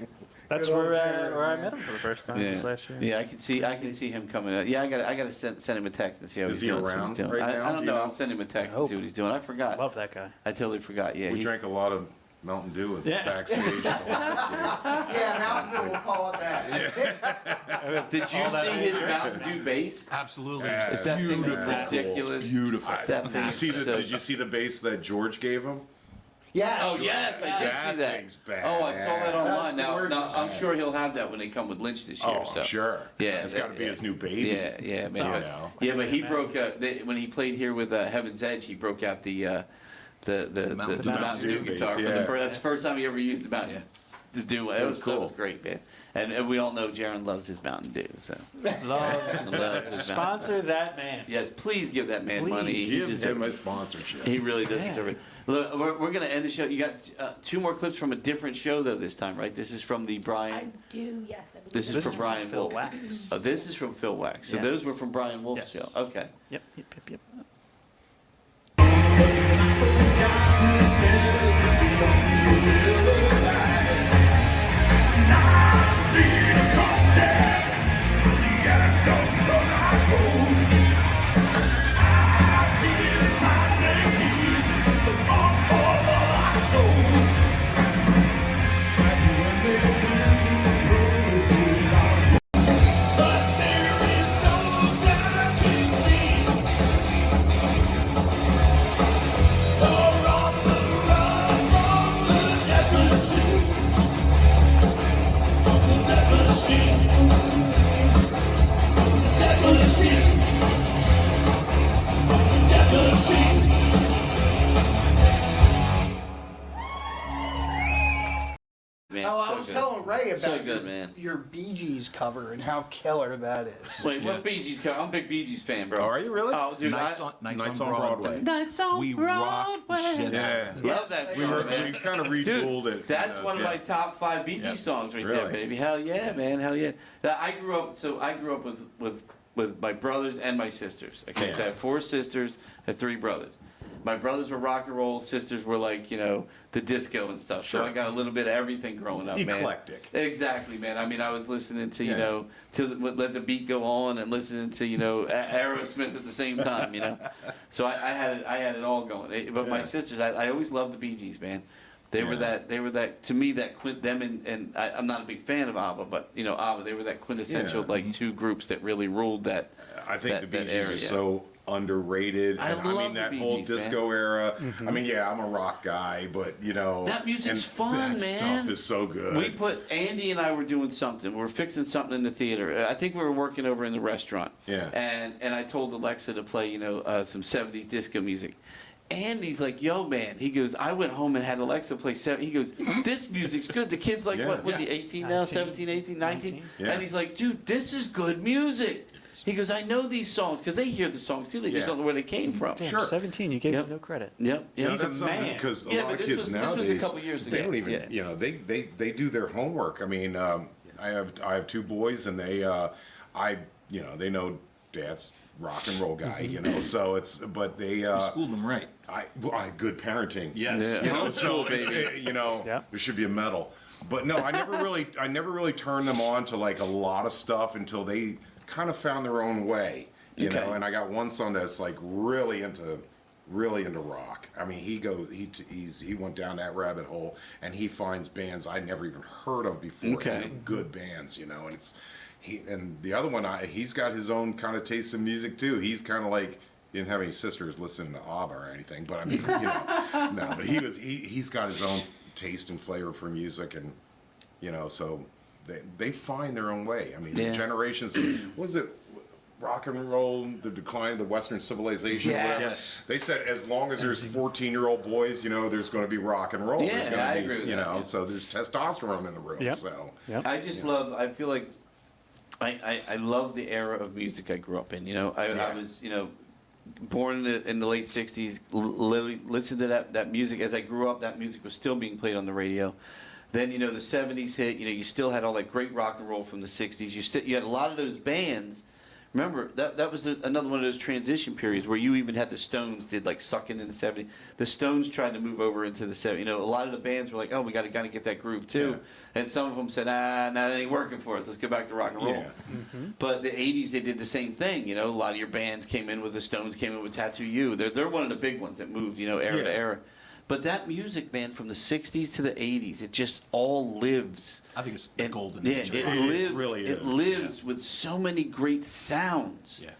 That's where I met him for the first time this last year. Yeah, I can see him coming out. Yeah, I got to send him a text and see how he's doing. Is he around right now? I don't know. I'll send him a text and see what he's doing. I forgot. Love that guy. I totally forgot. Yeah, we drank a lot of Mountain Dew backstage. Yeah, Mountain Dew, we'll call it that. Did you see his Mountain Dew bass? Absolutely. Is that beautiful. Ridiculous. Beautiful. Did you see the bass that George gave him? Yes. Oh, yes, I did see that. Thing's bad. Oh, I saw that online. Now, I'm sure he'll have that when they come with Lynch this year. Oh, sure. Yeah, it's got to be his new baby. Yeah, man. Yeah, but he broke out when he played here with Heaven's Edge. He broke out the Mountain Dew guitar. That's the first time he ever used the Mountain Dew. It was cool. It was great, man. And we all know Jaron loves his Mountain Dew. So loves his sponsor that man. Yes, please give that man money. Give him a sponsorship. He really does deserve it. Look, we're going to end the show. You got 2 more clips from a different show though this time, right? This is from the Brian. I do, yes. This is from Brian Phil Wolf. Wax. Oh, this is from Phil Wax. So those were from Brian Wolf's show. Okay. Yep. Yep. about so good, man. your Bee Gees cover and how killer that is. Wait, what Bee Gees cover? I'm a big Bee Gees fan, bro. Are you really? Oh, dude, Nights on Broadway. Nights on We Broadway. rock shit. Yeah. Love that We, song, man. we kind of retooled it. That's one of my top 5 Bee Gees Yeah. songs right there, Really? baby. Hell yeah, man. Hell yeah. I grew up with my brothers and my sisters. Okay, Yeah. so I have 4 sisters and 3 brothers. My brothers were rock and roll, sisters were like, the disco and stuff. Sure. So I got a little bit of everything growing up, man. Eclectic. Exactly, man. I mean, I was listening to, Yeah. Let the Beat Go On and listening to, Aerosmith at the same time, So I had it all going. But my Yeah. sisters, I always loved the Bee Gees, man. They were that to me them and I'm not a big fan of ABBA, but ABBA, they were that quintessential Yeah. like 2 groups that really ruled that. I think that, the Bee that Gees area. are so underrated. I And love mean the that Bee whole Gees, disco era. I mean, yeah, I'm a rock guy, but That music's and fun, that man. stuff is so good. We put Andy and I were doing something. We're fixing something in the theater. I think we were working over in the restaurant. Yeah. And I told Alexa to play some 70s disco music. Andy's like, yo, man. He goes, I went home and had Alexa play 7. He goes, this music's good. The kid's like, Yeah. what was he, 18 now? 17, 18, 19? 19. Yeah. And he's like, dude, this is good music. He goes, I know these songs because they hear the songs too. They just Yeah. don't know where they came from. Damn, Sure. 17. You gave Yep. him no credit. Yep. You know, Yep. that's something man. because a Yeah, lot but of this kids was a nowadays, couple years they ago. don't even, Yeah. they do their homework. I mean, I have 2 boys, and they know Dad's rock and roll guy, so but they You schooled them right. good parenting. Yes. Yeah. So Homeschool, it's, baby. Yeah. there should be a medal. But no, I never really turned them on to like a lot of stuff until they kind of found their own way, Okay. And I got one son that's like really into rock. I mean, he went down that rabbit hole, and he finds bands I'd never even heard of before. Okay. And good bands, and it's and the other one, he's got his own kind of taste in music too. He's kind of like, he didn't have any sisters listening to ABBA or anything, but I mean, no, but he's got his own taste and flavor for music, and so they find their own way. I mean, Yeah. the generations, was it rock and roll, the decline of the Western civilization? Yes. Whatever. Yes. They said as long as there's 14-year-old boys, there's going to be rock and roll. Yeah, there's going I to be, agree with that, yeah. so there's testosterone in the room. Yep. So Yep. I just love. I feel like I love the era of music I grew up in. I Yeah. was born in the late '60s. Literally listened to that music as I grew up. That music was still being played on the radio. Then the '70s hit. You still had all that great rock and roll from the '60s. You had a lot of those bands. Remember that was another one of those transition periods where you even had the Stones did like Suckin' in the '70s. The Stones tried to move over into the '70s. A lot of the bands were like, oh, we got to get that groove too. Yeah. And some of them said, that ain't working for us. Let's go back to rock and roll. Yeah. But the '80s they did the same thing. A lot of your bands came in with the Stones, came in with Tattoo You. They're one of the big ones that moved era Yeah. to era. But that music, man, from the '60s to the '80s, it just all lives. I think it's the golden Yeah, age. it of rock. lives. really It is, lives with so many great sounds. Yeah.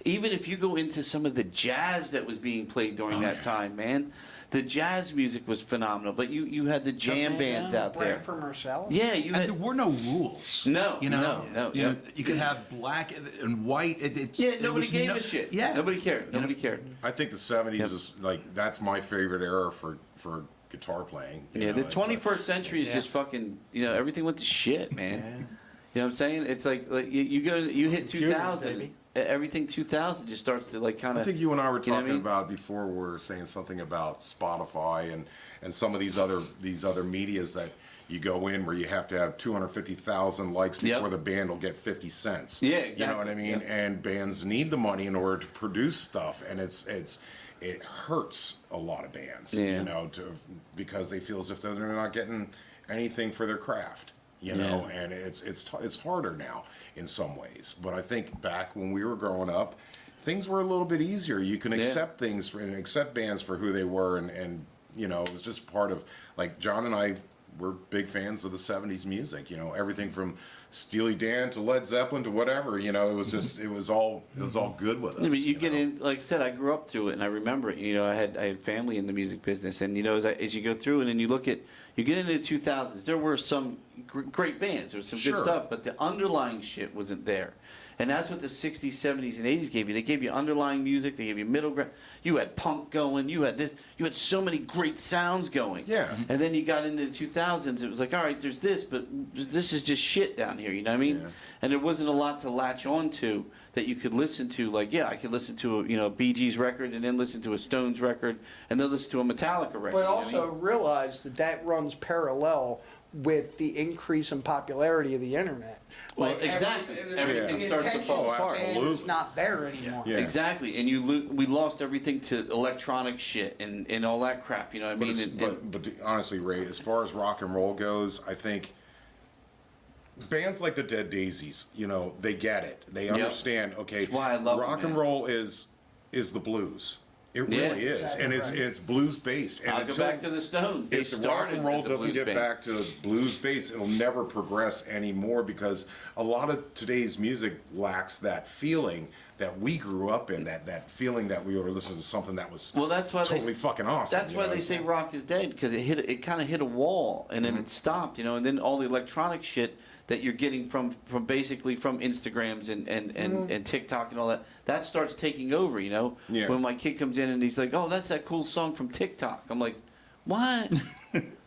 Even if you go into some of the jazz that was being played during that time, man, the jazz music was phenomenal. But you had the jam bands out there. Branford Marsalis? Yeah, you And had. there were no rules. No, no. no. You could have black and white. Yeah, there nobody was gave no- a shit. Yeah. Nobody cared. Nobody cared. I think the '70s is like, that's my favorite era for guitar playing. Yeah, the it's 21st century is just fucking. Everything went to shit, man. You know what I'm saying? It's like you hit 2000. baby. Everything 2000 just starts to like kind I of. think you and I were You know what I talking mean? about before. We were saying something about Spotify and some of these other medias that you go in where you have to have 250,000 likes before Yep. the band will get 50 cents. Yeah, You know what I exactly. mean? Yep. And bands need the money in order to produce stuff, and it hurts a lot of bands. Yeah. Because they feel as if they're not getting anything for their craft. And it's harder now in some ways. But I think back when we were growing up, things were a little bit easier. You can accept things and accept bands for who they were, and it was just part of, like, John and I were big fans of the '70s music. Everything from Steely Dan to Led Zeppelin to whatever, you know, it was just it was all good with us. I mean, you know? get in, like I said, I grew up through it, and I remember it. You know, I had family in the music business, and you know, as you go through it, and you look at, you get into the 2000s, there were some great bands, there was some good stuff, but the underlying shit wasn't there. And that's what the 60s, 70s, and 80s gave you. They gave you underlying music. They gave you middle ground. You had punk going. You had this. You had so many great sounds going. Yeah. And then you got into the 2000s. It was like, all right, there's this, but this is just shit down here. You know what I mean? Yeah. And there wasn't a lot to latch on to that you could listen to. Like, yeah, I could listen to a Bee Gees record, and then listen to a Stones record, and then listen to a Metallica record. But you know also what I mean? realize that runs parallel with the increase in popularity of the internet. Well, exactly. Everything starts to fall apart. It's not there anymore. Yeah. Exactly, and we lost everything to electronic shit and all that crap. You know what I mean? But honestly, Ray, as far as rock and roll goes, I think bands like the Dead Daisies, you know, they get it. They understand. Okay, That's why I love rock them, and man. roll is the blues. It Yeah. really is, and it's blues based. And I'll go back to the Stones. They if the rock started and roll as a doesn't blues get band. back to blues based, it'll never progress anymore because a lot of today's music lacks that feeling that we grew up in. That feeling that we were listening to something that was That's why totally fucking awesome. That's you why know? they say rock is dead, because it kind of hit a wall and then it stopped, you know, and then all the electronic shit that you're getting from basically from Instagrams and TikTok and all that starts taking over, you know. Yeah. When my kid comes in and he's like, "Oh, that's that cool song from TikTok," I'm like, "What?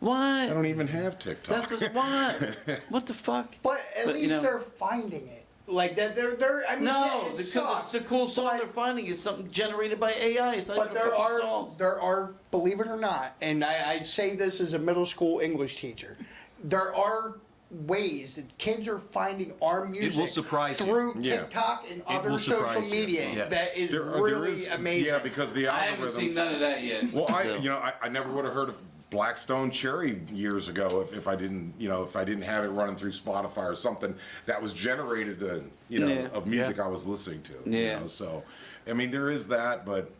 What? I don't even have TikTok. That's just, what? What the fuck?" But at you least know, they're finding it. Like that, they're. I mean, no, it the sucks, cool song they're finding is something generated by AI. It's not But even a fucking song. there are, believe it or not, and I say this as a middle school English teacher, there are ways that kids are finding our music will surprise you. through Yeah. TikTok and It other will social surprise you. media. Yes. That is There really is- amazing. Yeah, because the algorithms. I haven't seen none of that yet. Well, so. I never would have heard of Blackstone Cherry years ago if I didn't have it running through Spotify or something that was generated of music I was listening to. Yeah. You know? So, I mean, there is that, but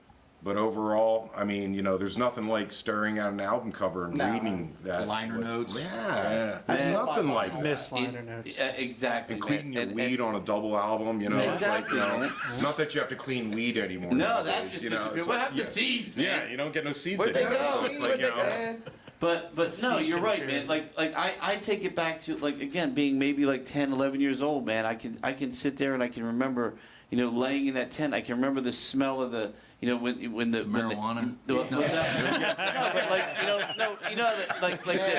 overall, I mean, you know, there's nothing like staring at an album cover and reading that Liner notes. Yeah, there's Man. nothing like that. Miss liner notes. Exactly. And cleaning your man. weed on a double album, you know, Exactly, it's like, you know, man. not that you have to clean weed anymore. No, nowadays, that just you know, disappeared. it's What like- happened to seeds, man? Yeah, you don't get no seeds Where'd they anymore. go? So it's like, you know, But no, seed you're right, man. conspiracy. Like I take it back to, like, again, being maybe like 10, 11 years old, man. I can sit there and I can remember, you know, laying in that tent. I can remember the smell of the, you know, when the marijuana. What's that? No, but like, you know,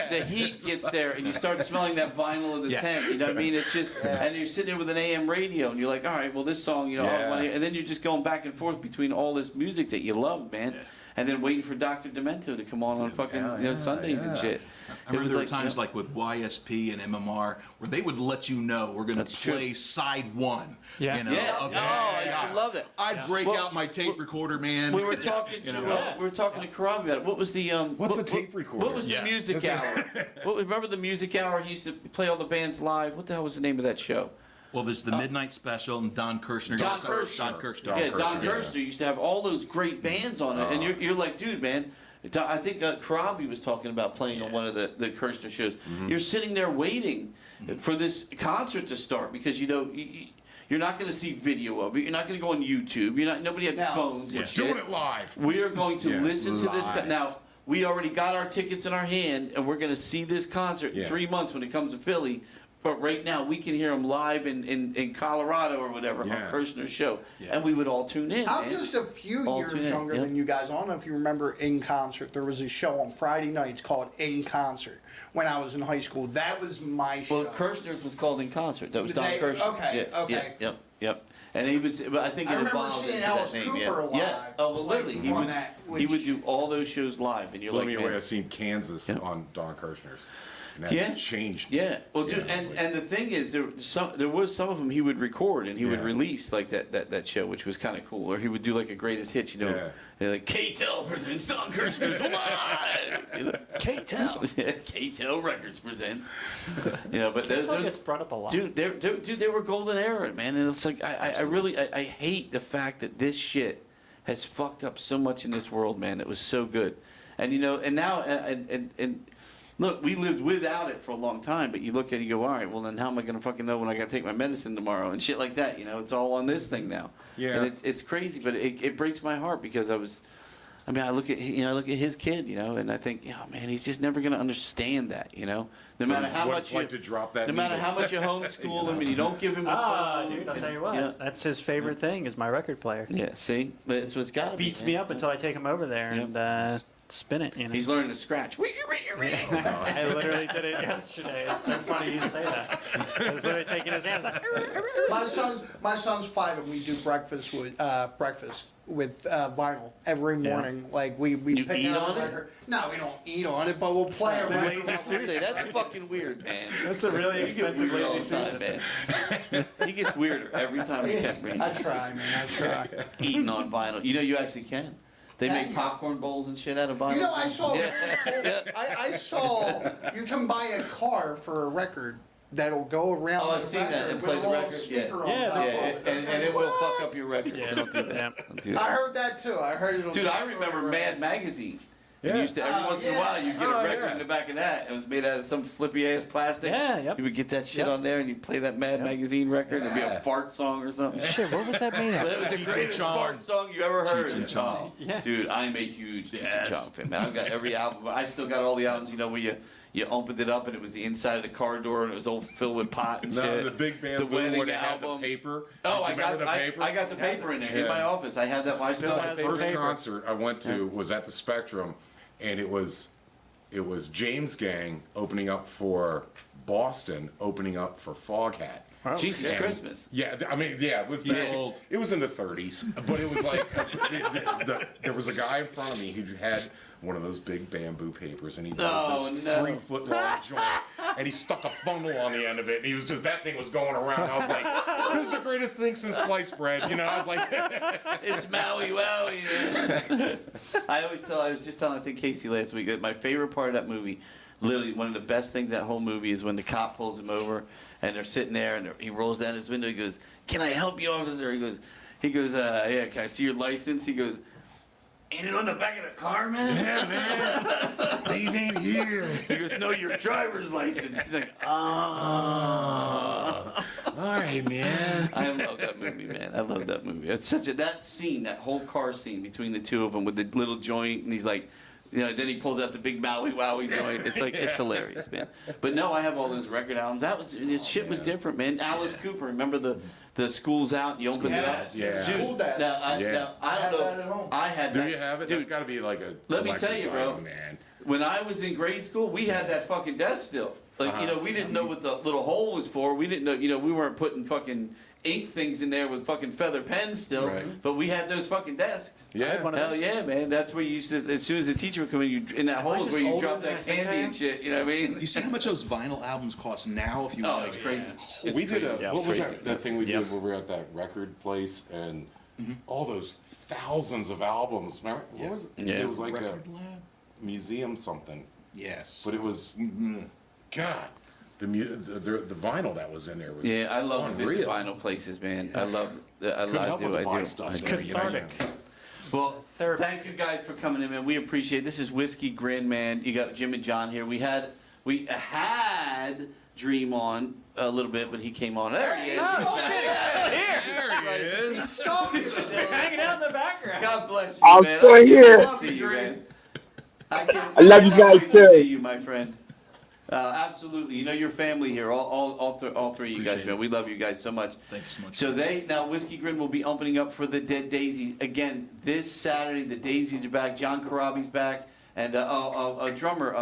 the heat gets there and you start smelling that vinyl of the Yes. tent. You know what I mean? It's just, and you're sitting there with an AM radio and you're like, all right, well, this song, you know, I wanna hear-" and then you're just going back and forth between all this music that you love, man. And then waiting for Dr. Demento to come on fucking Sundays and shit. I remember there were times like with YSP and MMR where they would let you know we're going to That's true. play side one. Yeah. You know, Yeah. of Oh, I used to love it. I'd break Well, out my tape recorder, man. We were talking to Karabi about it. What was the What's a tape recorder? What was the Yeah. music hour? Remember the music hour? He used to play all the bands live. What the hell was the name of that show? Well, there's the Midnight Special and Don Kirshner. Don Kirshner. Don Kirshner. Yeah, Don Kirshner, Kirshner used to have all those great bands on it, and you're like, dude, man. I think Karabi was talking about playing on one of the Kirshner shows. You're sitting there waiting for this concert to start because you know you're not going to see video of it. You're not going to go on YouTube. Nobody had phones. we're doing it live. We are going to listen to this. live. Now, we already got our tickets in our hand, and we're going to see this concert in Yeah. 3 months when it comes to Philly. But right now, we can hear them live in Colorado or whatever on Kirshner's show. And we would all tune in. I'm man. just a few All years tune in, younger yeah. than you guys. I don't know if you remember In Concert. There was a show on Friday nights called In Concert when I was in high school. That was my show. Well, Kirshner's was called In Concert. That was Don They- Kirshner. okay, Yeah, okay. Yep. And he was, but I think I it remember evolved seeing into Alice that name. Cooper Yeah. live, Oh, well, literally, like, he on would that, he would which- do all those shows live, and you're Blow like, me man. away. I've seen Kansas on Don Kirshner's. And that Yeah. changed. Yeah, well, dude, Yeah, I was and the thing is, there was some of them he would record and he would Yeah. release like that show, which was kind of cool. Or he would do like a greatest hits, you know, Yeah. and like K-Tel presents Don Kirshner's Alive. You know? K-Tel, yeah, K-Tel Records presents. You know, but K-Tel gets brought up a lot. dude, they were golden era, man, and it's like I really hate the fact that this shit has fucked up so much in this world, man. It was so good, and you know, and now and look, we lived without it for a long time, but you look at it, you go, all right, well then how am I going to fucking know when I got to take my medicine tomorrow and shit like that? You know, it's all on this thing now. Yeah. And it's crazy, but it breaks my heart because I look at his kid, you know, and I think, man, he's just never going to understand that, you know. No matter how what much it's like to drop that no matter needle. how much you homeschool him and you don't give him a phone. Dude, I'll tell you what. Yeah. That's his favorite thing is my record player. Yeah, see, but it's what's got to be. Beats me up until I take him over there and spin it. You know. He's learning to scratch. I literally did it yesterday. It's so funny you say that. I was literally taking his hands like. My son's 5, and we do breakfast with vinyl every morning. Like we You pick eat out on a it? record. No, we don't eat on it, but we'll play a record. That's fucking weird, man. That's a really expensive weird all lazy the time, man. He gets weirder every time he can bring I try, man. I try. eating on vinyl. You know, you actually can. They Yeah. make popcorn bowls and shit out of vinyl. You know, I saw. Yeah. I saw. You can buy a car for a record that'll go around. Oh, I've the seen that record and with play a the little record. speaker on Yeah, top Yeah, of it. and it will fuck up your record. So don't do that. Don't do I that. heard that too. I heard it. Dude, I remember Mad Magazine. Yeah. You used to every once in a while you get Oh, a record yeah. in the back of that. It was made out of some flippy ass plastic. Yeah, yep. You would get that shit Yep. on there and you play that Mad Magazine record. It'd be a fart song or something. Shit, what was that made But of? it was the Cheech greatest and Chong. fart song you ever heard. Cheech and Chong. Yeah. Dude, I'm a huge Cheech Yes. and Chong fan, man. I've got every album. I still got all the albums, you know, where you opened it up and it was the inside of the car door and it was all filled with pot and No, shit. the big bamboo The wedding where they had the album. paper. Oh, Do I you remember got the paper? I got the paper in there in Yeah. my office. I have that. I still have has the the First paper. concert I went to was at the Spectrum, and it was James Gang opening up for Boston, opening up for Foghat. Jesus And- Christmas. Yeah, I mean, yeah, it was back, old. it was in the 30s, but it was like there was a guy in front of me who had one of those big bamboo papers, and he did Oh, this no. 3-foot long joint, and he stuck a funnel on the end of it, and he was just that thing was going around. I was like, this is the greatest thing since sliced bread, you know? I was like, It's Maui Wowie. I was just telling, I think, Casey last week, that my favorite part of that movie, literally one of the best things that whole movie is when the cop pulls him over and they're sitting there and he rolls down his window. He goes, "Can I help you, officer?" He goes, "Yeah, can I see your license?" He goes, "Ain't it on the back of the car, man?" yeah, man, they ain't here. He goes, "No, your driver's license." He's like, "Ah." All right, man. I love that movie, man. I love that movie. It's that scene, that whole car scene between the two of them with the little joint, and he's like, you know, then he pulls out the big Maui Wowie joint. It's like it's hilarious, man. But no, I have all those record albums. This shit was different, man. Alice Cooper, remember the School's Out? You opened it up. Yeah. Dude, School Dash. now, I Yeah. don't have know. that at home. I had that. Do you have it? Dude, That's got to be like a. let me tell you, bro. item, man. when I was in grade school, we had that fucking desk still. Like, you know, we didn't know what the little hole was for. We didn't know, you know, we weren't putting fucking ink things in there with fucking feather pens still. Right. But we had those fucking desks. Yeah. Hell yeah, man. That's where you used to, as soon as the teacher would come in, you in that hole is just where you older drop than that I think I candy am? and shit. You know what I mean? You see how much those vinyl albums cost now if you Oh, want it's to crazy. It's We did crazy. a, what was Crazy. that thing we Yep. did where we were at that record place and all those thousands of albums. Remember? Yeah. What was it? Yeah. It was like Record a Lab? museum something. Yes. But it was, God, the vinyl that was in there was Yeah, I love to visit unreal. vinyl places, man. I love, I help do, but I to buy do. stuff. I It's do. cathartic. Well, Therapy. thank you guys for coming in, man. We appreciate it. This is Whiskey Grin, man. You got Jim and John here. We had Dream on a little bit, but he came on. There he is. Oh, shit, he's still here. There he is. Hanging out in the background. God bless you, I'm man. still I here. can't wait to see you, man. I love you cannot guys wait to too. See you, my friend. Absolutely. You know your family here. All three of you guys, Appreciate man. it. We love you guys so much. Thank you so much. So now Whiskey Grin will be opening up for the Dead Daisies again this Saturday. The Daisies are back. John Corabi's back, and a drummer,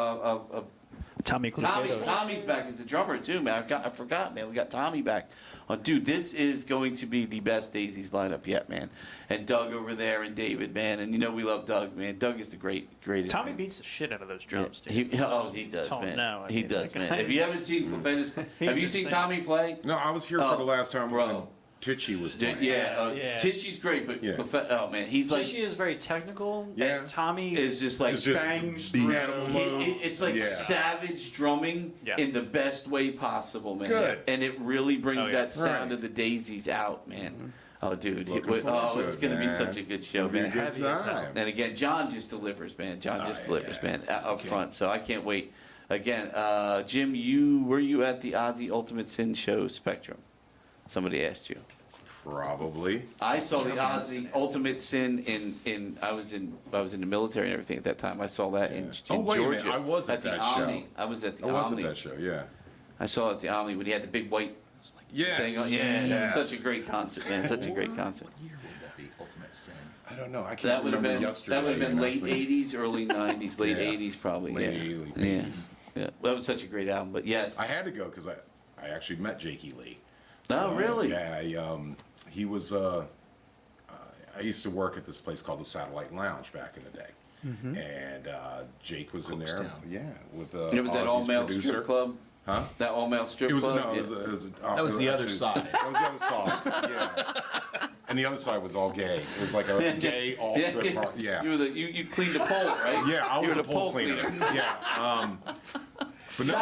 Tommy Clucados. Tommy's back as the drummer too, man. I forgot, man. We got Tommy back. Oh, dude, this is going to be the best Daisies lineup yet, man. And Doug over there, and David, man. And you know we love Doug, man. Doug is the greatest. Tommy man. beats the shit out of those drums, dude. He does, Don't man. know. I He mean, does, that man. guy- If you haven't seen Fennis, have you seen insane. Tommy play? No, I was here for the last time bro. when Titchy was playing. Yeah, Yeah. Tishy's great, but Yeah. oh man, he's like She is very technical. Yeah. And Tommy is just like It's just bangs piano through. mode. it's like Yeah. savage drumming Yes. in the best way possible, man. Good. And it really brings Oh, yeah. that sound Right. of the Daisies out, man. Oh, dude, Looking forward to it's it, gonna be man. such a good show, It'll be a man. good Heavy as hell. time. And again, John just delivers, man. John just delivers, yeah. man, up front. So I can't wait. again, Jim, were you at the Ozzy Ultimate Sin show Spectrum? Somebody asked you. Probably. I saw the Ozzy Ultimate Sin in I was in the military and everything at that time. I saw that in Oh, wait a Georgia. minute. I was at the that Omni. show. I was at the I was Omni. at that show, yeah. I saw it at the Omni when he had the big white thing on. Yeah, Yes. such a great concert, man. Such a great concert. What year would that be? Ultimate Sin. I don't know. I can't That would have remember been yesterday. that would have been you know, late it's like- '80s, early '90s, late Yeah. '80s probably. Late yeah. 80s. Yeah. Yeah. That was such a great album. But yes. I had to go because I actually met Jakey Lee. Oh, really? Yeah, he was. I used to work at this place called the Satellite Lounge back in the day, Mhm. and Jake was in Close there. down. Yeah, with It was that Ozzy's all-male producer. strip club. Huh? That all-male strip It was club. no. Yeah. It was That was the other actually- side. That was the other side. Yeah. And the other side was all gay. It was like a gay all strip bar. Yeah. You cleaned the pole, right? Yeah, I was you were a pole cleaner. Yeah. But no,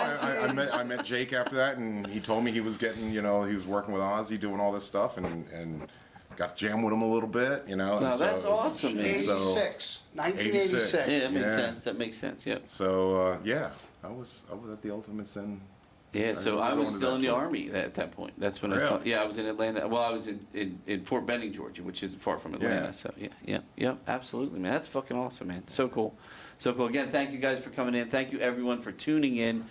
I met Jake after that, and he told me he was getting, he was working with Ozzy, doing all this stuff, and got to jam with him a little bit, No, and so that's it was- awesome, man. and so- 86. 1986. Yeah, that makes sense. That makes sense. Yep. So yeah, I was at the Ultimate Sin. Yeah, so I remember was going to still that in the tour. Army at that point. That's when I saw. Really? Yeah, I was in Atlanta. Well, I was in Fort Benning, Georgia, which isn't far from Atlanta. Yeah. So yeah, absolutely, man. That's fucking awesome, man. So cool. Again, thank you guys for coming in. Thank you everyone for tuning in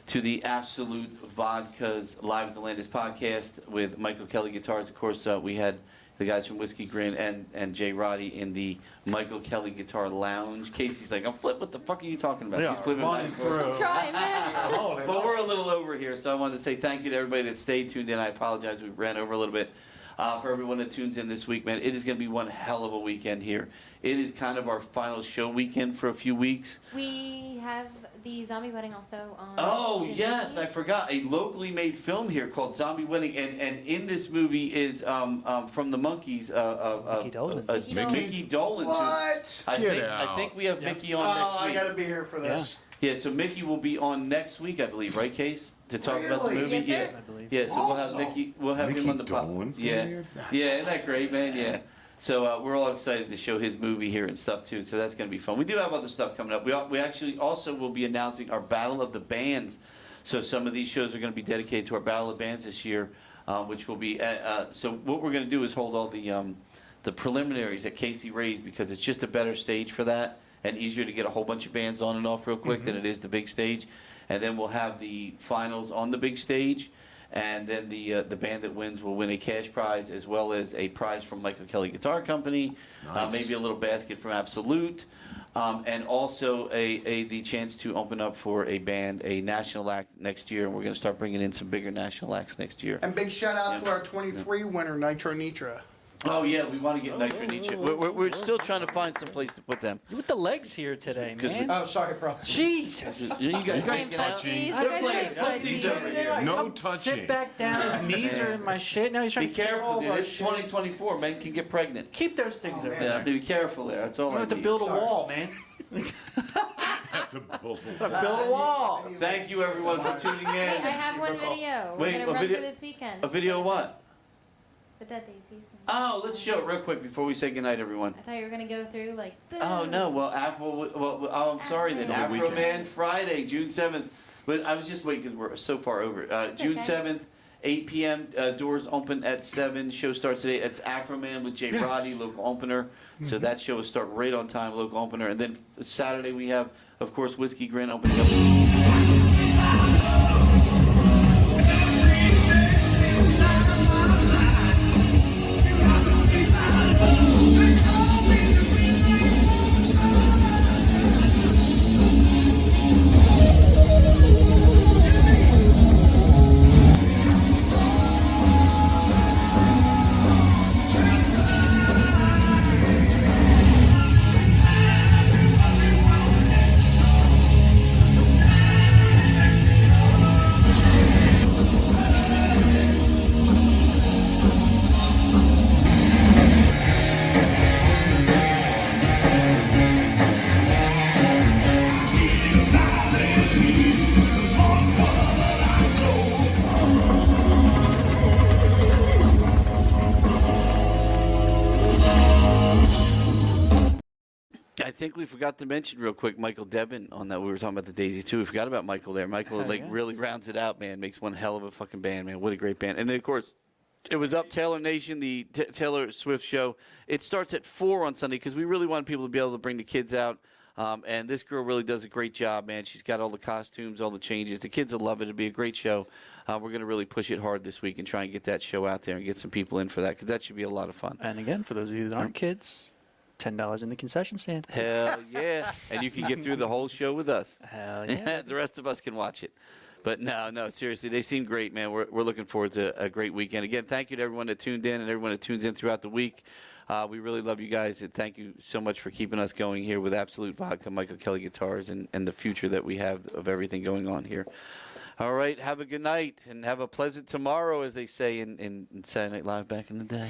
to the Absolute Vodkas Live at the Landis podcast with Michael Kelly guitars. Of course, we had the guys from Whiskey Grin and Jrotti in the Michael Kelly Guitar Lounge. Casey's like, I'm flipping. What the fuck are you talking about? Yeah, She's flipping back running and forth. through. Trying, man. But we're a little over here, so I wanted to say thank you to everybody that stayed tuned in. I apologize, we ran over a little bit. For everyone that tunes in this week, man, it is going to be one hell of a weekend here. It is kind of our final show weekend for a few weeks. We have the Zombie Wedding also on. Oh, June yes, 19th. I forgot. A locally made film here called Zombie Wedding, and in this movie is from the Monkees, Mickey Dolenz. Mickey Dolenz. What? I think we have Mickey on next I week. got to be here for this. Yeah, so Mickey will be on next week, I believe, right, Case? To talk about the Really? movie. Yes, sir. Yeah, I believe. yeah. So Awesome. we'll have him Mickey on the pod. Dolenz Yeah, gonna be here? yeah. Isn't that great, man? Yeah. So we're all excited to show his movie here and stuff too. So that's going to be fun. We do have other stuff coming up. We actually also will be announcing our Battle of the Bands. So some of these shows are going to be dedicated to our Battle of Bands this year, which will be. So what we're going to do is hold all the preliminaries at Casey Ray's because it's just a better stage for that and easier to get a whole bunch of bands on and off real quick than it is the big stage. And then we'll have the finals on the big stage. And then the band that wins will win a cash prize as well as a prize from Michael Kelly Guitar Company, Nice. maybe a little basket from Absolute, and also the chance to open up for a band, a national act next year. And we're going to start bringing in some bigger national acts next year. And big shout out to Yeah. our 23 winner, Nitro Nitra. Oh yeah, we want to get Nitro Nietzsche. We're still trying to find some place to put them. You with the legs here today, 'Cause man. Oh, sorry, bro. Jesus. You guys Playing touching. footsies. They're You guys playing playing footsies over here. No Come touching. Sit back down. His knees are in my shit. Now he's trying Be to keep all careful, of dude. our It's shit. 2024. Men can get pregnant. Keep those things over Yeah, there. be careful there. That's all You I have to need. build a Sorry. wall, man. Have to build Build a wall. Thank you everyone for tuning in. Hey, I have one video. We're Wait, gonna a run video- for this weekend. A video of what? The Dead Daisies. Oh, let's show it real quick before we say goodnight, everyone. I thought you were gonna go through like. Oh boom. no, well, I'm sorry then. The Afroman weekend. Friday, June 7th. But I was just waiting because we're so far over. June okay. 7th, 8 p.m. Doors open at 7. Show starts today. It's Afroman with Jrotti, local opener. So that show will start right on time, local opener. And then Saturday we have, of course, Whiskey Grin opening up. think we forgot to mention real quick Michael Devin on that. We were talking about the Daisies too. We forgot about Michael there. Michael really rounds it out, man. Makes one hell of a fucking band, man. What a great band. And then of course, it was Up Taylor Nation, the Taylor Swift show. It starts at 4 on Sunday because we really want people to be able to bring the kids out. And this girl really does a great job, man. She's got all the costumes, all the changes. The kids will love it. It'll be a great show. We're going to really push it hard this week and try and get that show out there and get some people in for that because that should be a lot of fun. And again, for those of you that aren't kids, $10 in the concession stand. Hell yeah. And you can get through the whole show with us. Hell yeah. The rest of us can watch it. But no, seriously, they seem great, man. We're looking forward to a great weekend. Again, thank you to everyone that tuned in and everyone that tunes in throughout the week. We really love you guys, and thank you so much for keeping us going here with Absolute Vodka, Michael Kelly Guitars, and the future that we have of everything going on here. All right, have a good night, and have a pleasant tomorrow, as they say in Saturday Night Live back in the day.